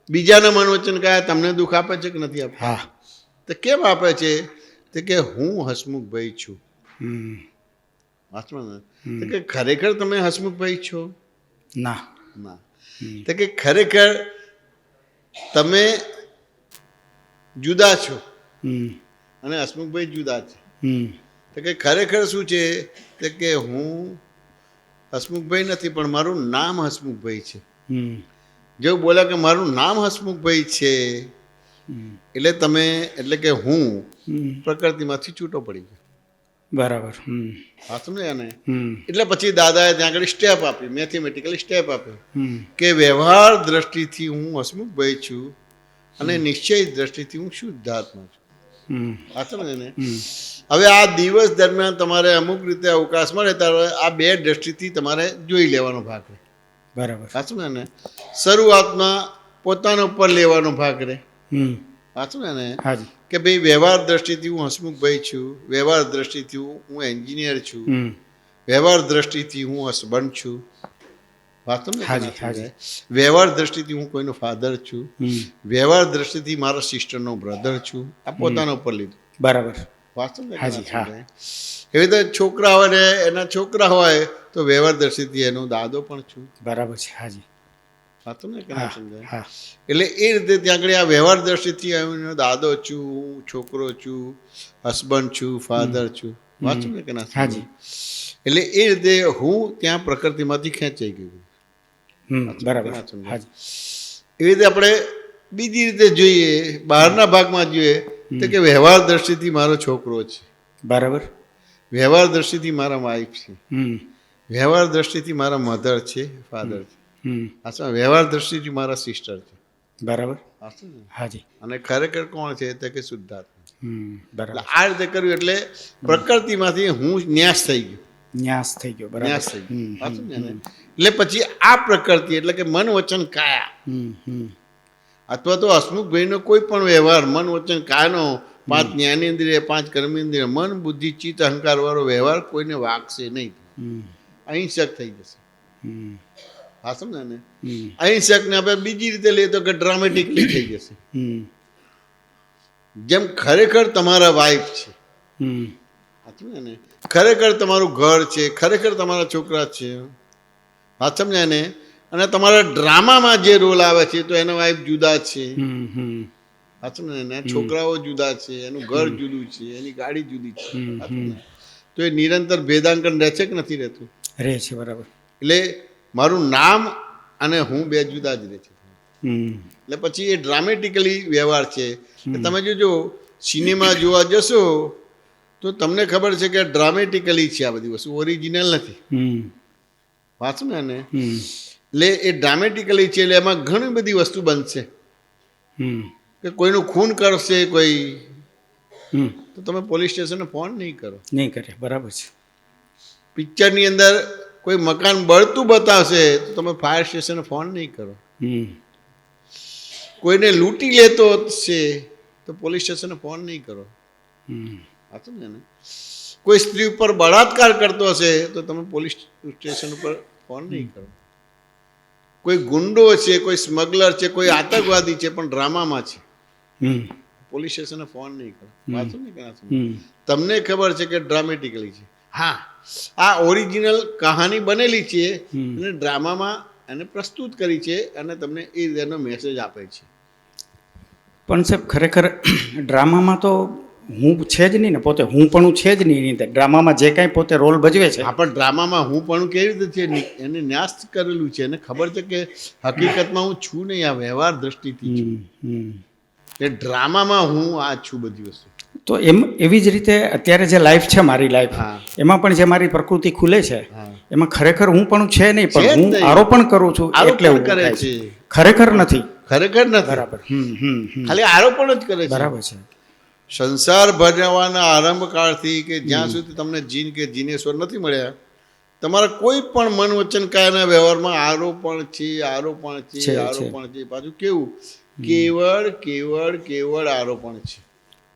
બીજાના મન વચન કાયા તમને દુઃખ આપે છે કે નથી આપતા? હા. તો કેમ આપે છે? તો કે હું હસમુખભાઈ છું. હમ. વાંચમાં ને? તો કે ખરેખર તમે હસમુખભાઈ છો? ના. ના. તો કે ખરેખર તમે જુદા છો હમ. અને હસમુખભાઈ જુદા છે. હમ. તો કે ખરેખર શું છે? તો કે હું હસમુખભાઈ નથી પણ મારું નામ હસમુખભાઈ છે. હમ. જેવું બોલ્યા કે મારું નામ હસમુખભાઈ છે એટલે તમે એટલે કે હું હમ. પ્રકૃતિમાંથી છૂટો પડી ગયો. બરાબર. હમ. હા સમજ્યા ને? હમ. એટલે પછી દાદાએ ત્યાં આગળ સ્ટેપ આપી, મેથેમેટિકલી સ્ટેપ આપ્યો હમ. કે વ્યવહાર દ્રષ્ટિથી હું હસમુખભાઈ છું અને નિશ્ચય દ્રષ્ટિથી હું શુદ્ધાત્મા છું. હમ. હા સમજે ને? હમ. હવે આ દિવસ દરમિયાન તમારે અમુક રીતે અવકાશ મળે ત્યારે આ બે દ્રષ્ટિથી તમારે જોઈ લેવાનો ભાગ રહે. બરાબર. હા સમજે ને? શરૂઆતમાં પોતાના ઉપર લેવાનો ભાગ રહે. હમ. હા સમજે ને? હાજી. કે ભાઈ વ્યવહાર દ્રષ્ટિથી હું હસમુખભાઈ છું, વ્યવહાર દ્રષ્ટિથી હું એન્જિનિયર છું, હમ. વ્યવહાર દ્રષ્ટિથી હું હસબન્ડ છું. વાત સમજે કે હાજી, ના હાજી. સમજાય? વ્યવહાર દ્રષ્ટિથી હું કોઈનો ફાધર છું, હમ. વ્યવહાર દ્રષ્ટિથી મારા સિસ્ટરનો બ્રધર છું. આ પોતાના ઉપર લીધું. બરાબર. વાત સમજે કે ના હાજી, હા. સમજાય? એવી રીતે છોકરા હોય ને એના છોકરા હોય તો વ્યવહાર દ્રષ્ટિથી એનો દાદો પણ છું. બરાબર છે. હાજી. વાત સમજે કે ના હા. સમજાય? હા. એટલે એ રીતે ત્યાં આગળ આ વ્યવહાર દ્રષ્ટિથી એનો દાદો છું, હું છોકરો છું, હસબન્ડ છું, ફાધર છું. વાત સમજે કે ના સમજાય? હાજી. એટલે એ રીતે હું ત્યાં પ્રકૃતિમાંથી ખેંચાઈ ગયું. હમ. બરાબર. ના સમજાય? હાજી. એવી રીતે આપણે બીજી રીતે જોઈએ, બહારના ભાગમાં જોઈએ તો કે વ્યવહાર દ્રષ્ટિથી મારો છોકરો છે, બરાબર. વ્યવહાર દ્રષ્ટિથી મારા વાઈફ છે, હમ. વ્યવહાર દ્રષ્ટિથી મારા મધર છે, ફાધર છે. હમ. આ વ્યવહાર દ્રષ્ટિથી મારા સિસ્ટર છે. બરાબર. આ શું છે? હાજી. અને ખરેખર કોણ છે? તો કે શુદ્ધાત્મા. હમ. એટલે બરાબર. આ રીતે કર્યું એટલે પ્રકૃતિમાંથી હું ન્યાસ થઈ ગયો. ન્યાસ થઈ ગયો. બરાબર. ન્યાસ થઈ ગયો. હમ. આ સમજ્યા ને? એટલે પછી આ પ્રકૃતિ એટલે કે મન વચન કાયા હમ. હમ. અથવા તો હસમુખભાઈનો કોઈ પણ વ્યવહાર મન વચન કાયાનો 5 જ્ઞાનેન્દ્રિય 5 કર્મેન્દ્રિય મન બુદ્ધિ ચિત્ત અહંકાર વાળો વ્યવહાર કોઈને વાગશે નહીં. હમ. અહિંસક થઈ જશે. હમ. હા સમજે ને? હમ. અહિંસકને આપણે બીજી રીતે લઈએ તો કે ડ્રામેટિકલી થઈ જશે. હમ. જેમ ખરેખર તમારા વાઈફ છે, હમ. હા સમજ્યા ને? ખરેખર તમારું ઘર છે, ખરેખર તમારા છોકરા છે. હા સમજ્યા ને? અને તમારા ડ્રામામાં જે રોલ આવે છે તો એના વાઈફ જુદા છે. હમ. હમ. હા સમજ્યા ને? છોકરાઓ જુદા છે, એનું ઘર જુદું છે, એની ગાડી જુદી છે. હા સમજ્યા? તો એ નિરંતર ભેદાંકન રહે છે કે નથી રહેતું? રહે છે. બરાબર. એટલે મારું નામ અને હું બે જુદા જ રહે છે. હમ. એટલે પછી એ ડ્રામેટિકલી વ્યવહાર છે કે તમે જોજો સિનેમા જોવા જશો તો તમને ખબર છે કે ડ્રામેટિકલી છે આ બધી વસ્તુ, ઓરિજિનલ નથી. હમ. વાંચો ને? હમ. એટલે એ ડ્રામેટિકલી છે એટલે એમાં ઘણી બધી વસ્તુ બનશે હમ. કે કોઈનું ખૂન કરશે કોઈ હમ. તો તમે પોલીસ સ્ટેશને ફોન નહીં કરો. નહીં કરે. બરાબર છે. પિક્ચરની અંદર કોઈ મકાન બળતું બતાવશે તો તમે ફાયર સ્ટેશને ફોન નહીં કરો. હમ. કોઈને લૂંટી લેતો છે તો પોલીસ સ્ટેશને ફોન નહીં કરો. હમ. આ સમજે ને? કોઈ સ્ત્રી ઉપર બળાત્કાર કરતો હશે તો તમે પોલીસ સ્ટેશન ઉપર ફોન નહીં કરો. કોઈ ગુંડો છે, કોઈ સ્મગલર છે, કોઈ આતંકવાદી છે પણ ડ્રામામાં છે, હમ. પોલીસ સ્ટેશને ફોન નહીં કરો. વાત સમજે કે ના સમજે? હમ. તમને ખબર છે કે ડ્રામેટિકલી છે. હા, આ ઓરિજિનલ કહાની બનેલી છે અને ડ્રામામાં એને પ્રસ્તુત કરી છે અને તમને એ રીતેનો મેસેજ આપે છે. પણ સાહેબ ખરેખર ડ્રામામાં તો હું છે જ નહીં ને પોતે હું પણ છે જ નહીં એની અંદર. ડ્રામામાં જે કાંઈ પોતે રોલ ભજવે છે આપણે ડ્રામામાં હું પણ કેવી રીતે છે એને ન્યાસ કરેલું છે, એને ખબર છે કે હકીકતમાં હું છું નહીં, આ વ્યવહાર દ્રષ્ટિથી છું. હમ. એ ડ્રામામાં હું આ છું બધી વસ્તુ. તો એમ એવી જ રીતે અત્યારે જે લાઈફ છે મારી લાઈફ, હા. એમાં પણ જે મારી પ્રકૃતિ ખુલે છે હા. એમાં ખરેખર હું પણ છે નહીં, છે જ પણ હું નહીં. આરોપણ કરું છું આરોપણ એટલે એવું કરે થાય છે. છે. ખરેખર નથી. ખરેખર નથી, બરાબર. ખાલી આરોપણ જ કરે છે. બરાબર છે. સંસાર ભજવવાના આરંભ કાળથી કે જ્યાં સુધી તમને જીન કે જીનેશ્વર નથી મળ્યા, તમારા કોઈ પણ મન વચન કાયના વ્યવહારમાં આરોપણ છે, આરોપણ છે, છે. આરોપણ છે. પાછું કેવું કેવળ કેવળ કેવળ આરોપણ છે.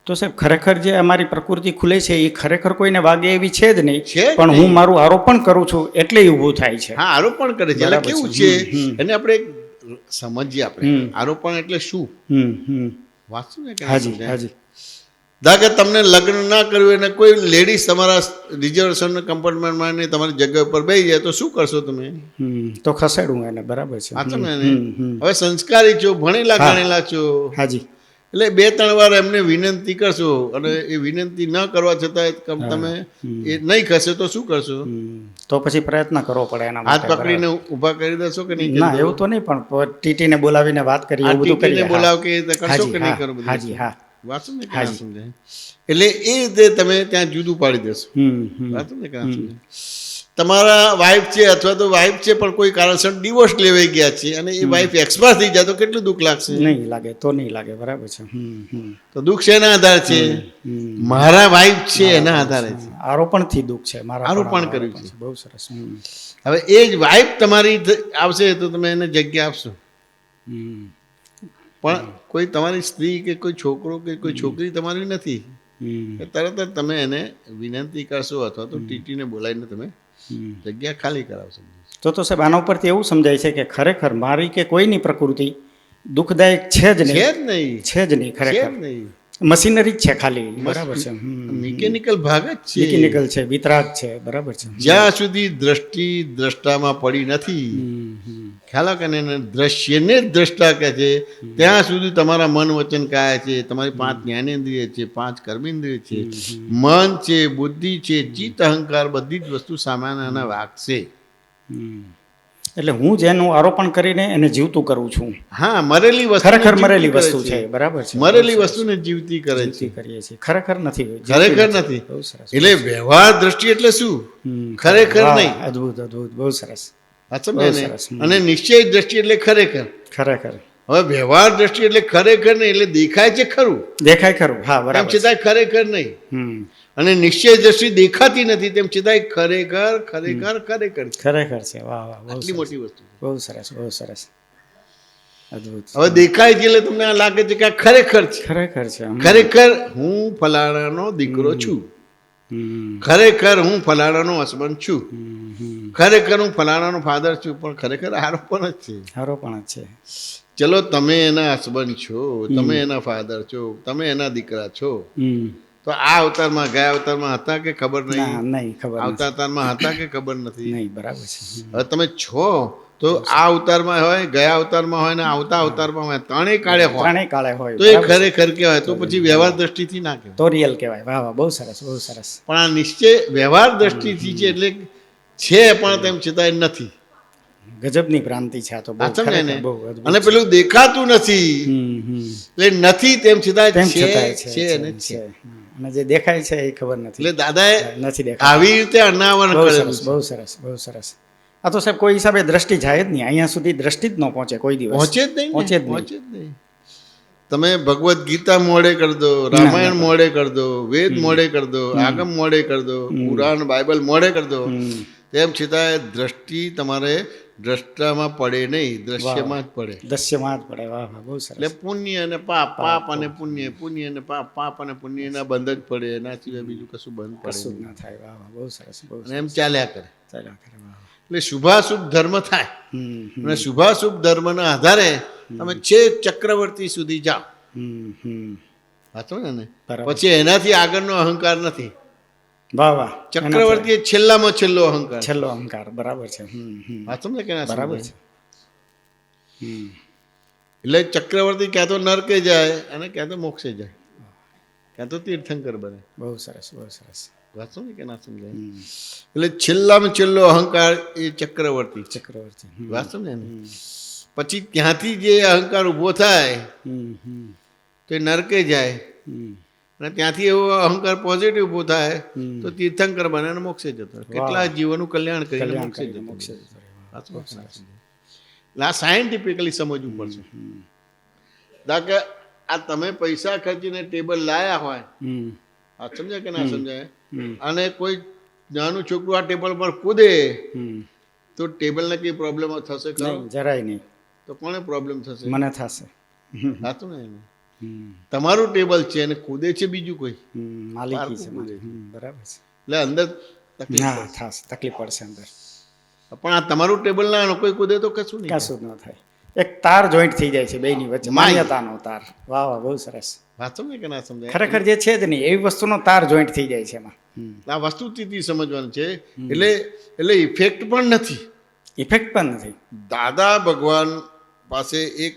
તો સાહેબ ખરેખર જે અમારી પ્રકૃતિ ખુલે છે એ ખરેખર કોઈને વાગે એવી છે જ નહીં, છે જ પણ નહીં. હું મારું આરોપણ કરું છું એટલે ઊભું થાય છે. હા, આરોપણ કરે છે. એટલે બરાબર કેવું છે. છે એને આપણે સમજીએ. આપણે આરોપણ એટલે શું વાંચું ને કે ના હાજી સમજાય? હાજી. ધારો કે તમને લગ્ન ના કરવું અને કોઈ લેડીઝ તમારા રિઝર્વેશન કમ્પાર્ટમેન્ટમાં ને તમારી જગ્યા ઉપર બેસી જાય તો શું કરશો તમે? તો ખસેડું એને. બરાબર છે. વાંચો ને એને. હવે સંસ્કારી છો, ભણેલા હા. ગણેલા છો, હાજી. એટલે 2-3 વાર એમને વિનંતી કરશો અને એ વિનંતી ન કરવા છતાં તમે એ નહીં ખસે તો શું કરશો? તો પછી પ્રયત્ન કરવો પડે એના હાથ માટે. પકડીને ઊભા કરી દેશો કે નહીં? ના એવું તો નહીં, પણ ટીટીને બોલાવીને વાત કરીએ એવું બધું કરીએ. હા. બોલાવ કે એ રીતે કરશો કે નહીં હાજી, કરો? હા. બધું હાજી હા. વાંચો ને કે ના સમજાય? એટલે એ રીતે તમે ત્યાં જુદું પાડી દેશો. વાંચો ને કે ના સમજાય? તમારા વાઈફ છે અથવા તો વાઈફ છે પણ કોઈ કારણસર ડિવોર્સ લેવાઈ ગયા છે અને એ વાઈફ એક્સપાયર થઈ જાય તો કેટલું દુઃખ લાગશે? નહીં લાગે તો નહીં લાગે. બરાબર છે. તો દુઃખ શેના આધારે છે? મારા વાઈફ છે એના આધારે છે. આરોપણથી દુઃખ છે. મારા આરોપણ કર્યું છે. બહુ સરસ. હવે એ જ વાઈફ તમારી આવશે તો તમે એને જગ્યા આપશો, પણ કોઈ તમારી સ્ત્રી કે કોઈ છોકરો કે કોઈ છોકરી તમારી નથી, તરત જ તમે એને વિનંતી કરશો અથવા તો ટીટીને બોલાવીને તમે જગ્યા ખાલી કરાવશો. તો સાહેબ આના ઉપરથી એવું સમજાય છે કે ખરેખર મારી કે કોઈની પ્રકૃતિ દુઃખદાયક છે જ છે નહીં. જ નહીં, છે જ નહીં. છે ખરેખર જ નહીં. મશીનરી જ છે ખાલી. બરાબર છે. મિકેનિકલ ભાગ જ છે. મિકેનિકલ છે, વિતરાગ છે. બરાબર છે. જ્યાં સુધી દ્રષ્ટિ દ્રષ્ટામાં પડી નથી, ખ્યાલ આવે કે એને દ્રશ્યને જ દ્રષ્ટા કહે છે, ત્યાં સુધી તમારા મન વચન કાયા છે, તમારી 5 જ્ઞાનેન્દ્રિય છે, 5 કર્મેન્દ્રિય છે, મન છે, બુદ્ધિ છે, ચિત્ત અહંકાર બધી જ વસ્તુ સામાન્ય વાગશે. એટલે હું જેનું આરોપણ કરીને એને જીવતું કરું છું. હા, મરેલી વસ્તુ ખરેખર મરેલી વસ્તુ છે. બરાબર છે. મરેલી વસ્તુને જીવતી કરે છે, જીવતી કરીએ છીએ. ખરેખર નથી. ખરેખર નથી. બહુ સરસ. એટલે વ્યવહાર દ્રષ્ટિ એટલે શું? ખરેખર વાહ, નહીં. અદ્ભુત અદ્ભુત. બહુ સરસ. સાચું બહુ ને? સરસ. અને નિશ્ચય દ્રષ્ટિ એટલે ખરેખર. ખરેખર હવે વ્યવહાર દ્રષ્ટિ એટલે ખરેખર નહીં, એટલે દેખાય છે ખરું, દેખાય ખરું. હા તેમ બરાબર છે. છતાંય ખરેખર નહીં. હમ. અને નિશ્ચય દ્રષ્ટિ દેખાતી નથી, તેમ છતાંય ખરેખર ખરેખર ખરેખર છે. ખરેખર છે. વાહ વાહ. બહુ આટલી સરસ. મોટી વસ્તુ. બહુ સરસ. બહુ સરસ. અદ્ભુત. હવે દેખાય છે એટલે તમને આ લાગે છે કે આ ખરેખર છે. ખરેખર છે. ખરેખર હું ફલાણાનો દીકરો છું, ખરેખર હું ફલાણાનો હસબન્ડ છું, ખરેખર હું ફલાણાનો ફાધર છું, પણ ખરેખર આરોપણ જ છે. આરોપણ જ છે. ચલો તમે એના હસબન્ડ છો, તમે એના ફાધર છો, તમે એના દીકરા છો, તો આ અવતારમાં ગયા અવતારમાં હતા કે ખબર ના નહીં? નહીં ખબર નથી. આવતા અવતારમાં હતા કે ખબર નથી? નહીં. બરાબર છે. હવે તમે છો તો આ અવતારમાં હોય, ગયા અવતારમાં હોય ને આવતા અવતારમાં હોય, ત્રણેય કાળે હોય ત્રણેય કાળે હોય. તો એ ખરેખર કહેવાય. તો પછી વ્યવહાર દ્રષ્ટિથી ના કહેવાય, તો રિયલ કહેવાય. વાહ વાહ. બહુ સરસ. બહુ સરસ. પણ આ નિશ્ચય વ્યવહાર દ્રષ્ટિથી છે, એટલે છે પણ તેમ છતાંય નથી. ગજબની ભ્રાંતિ છે આ તો. બહુ આ સમજાય ખરેખર ને? બહુ અદ્ભુત. અને પેલું દેખાતું નથી એટલે નથી, તેમ છતાંય તેમ છે છતાંય છે અને છે. અને જે દેખાય છે એ ખબર નથી. એટલે દાદાએ નથી દેખાય. આવી રીતે અનાવરણ બહુ કરેલું સરસ. છે. બહુ સરસ. બહુ સરસ. આ તો સાહેબ કોઈ હિસાબે દ્રષ્ટિ જાય જ નહીં. અહીંયા સુધી દ્રષ્ટિ જ ન પહોંચે કોઈ દિવસ. પહોંચે જ નહીં ને, પહોંચે જ નહીં. પહોંચે જ નહીં. તમે ભગવદ્ ગીતા મોડે કરી દો, રામાયણ મોડે કરી દો, વેદ મોડે કરી દો, આગમ મોડે કરી દો, પુરાણ બાઇબલ મોડે કરી દો, તેમ છતાંય દ્રષ્ટિ તમારે દ્રષ્ટામાં પડે નહીં, દ્રશ્યમાં જ પડે. દ્રશ્યમાં જ પડે. વાહ વાહ. બહુ સરસ. એટલે પુણ્ય અને પાપ, પાપ અને પુણ્ય, પુણ્ય અને પાપ, પાપ અને પુણ્ય એના બંધ જ પડે, એના સિવાય બીજું કશું બંધ પડે કશું જ નહીં. ના થાય. વાહ વાહ. બહુ સરસ. બહુ અને સરસ. એમ ચાલ્યા કરે. ચાલ્યા કરે. વાહ વાહ. એટલે શુભાશુભ ધર્મ થાય હમ અને શુભાશુભ ધર્મના આધારે તમે છેક ચક્રવર્તી સુધી જાઓ. વાંચો ને? બરાબર. પછી એનાથી આગળનો અહંકાર નથી. વાહ વાહ. ચક્રવર્તી એ છેલ્લામાં છેલ્લો અહંકાર. છેલ્લો અહંકાર. બરાબર છે. વાંચો ને કે ના બરાબર સમજાય? છે. એટલે ચક્રવર્તી ક્યાં તો નરકે જાય અને ક્યાં તો મોક્ષે જાય. કાં તો તીર્થંકર બને. બહુ સરસ, બહુ સરસ. વાત સમજે કે ના સમજાય? એટલે છેલ્લામાં છેલ્લો અહંકાર એ ચક્રવર્તી છે. ચક્રવર્તી. વાત સમજે ને? પછી ત્યાંથી જે અહંકાર ઊભો થાય તો એ નરકે જાય, અને ત્યાંથી એવો અહંકાર પોઝિટિવ ઊભો થાય તો તીર્થંકર બને અને મોક્ષે જતો રહે. કેટલા જીવોનું કલ્યાણ કરીને મોક્ષે જતો રહે. વાત સમજે કે ના સમજાય? એટલે આ સાયન્ટિફિકલી સમજવું પડશે. દાખલા કે આ તમે પૈસા ખર્ચીને ટેબલ લાયા હોય, આ સમજાય કે ના સમજાય? અને કોઈ નાનું છોકરું આ ટેબલ પર કૂદે તો ટેબલને કઈ પ્રોબ્લેમ થશે ખરો? નહીં, જરાય નહીં. તો કોને પ્રોબ્લેમ થશે? મને થશે. સાચું ને? તમારું ટેબલ છે અને કૂદે છે બીજું કોઈ, માલિકી છે મારી. બરાબર છે. એટલે અંદર તકલીફ હા, પડશે. થશે, તકલીફ પડશે અંદર. પણ આ તમારું ટેબલ ના કોઈ કૂદે તો કશું નહીં. કશું જ ન થાય. એક તાર જોઈન્ટ થઈ જાય છે બેની વચ્ચે, માન્યતાનો તાર. વાહ વાહ, બહુ સરસ. વાત સમજે કે ના સમજાય? ખરેખર જે છે જ નહીં એવી વસ્તુનો તાર જોઈન્ટ થઈ જાય છે એમાં. આ વસ્તુસ્થિતિ સમજવાનું છે. એટલે ઇફેક્ટ પણ નથી. ઇફેક્ટ પણ નથી. દાદા ભગવાન પાસે એક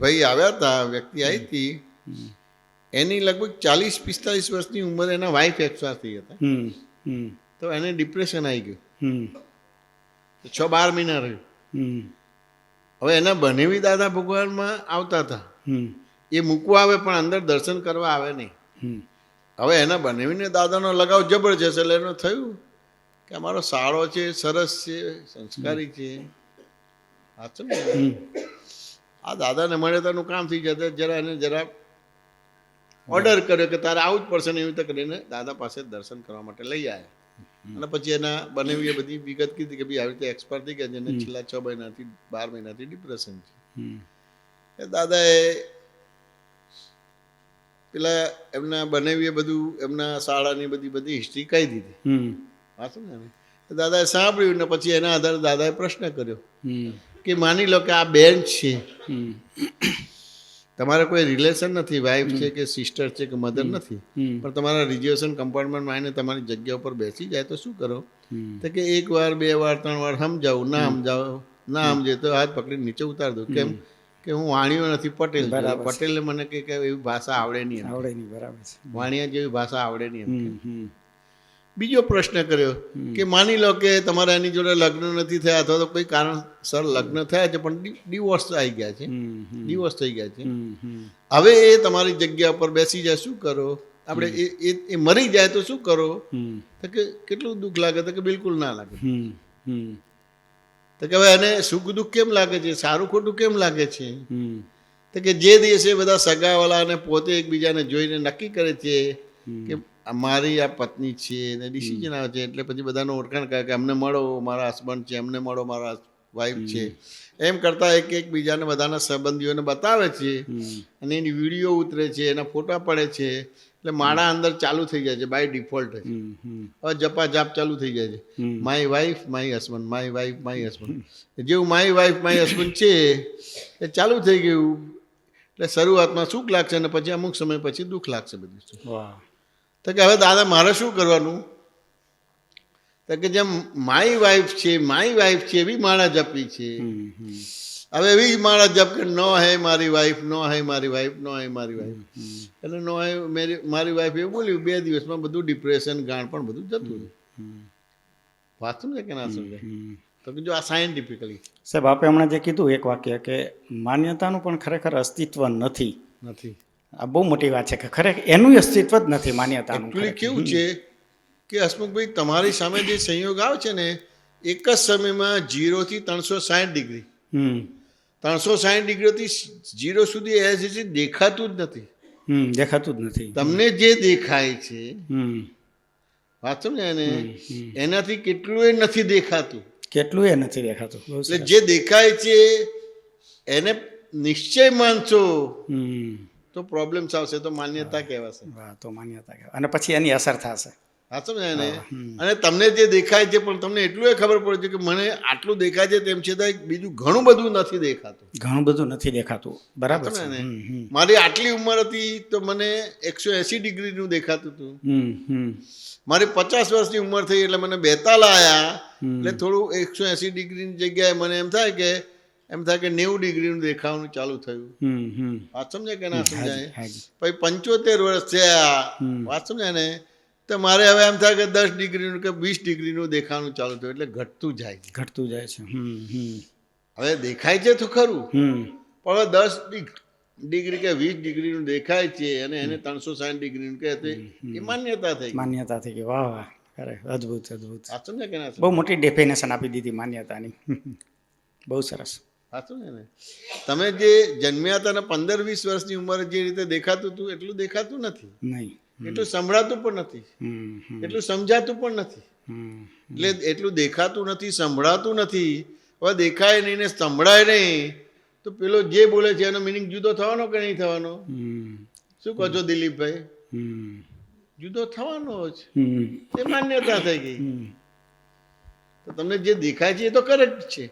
ભાઈ આવ્યા હતા, વ્યક્તિ આવી હતી, એની લગભગ 40-45 વર્ષની ઉંમરે એના વાઈફ એક્સપાયર થઈ હતા. તો એને ડિપ્રેશન આવી ગયું. 6-12 મહિના રહ્યું. હવે એના બનેવી દાદા ભગવાનમાં આવતા હતા, એ મૂકવા આવે પણ અંદર દર્શન કરવા આવે નહીં. હવે એના બનેવીને દાદાનો લગાવ જબરજસ્ત, એટલે એનું થયું કે અમારો સાળો છે, સરસ છે, સંસ્કારી છે. સાચું ને? આ દાદાને મળે તો એનું કામ થઈ જતા. જરા એને જરા ઓર્ડર કર્યો કે તારે આવું જ પડશે ને, એવી રીતે કરીને દાદા પાસે દર્શન કરવા માટે લઈ આવ્યા. અને પછી એના બનેવીએ બધી વિગત કીધી કે ભાઈ આવી રીતે એક્સપાયર થઈ ગયા, જેને છેલ્લા 6 મહિનાથી 12 મહિનાથી ડિપ્રેશન છે. એ દાદાએ પેલા એમના બનેવીએ બધું એમના શાળાની બધી હિસ્ટ્રી કહી દીધી. વાંચો ને? દાદાએ સાંભળ્યું ને પછી એના આધારે દાદાએ પ્રશ્ન કર્યો કે માની લો કે આ બેન છે, તમારે કોઈ રિલેશન નથી, વાઈફ છે કે સિસ્ટર છે કે મધર નથી, પણ તમારા રિઝર્વેશન કમ્પાર્ટમેન્ટમાં આવીને તમારી જગ્યા ઉપર બેસી જાય તો શું કરો? તો કે 1 વાર 2 વાર 3 વાર સમજાવું, ના સમજાવો, ના સમજે તો હાથ પકડી નીચે ઉતાર દો. કેમ કે હું વાણિયો નથી, પટેલ. પટેલને મને કે એવી ભાષા આવડે નહીં. આવડે નહીં. બરાબર છે. વાણિયા જેવી ભાષા આવડે નહીં. બીજો પ્રશ્ન કર્યો કે માની લો કે તમારા એની જોડે લગ્ન નથી થયા, અથવા તો કોઈ કારણસર લગ્ન થયા છે પણ ડિવોર્સ આવી ગયા છે, ડિવોર્સ થઈ ગયા છે, હવે એ તમારી જગ્યા પર બેસી જાય, શું કરો? આપણે એ મરી જાય તો શું કરો? તો કે કેટલું દુઃખ લાગે? તો કે બિલકુલ ના લાગે. તો કે હવે એને સુખ દુઃખ કેમ લાગે છે, સારું ખોટું કેમ લાગે છે? તો કે જે દિવસે બધા સગાવાલા અને પોતે એકબીજાને જોઈને નક્કી કરે છે કે મારી આ પત્ની છે ને ડિસિઝન આવે છે, એટલે પછી બધાનો ઓળખાણ કરે કે અમને મળો મારા હસબન્ડ છે, અમને મળો મારા વાઈફ છે. એમ કરતાં એકબીજાને બધાના સંબંધીઓને બતાવે છે, અને એની વિડીયો ઉતરે છે, એના ફોટા પડે છે, એટલે માળા અંદર ચાલુ થઈ જાય છે બાય ડિફોલ્ટ. હવે જપાજાપ ચાલુ થઈ જાય છે, my wife my husband, my wife my husband. જેવું માય વાઈફ માય હસબન્ડ છે એ ચાલુ થઈ ગયું, એટલે શરૂઆતમાં સુખ લાગશે અને પછી અમુક સમય પછી દુઃખ લાગશે બધું. તો કે હવે દાદા મારે શું કરવાનું? તો કે જેમ માય વાઈફ છે એવી માળા જપી છે. હવે એવી માળા જપ કે નો હે મારી વાઈફ, નો હે મારી વાઈફ, નો હે મારી વાઈફ. એટલે નો હે મારી વાઈફ એવું બોલ્યું, 2 દિવસમાં બધું ડિપ્રેશન ગાણ પણ બધું જતું રહ્યું. વાંચું ને કે ના સમજાય? તો કે જો આ સાયન્ટિફિકલી. સાહેબ આપે હમણાં જે કીધું એક વાક્ય કે માન્યતાનું પણ ખરેખર અસ્તિત્વ નથી. આ બહુ મોટી વાત છે કે ખરેખર એનું અસ્તિત્વ જ નથી માન્યતાનું. એકચ્યુઅલી કેવું છે કે હસમુખભાઈ તમારી સામે જે સંયોગ આવે છે ને, એક જ સમયમાં 0 થી 360 ડિગ્રી, 360 ડિગ્રીથી 0 સુધી એઝ ઇટ ઇઝ દેખાતું જ નથી. દેખાતું જ નથી. તમને જે દેખાય છે વાત સમજે ને, એનાથી કેટલું એ નથી દેખાતું. કેટલું એ નથી દેખાતું. એટલે જે દેખાય છે એને નિશ્ચય માનશો તો પ્રોબ્લેમ્સ આવશે, તો માન્યતા કહેવાશે. તો માન્યતા કહેવાય, અને પછી એની અસર થશે. હા સમજાય ને? અને તમને જે દેખાય છે પણ તમને એટલું એ ખબર પડે છે કે મને આટલું દેખાય છે, તેમ છતાં બીજું ઘણું બધું નથી દેખાતું. ઘણું બધું નથી દેખાતું. બરાબર છે ને? મારી આટલી ઉંમર હતી તો મને 180 ડિગ્રીનું દેખાતું હતું. મારી 50 વર્ષની ઉંમર થઈ એટલે મને બેતાલ આવ્યા, એટલે થોડું 180 ડિગ્રીની જગ્યાએ મને એમ થાય કે એમ થાય કે 90 ડિગ્રીનું દેખાવાનું ચાલુ થયું. વાત સમજે કે ના સમજાય? હાજી. પછી 75 વર્ષ થયા, વાત સમજાય ને, તો મારે હવે એમ થાય કે 10 ડિગ્રીનું કે 20 ડિગ્રીનું દેખાવાનું ચાલુ થયું, એટલે ઘટતું જાય. ઘટતું જાય છે. હવે દેખાય છે તો ખરું, પણ હવે 10 ડિગ્રી કે 20 ડિગ્રીનું દેખાય છે અને એને 360 ડિગ્રીનું કહે તો એ માન્યતા થઈ ગઈ. માન્યતા થઈ ગઈ. વાહ વાહ, અરે અદ્ભુત અદ્ભુત. વાત સમજે કે ના સમજે? બહુ મોટી ડેફિનેશન આપી દીધી માન્યતાની. બહુ સરસ. વાત સમજે ને? તમે જે જન્મ્યા હતા ને 15-20 વર્ષની ઉંમરે જે રીતે દેખાતું હતું એટલું દેખાતું નથી, નહીં. એટલું સંભળાતું પણ નથી, એટલું સમજાતું પણ નથી. એટલે એટલું દેખાતું નથી, સંભળાતું નથી. હવે દેખાય નહીં ને સંભળાય નહીં તો પેલો જે બોલે છે એનો મિનિંગ જુદો થવાનો કે નહીં થવાનો? શું કહો છો દિલીપભાઈ? જુદો થવાનો જ. એ માન્યતા થઈ ગઈ. તો તમને જે દેખાય છે એ તો કરેક્ટ છે,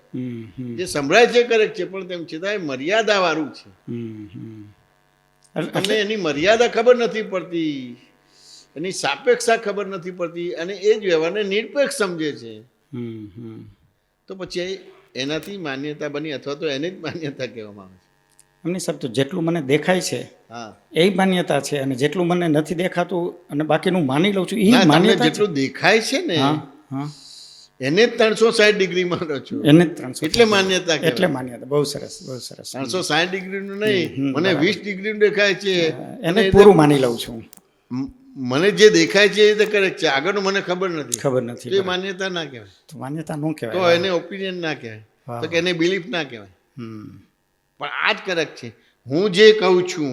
જે સંભળાય છે કરેક્ટ છે, પણ તેમ છતાં મર્યાદા વાળું છે. તમને એની મર્યાદા ખબર નથી પડતી, એની સાપેક્ષા ખબર નથી પડતી, અને એ જ વ્યવહારને નિરપેક્ષ સમજે છે. તો પછી એનાથી માન્યતા બની, અથવા તો એને જ માન્યતા કહેવામાં આવે છે. એમની સાહેબ, તો જેટલું મને દેખાય છે હા, એ માન્યતા છે, અને જેટલું મને નથી દેખાતું અને બાકીનું માની લઉં છું એ ના, તમને માન્યતા છે. જેટલું દેખાય છે ને હા હા, એને જ 360 ડિગ્રી માનો છો, એને જ 360 એટલે માન્યતા એટલે કહેવાય. માન્યતા. બહુ સરસ, બહુ સરસ. 360 ડિગ્રીનું નહીં, મને 20 ડિગ્રીનું દેખાય છે, એને પૂરું માની લઉં છું. મને જે દેખાય છે એ તો કરેક્ટ છે, આગળનું મને ખબર નથી, ખબર તો નથી. એ માન્યતા ના કહેવાય, તો માન્યતા ન તો કહેવાય. એને ઓપિનિયન ના કહેવાય, વાહ. તો કે એને બિલીફ ના કહેવાય. હમ. પણ આ જ કરેક્ટ છે. હું જે કહું છું,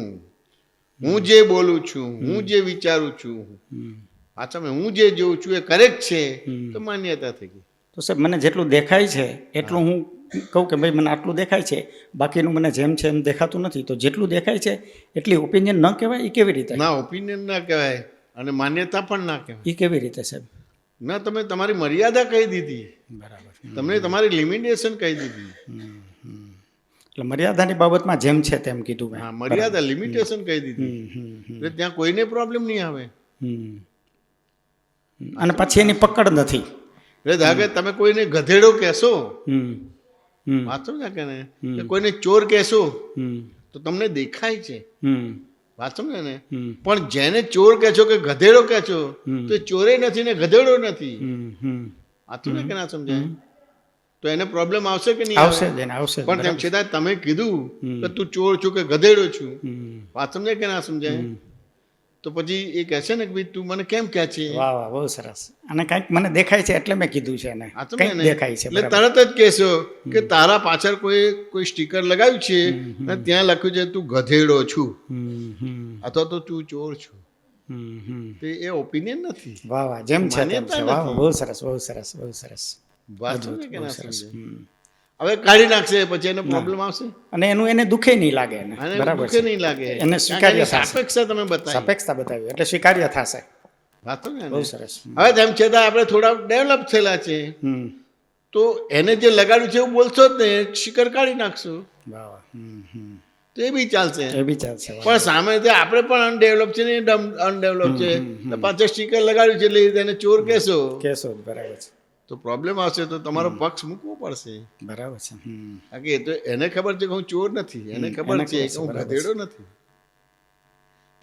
હું જે બોલું છું, હું જે વિચારું છું, પાછા હું જે જોઉં છું એ કરેક્ટ છે, તો માન્યતા થઈ ગઈ. તો સાહેબ, મને જેટલું દેખાય છે એટલું હું કહું કે ભાઈ મને આટલું દેખાય છે, બાકીનું મને જેમ છે એમ દેખાતું નથી, તો જેટલું દેખાય છે એટલી ઓપિનિયન ન કહેવાય? એ કેવી રીતે? ના, ઓપિનિયન ના કહેવાય અને માન્યતા પણ ના કહેવાય. એ કેવી રીતે સાહેબ? ના, તમે તમારી મર્યાદા કહી દીધી, બરાબર. તમને તમારી લિમિટેશન કહી દીધી. એટલે મર્યાદાની બાબતમાં જેમ છે તેમ કીધું મેં. હા, મર્યાદા લિમિટેશન કહી દીધી, એટલે ત્યાં કોઈને પ્રોબ્લેમ નહીં આવે. હમ. અને પછી એની પકડ નથી. એટલે ધારો કે તમે કોઈને ગધેડો કહેશો, હમ. હમ. વાત સમજ્યા કે ને, કે કોઈને ચોર કહેશો હમ. તો તમને દેખાય છે, હમ. વાત સમજે ને. હમ. પણ જેને ચોર કહે છો કે ગધેડો કહે છો, તો એ ચોરે નથી ને ગધેડો નથી. હમ. હમ. વાંચું ને કે ના સમજાય? તો એને પ્રોબ્લેમ આવશે કે નહીં આવશે આવે? જ, એને આવશે જ. પણ તેમ બરાબર. છતાં તમે કીધું કે તું ચોર છું કે ગધેડો છું, હમ. વાત સમજાય કે ના સમજાય? તો પછી એ કહેશે ને કે ભાઈ તું મને કેમ કહે છે? વાહ વાહ, બહુ સરસ. અને કંઈક મને દેખાય છે એટલે મેં કીધું છે એને. હા, કંઈક સમજે ને? દેખાય છે. એટલે બરાબર. તરત જ કહેશો કે તારા પાછળ કોઈ સ્ટીકર લગાવ્યું છે અને ત્યાં લખ્યું છે તું ગધેડો છું, હમ. હમ. અથવા તો તું ચોર છું. હમ. હમ. તો એ ઓપિનિયન નથી, વાહ વાહ, જેમ છે તેમ માન્યતા છે. વાહ નથી. બહુ સરસ, બહુ સરસ, બહુ સરસ. વાત અદ્ભુત, સમજે કે બહુ ના સરસ. સમજે? હમ. હવે કાઢી નાખશે પછી એને પ્રોબ્લેમ આવશે, અને એનું એને દુખે નહીં લાગે એને. અને બરાબર દુઃખે છે. નહીં લાગે, એને કારણ કે સ્વીકાર્ય એની થશે. સાપેક્ષતા તમે બતાવી. સાપેક્ષતા બતાવી એટલે સ્વીકાર્ય થશે. વાત સમજે ને? બહુ સરસ. હવે તેમ છતાં આપણે થોડા ડેવલપ થયેલા છે, હમ. તો એને જે લગાડ્યું છે એવું બોલશો જ નહીં, સ્ટીકર કાઢી નાખશો વાહ વાહ. હમ. હમ. તો એ બી ચાલશે. એ બી ચાલશે. વાહ. પણ સામે આપણે પણ અનડેવલપ છે ને અનડેવલપ છે, તો પાછળ સ્ટીકર લગાડ્યું છે એટલે તેને ચોર કહેશો કેશો જ. બરાબર છે. તો પ્રોબ્લેમ આવશે, તો તમારો પક્ષ મૂકવો પડશે. બરાબર છે. હમ. કારણ કે એ તો એને ખબર છે કે હું ચોર નથી, એને ખબર એને છે ખબર કે છે, હું બરાબર ગધેડો નથી.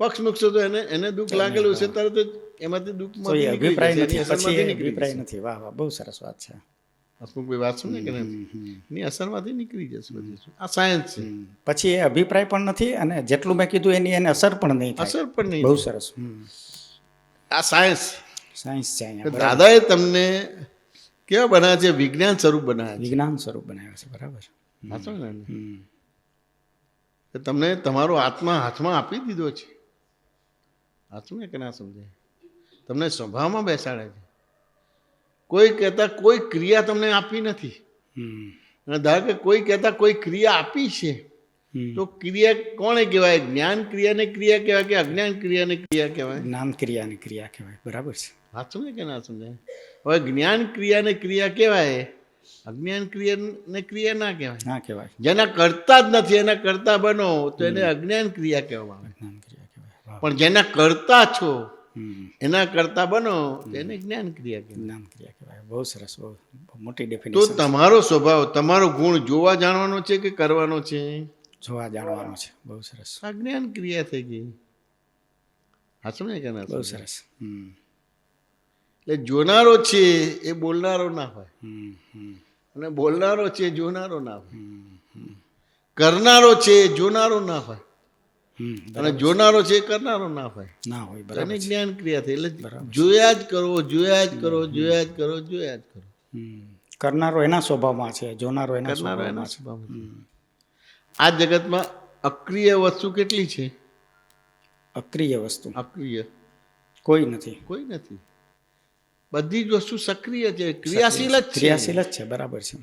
પક્ષ મૂકશો તો એને દુઃખ લાગેલું છે, તરત જ એમાંથી તો એ દુઃખમાંથી નીકળી અભિપ્રાય જશે, નથી, એની પછી અસરમાંથી એ નીકળી અભિપ્રાય જશે. નથી. વાહ વાહ, બહુ સરસ વાત છે. હસમુખભાઈ વાત સમજે કે નથી? એની અસરમાંથી નીકળી જશે બધી. આ સાયન્સ છે. પછી એ અભિપ્રાય પણ નથી, અને જેટલું મેં કીધું એની એને અસર પણ નહીં થાય. અસર પણ નહીં. બહુ સરસ. હમ. આ સાયન્સ. સાયન્સ છે અહીંયા. બરાબર. દાદાએ તમને કેવા બનાવ્યા છે? વિજ્ઞાન સ્વરૂપ બનાવ્યા છે. વિજ્ઞાન સ્વરૂપ બનાવ્યા છે. બરાબર. હા, સમજે ને? હમ. કે તમને તમારો આત્મા હાથમાં આપી દીધો છે. હા, સમજે કે ના સમજે? તમને સ્વભાવમાં બેસાડે છે. કોઈ કહેતા કોઈ ક્રિયા તમને આપી નથી, હમ. અને ધારો કે કોઈ કહેતા કોઈ ક્રિયા આપી છે, હમ. તો ક્રિયા કોને કહેવાય? જ્ઞાન ક્રિયાને ક્રિયા કહેવાય કે અજ્ઞાન ક્રિયાને ક્રિયા કહેવાય? જ્ઞાન ક્રિયાની ક્રિયા કહેવાય. બરાબર છે. હા, સમજે કે ના સમજે? હવે જ્ઞાન ક્રિયાને ક્રિયા કહેવાય, અજ્ઞાન ક્રિયાને ક્રિયા ના કહેવાય. ના કહેવાય. જેના કરતા જ નથી એના કરતા બનો તો એને અજ્ઞાન ક્રિયા કહેવામાં આવે. જ્ઞાન ક્રિયા કહેવાય. વાહ. પણ જેના કરતા છો એના કરતા બનો તો એને જ્ઞાન ક્રિયા કહેવાય. જ્ઞાન ક્રિયા કહેવાય. બહુ સરસ, બહુ મોટી તો ડેફિનેશન. તમારો સ્વભાવ, તમારો ગુણ જોવા જાણવાનો છે કે કરવાનો છે? જોવા જાણવાનો છે. બહુ સરસ, આ જ્ઞાન ક્રિયા થઈ ગઈ. હા, સમજે કે ના બહુ સમજે? સરસ. એટલે જોનારો છે એ બોલનારો ના હોય, હમ, હમ, અને બોલનારો છે એ જોનારો ના હોય. કરનારો છે એ જોનારો ના હોય, હમ. અને જોનારો છે એ કરનારો ના હોય. ના હોય, એને બરાબર છે. જ્ઞાન ક્રિયા થઈ. એટલે જોયા જ કરો, જોયા જ કરો, જોયા જ કરો, જોયા જ કરો. કરનારો એના સ્વભાવમાં છે, જોનારો એના કરનારો એના સ્વભાવમાં છે. સ્વભાવમાં. આ જગતમાં અક્રિય વસ્તુ કેટલી છે? અક્રિય વસ્તુ અક્રિય કોઈ નથી. કોઈ નથી. બધી જ વસ્તુ સક્રિય છે, ક્રિયાશીલ જ છે. ક્રિયાશીલ જ છે, બરાબર છે.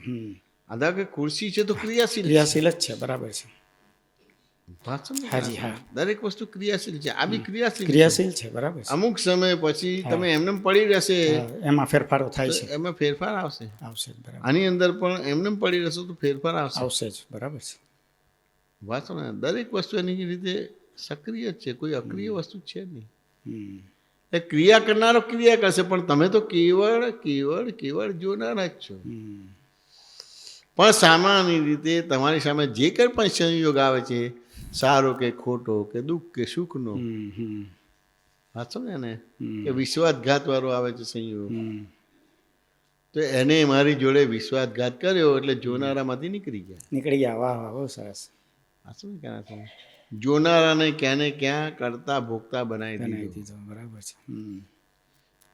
આધા કે ખુરશી છે તો ક્રિયાશીલ છે. ક્રિયાશીલ જ છે, બરાબર છે. વાત સમજો? હાજી, હા. દરેક વસ્તુ ક્રિયાશીલ છે. આ બી ક્રિયાશીલ છે. ક્રિયાશીલ છે, બરાબર છે. અમુક સમય પછી તમે એમને પડી રહેશે હા, એમાં ફેરફારો થાય તો છે. એમાં ફેરફાર આવશે. આવશે જ, બરાબર. આની અંદર પણ એમને પડી રહેશો તો ફેરફાર આવશે. આવશે જ, બરાબર છે. વાંચો ને, દરેક વસ્તુ એની રીતે સક્રિય જ છે, કોઈ અક્રિય વસ્તુ છે નહીં. હમ. એ ક્રિયા કરનારો ક્રિયા કરશે, પણ તમે તો કેવળ કેવળ કેવળ જોનારા જ છો. પણ સામાન્ય રીતે તમારી સામે જે કંઈ પણ સંયોગ આવે છે, સારો કે ખોટો કે દુઃખ કે સુખનો, વાંચો ને, કે વિશ્વાસઘાત વાળો આવે છે સંયોગ, તો એને મારી જોડે વિશ્વાસઘાત કર્યો એટલે જોનારામાંથી નીકળી ગયા. નીકળી ગયા. વાહ વાહ, બહુ સરસ. વાંચો ને, ક્યાં છે? જોનારાને ક્યાંને ક્યાં કરતા ભોગતા બનાવી બનાવી દીધો. દીધો, બરાબર છે.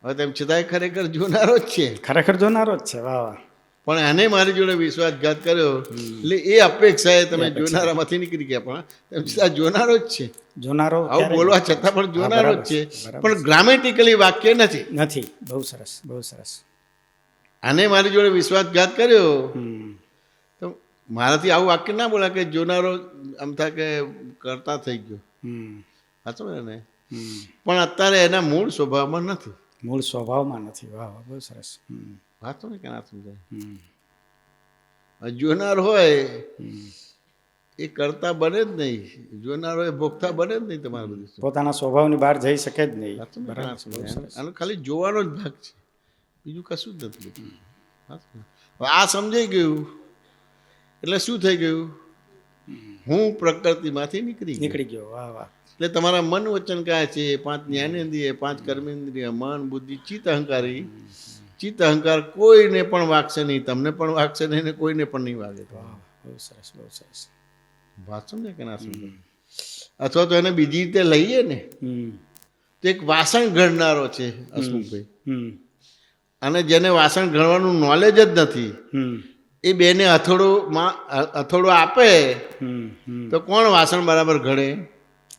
હવે તેમ છતાંય ખરેખર જોનારો જ છે, ખરેખર જોનારો જ છે. વાહ વાહ. પણ એને મારી જોડે વિશ્વાસઘાત કર્યો એટલે એ અપેક્ષાએ તમે જોનારામાંથી નીકળી ગયા, પણ તેમ છતાં જોનારો જ છે. જોનારો આવું ક્યારે- બોલવા છતાં પણ જોનારો જ છે, બરાબર પણ ગ્રામેટિકલી વાક્ય નથી. નથી. બહુ સરસ, બહુ સરસ. આને મારી જોડે વિશ્વાસઘાત કર્યો હમ. તો મારાથી આવું વાક્ય ના બોલા કે જોનારો આમ થાય કે કરતા થઈ ગયો. હમ. સાચું ને? હમ. પણ અત્યારે એના મૂળ સ્વભાવમાં નથી. મૂળ સ્વભાવમાં નથી. વાહ વાહ, બહુ સરસ. વાંચો ને, કે ના સમજાય? હમ. જોનાર હોય એ કરતા બને જ નહીં, જોનાર હોય ભોગતા બને જ નહીં. તમારે બધું પોતાના સ્વભાવની બહાર જઈ શકે જ નહીં. સાચું ને? બરાબર ના છે, બહુ સમજાય? સરસ. આનો ખાલી જોવાનો જ ભાગ છે, બીજું કશું જ નથી. સાચું ને? હવે આ સમજાઈ ગયું એટલે શું થઈ ગયું? હું પ્રકૃતિમાંથી નીકળી ગયો. નીકળી ગયો. વાહ વાહ. એટલે તમારા મન વચન કયા છે? 5 જ્ઞાનેન્દ્રિય, 5 કર્મેન્દ્રિય, મન, બુદ્ધિ, ચિત્ત, અહંકારી. ચિત્ત અહંકાર કોઈને પણ વાગશે નહીં, તમને પણ વાગશે નહીં, ને કોઈને પણ નહીં વાગે. વાહ, બહુ સરસ, બહુ સરસ. વાત સમજે કે ના સમજે? અથવા તો એને બીજી રીતે લઈએ ને, તો એક વાસણ ઘડનારો છે હસમુખભાઈ, અને જેને વાસણ ઘડવાનું નોલેજ જ નથી, એ બેને હથોડો આપે તો કોણ વાસણ બરાબર ઘડે?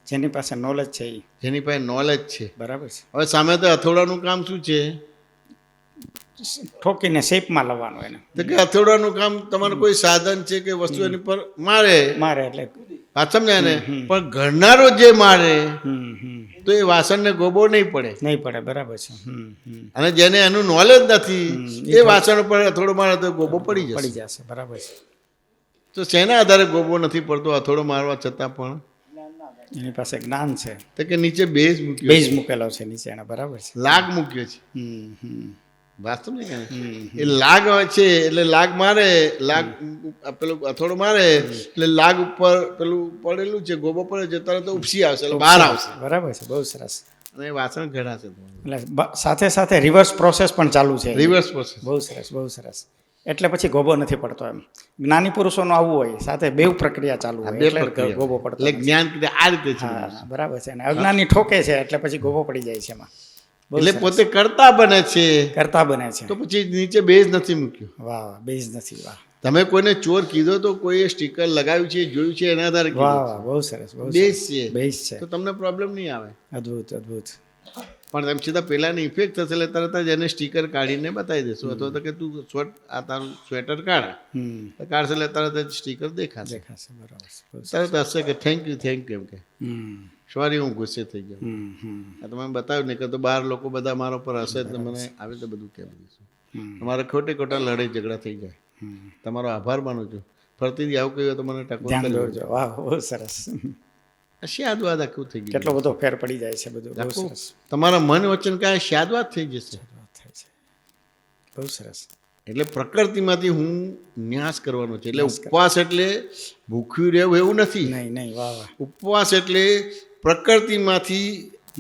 જેની પાસે નોલેજ છે એ. જેની પાસે નોલેજ છે. બરાબર છે. હવે સામે તો હથોડાનું કામ શું છે? ઠોકીને શેપમાં લાવવાનું એને. તો કે હથોડાનું કામ તમારું કોઈ સાધન છે કે વસ્તુ એની પર મારે એટલે વાત સમજાય ને? પણ ઘડનારો જે મારે તો એ વાસણને ગોબો નહીં પડે. નહીં પડે. બરાબર છે. અને જેને એનું નોલેજ નથી એ વાસણ ઉપર હથોડો મારે તો ગોબો પડી જશે. પડી જશે. બરાબર છે. તો શેના આધારે ગોબો નથી પડતો હથોડો મારવા છતાં પણ? એની પાસે જ્ઞાન છે. તો કે નીચે બેઝ મૂક્યો, બેઝ મૂકેલો છે નીચે એના. બરાબર છે. લાગ મૂક્યો છે. વાસ્તવ નહીં કે એ લાગ હોય છે એટલે લાગ મારે, લાગ પેલું હથોડો મારે એટલે લાગ ઉપર પેલું પડેલું છે, ગોબો પડે છે, તરત ઉપસી આવશે એટલે બહાર આવશે. બરાબર છે. બહુ સરસ. અને એ વાસણ ઘડાશે. એટલે સાથે સાથે રિવર્સ પ્રોસેસ પણ ચાલુ છે. Reverse process. બહુ સરસ, બહુ સરસ. એટલે પછી ગોબો નથી પડતો. એમ જ્ઞાની પુરુષોનું આવવું હોય, સાથે બેવ પ્રક્રિયા ચાલુ હોય એટલે ગોબો પડતો એટલે જ્ઞાન આ રીતે છે. હા, બરાબર છે. અને અજ્ઞાની ઠોકે છે એટલે પછી ગોબો પડી જાય છે એમાં. એટલે પોતે કરતા બને છે, કરતા બને છે. તો પછી નીચે બેઝ નથી મૂક્યો. વાહ વાહ, બેઝ નથી. વાહ. તમે કોઈને ચોર કીધો તો કોઈએ સ્ટીકર લગાવ્યું છે, જોયું છે, એના આધારે વાહ વાહ, બહુ સરસ, બહુ બેઝ સરસ. છે, બેઝ છે. તો તમને પ્રોબ્લેમ નહીં આવે. અદ્ભુત, અદ્ભુત. પણ તેમ છતાં પેલાની ઇફેક્ટ થશે એટલે તરત જ એને સ્ટીકર કાઢીને બતાવી દેશું, અથવા તો કે તું આ તારું સ્વેટર કાઢ, કાઢશે એટલે તરત જ સ્ટીકર દેખાશે. દેખાશે. બરાબર છે. બહુ સરસ. તરત હશે કે થેન્ક યુ એમ કે સોરી હું ગુસ્સે થઈ ગયો. આ તમે બતાવ્યું નહીં કે તો બહાર લોકો બધા મારા પર હશે તો મને આવી રીતે બધું કેમ દઈશું. તમારે ખોટા લડાઈ ઝઘડા થઈ જાય. તમારો આભાર માનું છું. ફરતીથી આવું કહ્યું તો મને ટકો ધ્યાન દોરજો. વાહ, બહુ સરસ. શાદવાદ આખું થઈ ગયું. કેટલો બધો ફેર પડી જાય છે બધું. બહુ આખું સરસ તમારા મન વચન કાંઈ શાદવાદ થઈ જશે. થાય છે. બહુ સરસ. એટલે પ્રકૃતિમાંથી હું ન્યાસ કરવાનો છે. એટલે ઉપવાસ એટલે ભૂખ્યું રહેવું એવું નથી. નહીં નહીં, વાહ વાહ. ઉપવાસ એટલે પ્રકૃતિમાંથી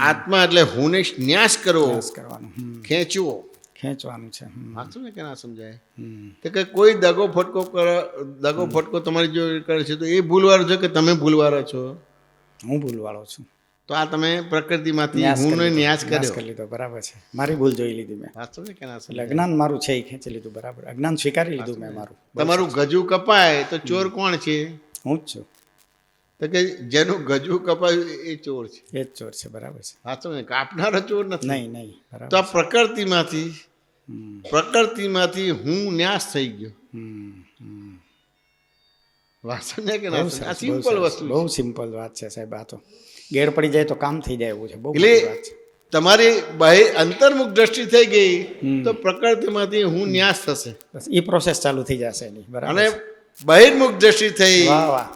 આત્મા એટલે હુંને ન્યાસ કરવો, પ્રયાસ કરવાનો. ખેંચવો. ખેંચવાનું છે. વાંચો ને કે ના સમજાય હમ. તો કે કોઈ દગો ફટકો તમારી જો કરે છે તો એ ભૂલવાળો છો કે તમે ભૂલવાળા છો? હું ભૂલવાળો છું. તો આ તમે પ્રકૃતિમાંથી ન્યાસ હુંનો કરી લીધો. ન્યાસ ન્યાસ કર્યો. કરી લીધો, બરાબર છે. મારી ભૂલ જોઈ લીધી મેં. વાંચો ને કે ના એટલે સમજાય? અજ્ઞાન મારું છે એ ખેંચી લીધું, બરાબર. અજ્ઞાન સ્વીકારી લીધું મેં મારું. તમારું ગજુ કપાય તો ચોર કોણ છે? હું જ છું. તો કે જેનું ગજુ કપાયું એ ચોર છે. એ જ ચોર છે, બરાબર છે. વાંચો ને, કાપનારો ચોર નથી. નહીં નહીં, બરાબર. તો આ પ્રકૃતિમાંથી હું ન્યાસ થઈ ગયો. વાંચો ને કે ના બહુ સમજાય? આ સરસ, સિમ્પલ બહુ સરસ. વસ્તુ બહુ છે. સિમ્પલ વાત છે સાહેબ. આ તો ગેર પડી જાય તો કામ થઈ જાય એવું છે. બહુ એટલે મોટી વાત છે. તમારી બાહ્ય અંતર્મુખ દ્રષ્ટિ થઈ ગઈ તો પ્રકૃતિમાંથી હું ન્યાસ થશે. બસ એ પ્રોસેસ ચાલુ થઈ જશે એની, બરાબર અને છે. બહિર્મુખ દ્રષ્ટિ થઈ વાહ વાહ.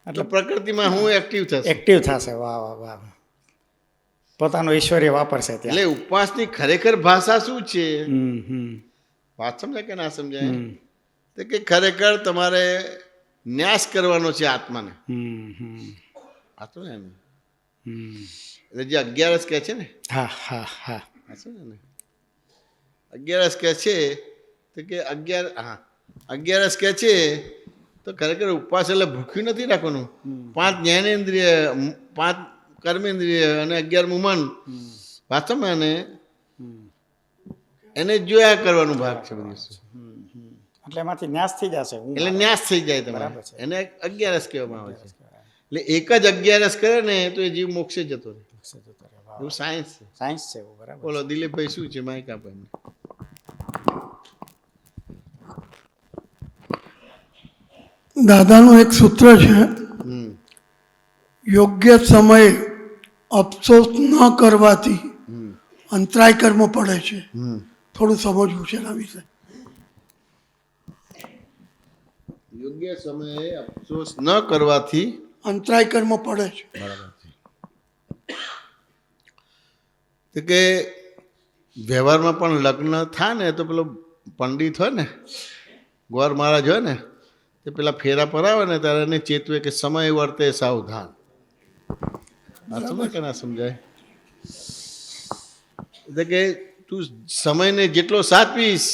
એટલે પ્રકૃતિમાં હું એક્ટિવ થશે. એક્ટિવ થશે. વાહ વાહ વાહ. પોતાનો ઐશ્વર્ય વાપરશે ત્યાં. એટલે ઉપવાસની ખરેખર ભાષા શું છે? હમ. વાત સમજાય કે ના સમજાય? તો કે ખરેખર તમારે ન્યાસ કરવાનો છે આત્માને. વાંચો ને એને. એટલે જે 11 કહે છે ને, હા હા હા. વાંચો ને એને. 11 કહે છે તો કે 11 કહે છે તો ખરેખર ઉપવાસ એટલે ભૂખ્યું નથી રાખવાનું. 5 જ્ઞાનેન્દ્રિય, 5 કર્મેન્દ્રિય અને 11મું મન. વાંચો ને એને જોયા કરવાનું ભાગ છે બધું. એટલે એમાંથી ન્યાસ થઈ જશે. એટલે ન્યાસ થઈ જાય તમારે. બરાબર છે. એને 11 કહેવામાં આવે છે. એટલે એક જ 11 કરે ને તો એ જીવ મોક્ષે જતો રહે. એવું સાયન્સ છે. સાયન્સ છે એવું, બરાબર. બોલો દિલીપભાઈ શું છે? માઇક આપો એમને. દાદાનું એક સૂત્ર છે, યોગ્ય સમયે અફસોસ ન કરવાથી અંતરાય કર્મ પડે છે. થોડું સમજવું છે એના વિશે. યોગ્ય સમયે અફસોસ ન કરવાથી અંતરાય કર્મ પડે છે. બરાબર છે. તો કે વ્યવહારમાં પણ લગ્ન થાય ને તો પેલો પંડિત હોય ને, ગોર મહારાજ હોય ને, તે પેલા ફેરા પરાવે ને ત્યારે એને ચેતવે કે સમય વર્તે સાવધાન. આ સમજ કે ના સમજાય? એટલે કે તું સમયને જેટલો સાચવીશ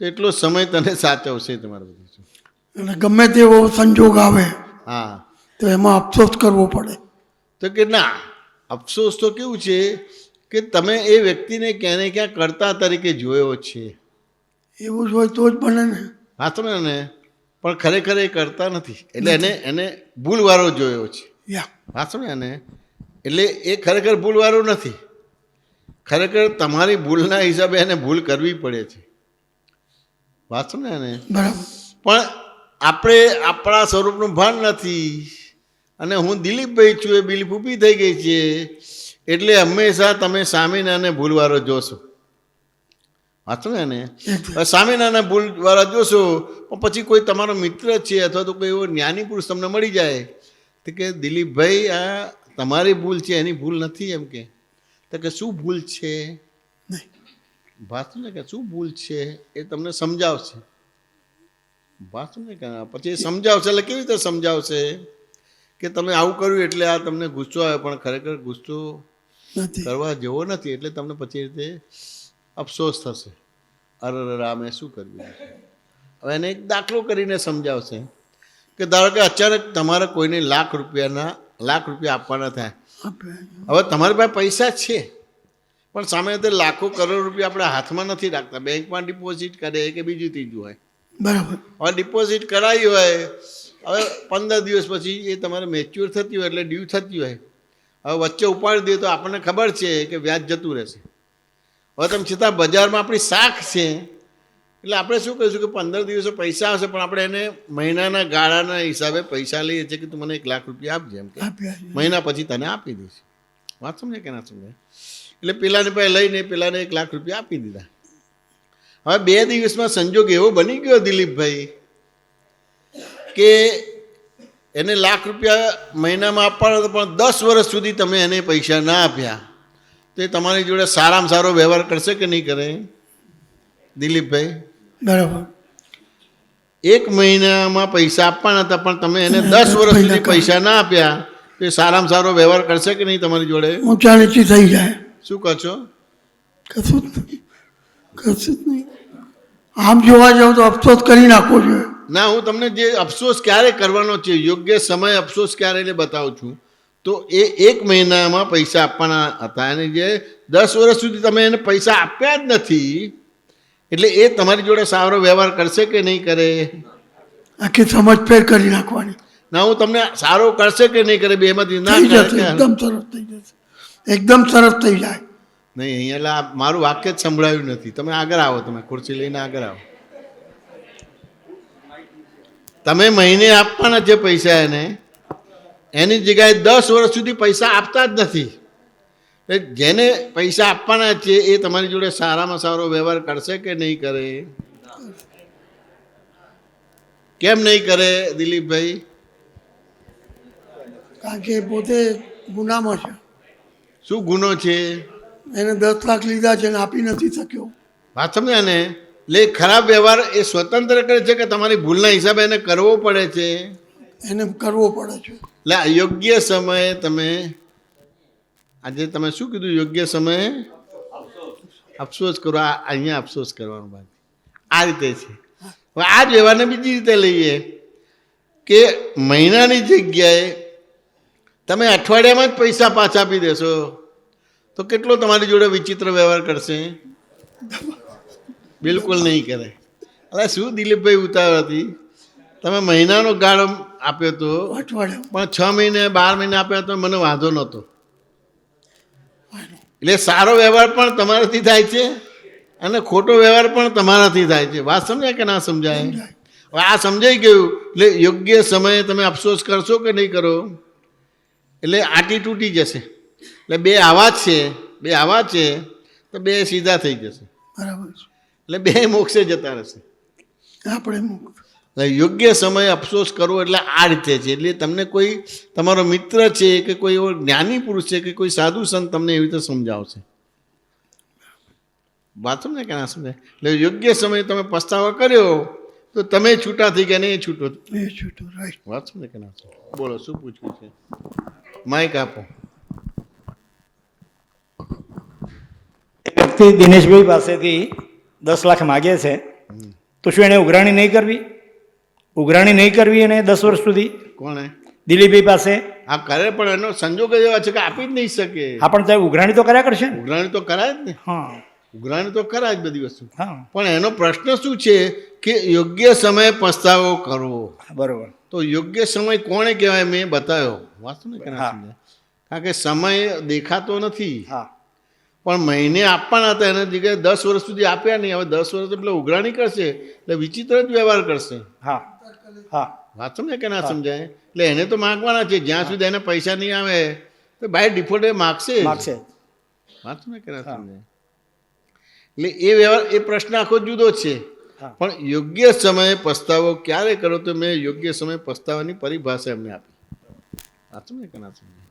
તો એટલો સમય તને સાચવશે. તમારે બધું એટલે ગમે તેવો સંજોગ આવે હા તો એમાં અફસોસ કરવો પડે. તો કે ના, અફસોસ તો કેવું છે કે તમે એ વ્યક્તિને ક્યાં ને ક્યાં કર્તા તરીકે જોયો છે. એવું જ હોય તો જ બને ને. વાંચો ને, પણ ખરેખર એ કરતા નથી. એટલે એને ભૂલવાળો જોયો છે. યા વાંચો ને એને. એટલે એ ખરેખર ભૂલવાળો નથી. ખરેખર તમારી ભૂલના હિસાબે એને ભૂલ કરવી પડે છે. વાંચો ને એને. બરાબર. પણ આપણે આપણા સ્વરૂપનું ભાન નથી. અને હું દિલીપભાઈ છું, એ બિલીફ ઊભી થઈ ગઈ છે. એટલે હંમેશા તમે સામેનાને ભૂલવાળો જોશો. વાંચો ને એને. સામેનાના ભૂલવાળા જોશો પણ પછી કોઈ તમારો મિત્ર છે અથવા તો કોઈ એવો જ્ઞાની પુરુષ તમને મળી જાય તો કે દિલીપભાઈ આ તમારી ભૂલ છે, એની ભૂલ નથી. એમ તો કે શું ભૂલ છે? વાંચો ને કે શું ભૂલ છે એ તમને સમજાવશે. વાંચો ને કે પછી સમજાવશે. એટલે કેવી રીતે સમજાવશે કે તમે આવું કર્યું એટલે આ તમને ગુસ્સો આવે, પણ ખરેખર ગુસ્સો કરવા જેવો નથી. એટલે તમને પછી રીતે અફસોસ થશે, અરે રામે શું કર્યું. હવે એને એક દાખલો કરીને સમજાવશે કે ધારો કે અચાનક તમારે કોઈને લાખ રૂપિયા આપવાના થાય. હવે તમારી પાસે પૈસા છે પણ સામે તે લાખો કરોડ રૂપિયા આપણે હાથમાં નથી રાખતા. બેંકમાં ડિપોઝિટ કરે કે બીજું ત્રીજું હોય. બરાબર. હવે ડિપોઝિટ કરાવી હોય, હવે 15 દિવસ પછી એ તમારે મેચ્યોર થતી હોય એટલે ડ્યુ થતી હોય. હવે વચ્ચે ઉપાડી દે તો આપણને ખબર છે કે વ્યાજ જતું રહેશે. હવે તમે છતાં બજારમાં આપણી શાખ છે એટલે આપણે શું કહીશું કે 15 દિવસે પૈસા આવશે, પણ આપણે એને મહિનાના ગાળાના હિસાબે પૈસા લઈએ છીએ કે તું મને 1 લાખ રૂપિયા આપજે. એમ કે મહિના પછી તને આપી દઈશ. વાત સમજે કે ના સમજે? એટલે પેલાને પાસે લઈને પેલાને 1 લાખ રૂપિયા આપી દીધા. હવે 2 દિવસમાં સંજોગ એવો બની ગયો દિલીપભાઈ કે એને લાખ રૂપિયા મહિનામાં આપવાનો હતો, પણ 10 વર્ષ સુધી તમે એને પૈસા ના આપ્યા, તો એ તમારી જોડે સારામાં સારો વ્યવહાર કરશે કે નહીં કરે? દિલીપભાઈ, બરાબર. 1 મહિનામાં પૈસા આપવાના હતા, પણ તમે એને 10 વર્ષ સુધી પૈસા ના આપ્યા, તો એ સારામાં સારો વ્યવહાર કરશે કે નહીં તમારી જોડે? ઊંચા નીચી થઈ જાય. શું કહો છો? કશું જ નહીં, કશું જ નહીં. આમ જોવા જાવ તો અફસોસ કરી નાખવો જોઈએ. ના, હું તમને જે અફસોસ ક્યારે કરવાનો છે, યોગ્ય સમય અફસોસ ક્યારે એટલે બતાવું છું. તો એ 1 મહિનામાં પૈસા આપવાના હતા, અને જે 10 વર્ષ સુધી તમે એને પૈસા આપ્યા જ નથી, એટલે એ તમારી જોડે સારો વ્યવહાર કરશે કે નહીં કરે? આખી સમજ ફેર કરી નાખવાની. ના, હું તમને સારો કરશે કે નહીં કરે, બેમાંથી ના થઈ જશે, કરે? એકદમ સરસ થઈ જશે, એકદમ સરસ થઈ જાય. નહીં, અહીંયા મારું વાક્ય જ સંભળાયું નથી. તમે આગળ આવો, તમે ખુરશી લઈને આગળ આવો. તમે મહિને આપવાના છે પૈસા એને, એની જગ્યાએ 10 વર્ષ સુધી પૈસા આપતા જ નથી. જેને પૈસા આપવાના છે એ તમારી જોડે સારામાં સારો વ્યવહાર કરશે કે નહીં કરે? કેમ નહીં કરે દિલીપભાઈ? કારણ કે એ પોતે ગુનામાં છે. શું ગુનો છે? એને 10 લાખ લીધા છે અને આપી નથી શક્યો. વાત સમજ્યા ને? એટલે ખરાબ વ્યવહાર એ સ્વતંત્ર કરે છે કે તમારી ભૂલના હિસાબે એને કરવો પડે છે? એને કરવો પડે છે. એટલે યોગ્ય સમયે તમે, આજે તમે શું કીધું? યોગ્ય સમયે અફસોસ કરો. અહીંયા અફસોસ કરવાનો બાકી. આ રીતે છે. હવે આ જ વ્યવહારને બીજી રીતે લઈએ કે મહિનાની જગ્યાએ તમે અઠવાડિયામાં જ પૈસા પાછા આપી દેશો, તો કેટલો તમારી જોડે વિચિત્ર વ્યવહાર કરશે? બિલકુલ નહીં કરે. અરે શું દિલીપભાઈ ઉતાવળ હતી? તમે મહિનાનો ગાળો આપ્યો તો, અઠવાડિયા પણ 6 મહિને 12 મહિને આપ્યા તો મને વાંધો નહોતો. એટલે સારો વ્યવહાર પણ તમારાથી થાય છે અને ખોટો વ્યવહાર પણ તમારાથી થાય છે. વાત સમજાય કે ના સમજાય? હવે આ સમજાઈ ગયું. એટલે યોગ્ય સમયે તમે અફસોસ કરશો કે નહીં કરો? એટલે આટી તૂટી જશે. એટલે 2 આવા જ છે, 2 આવા છે, તો 2 સીધા થઈ જશે. બરાબર છે. એટલે 2 મોક્ષે જતા રહેશે. આપણે મુક્ત. એટલે યોગ્ય સમયે અફસોસ કરવો એટલે આ રીતે છે. એટલે તમને કોઈ તમારો મિત્ર છે કે કોઈ એવો જ્ઞાની પુરુષ છે કે કોઈ સાધુ સંત તમને એવી રીતે સમજાવશે. વાત સમજે કે ના સમજાય? એટલે યોગ્ય સમયે તમે પસ્તાવો કર્યો તો તમે છૂટા થઈ ગયા ને એ છૂટો. એ છૂટું, રાઈટ. વાત સમજે કે ના સમજે? બોલો, શું પૂછવું છે? માઇક આપો. એક વ્યક્તિ દિનેશભાઈ પાસેથી 10 લાખ માગે છે, તો શું એને ઉઘરાણી નહીં કરવી? ઉઘરાણી નહીં કરવી એને 10 વર્ષ સુધી? કોણે? દિલીપભાઈ પાસે. આ કરે, પણ એનો સંજોગ જ એવા છે કે આપી જ નહીં શકે. હા, પણ સાહેબ ઉઘરાણી તો કર્યા કરશે ને? ઉઘરાણી તો કરાય જ ને. હા ઉઘરાણી તો કરાય જ બધી વસ્તુ. હા, પણ એનો પ્રશ્ન શું છે કે યોગ્ય સમયે પસ્તાવો કરવો. બરોબર. તો યોગ્ય સમય કોણે કહેવાય? મેં બતાવ્યો. વાંચો ને કે ના હા. સમજાય? કારણ કે સમય દેખાતો નથી, હા પણ મહિને આપવાના હતા એના જગ્યાએ 10 વર્ષ સુધી આપ્યા નહીં. હવે 10 વર્ષ એટલે ઉઘરાણી કરશે, એટલે વિચિત્ર જ વ્યવહાર કરશે. હા હા, વાત સમજાય કે ના સમજાય? એટલે એને તો માગવાના છે. જ્યાં સુધી એને પૈસા નહીં આવે તો બાય ડિફોલ્ટ એ માગશે. માગશે. વાત સમજાય કે ના સમજાય? એટલે એ વ્યવહાર, એ પ્રશ્ન આખો જુદો જ છે. હા. પણ યોગ્ય સમયે પસ્તાવો ક્યારે કરો? તો મેં યોગ્ય સમયે પસ્તાવાની પરિભાષા એમને આપી. વાત સમજાય કે ના સમજાય?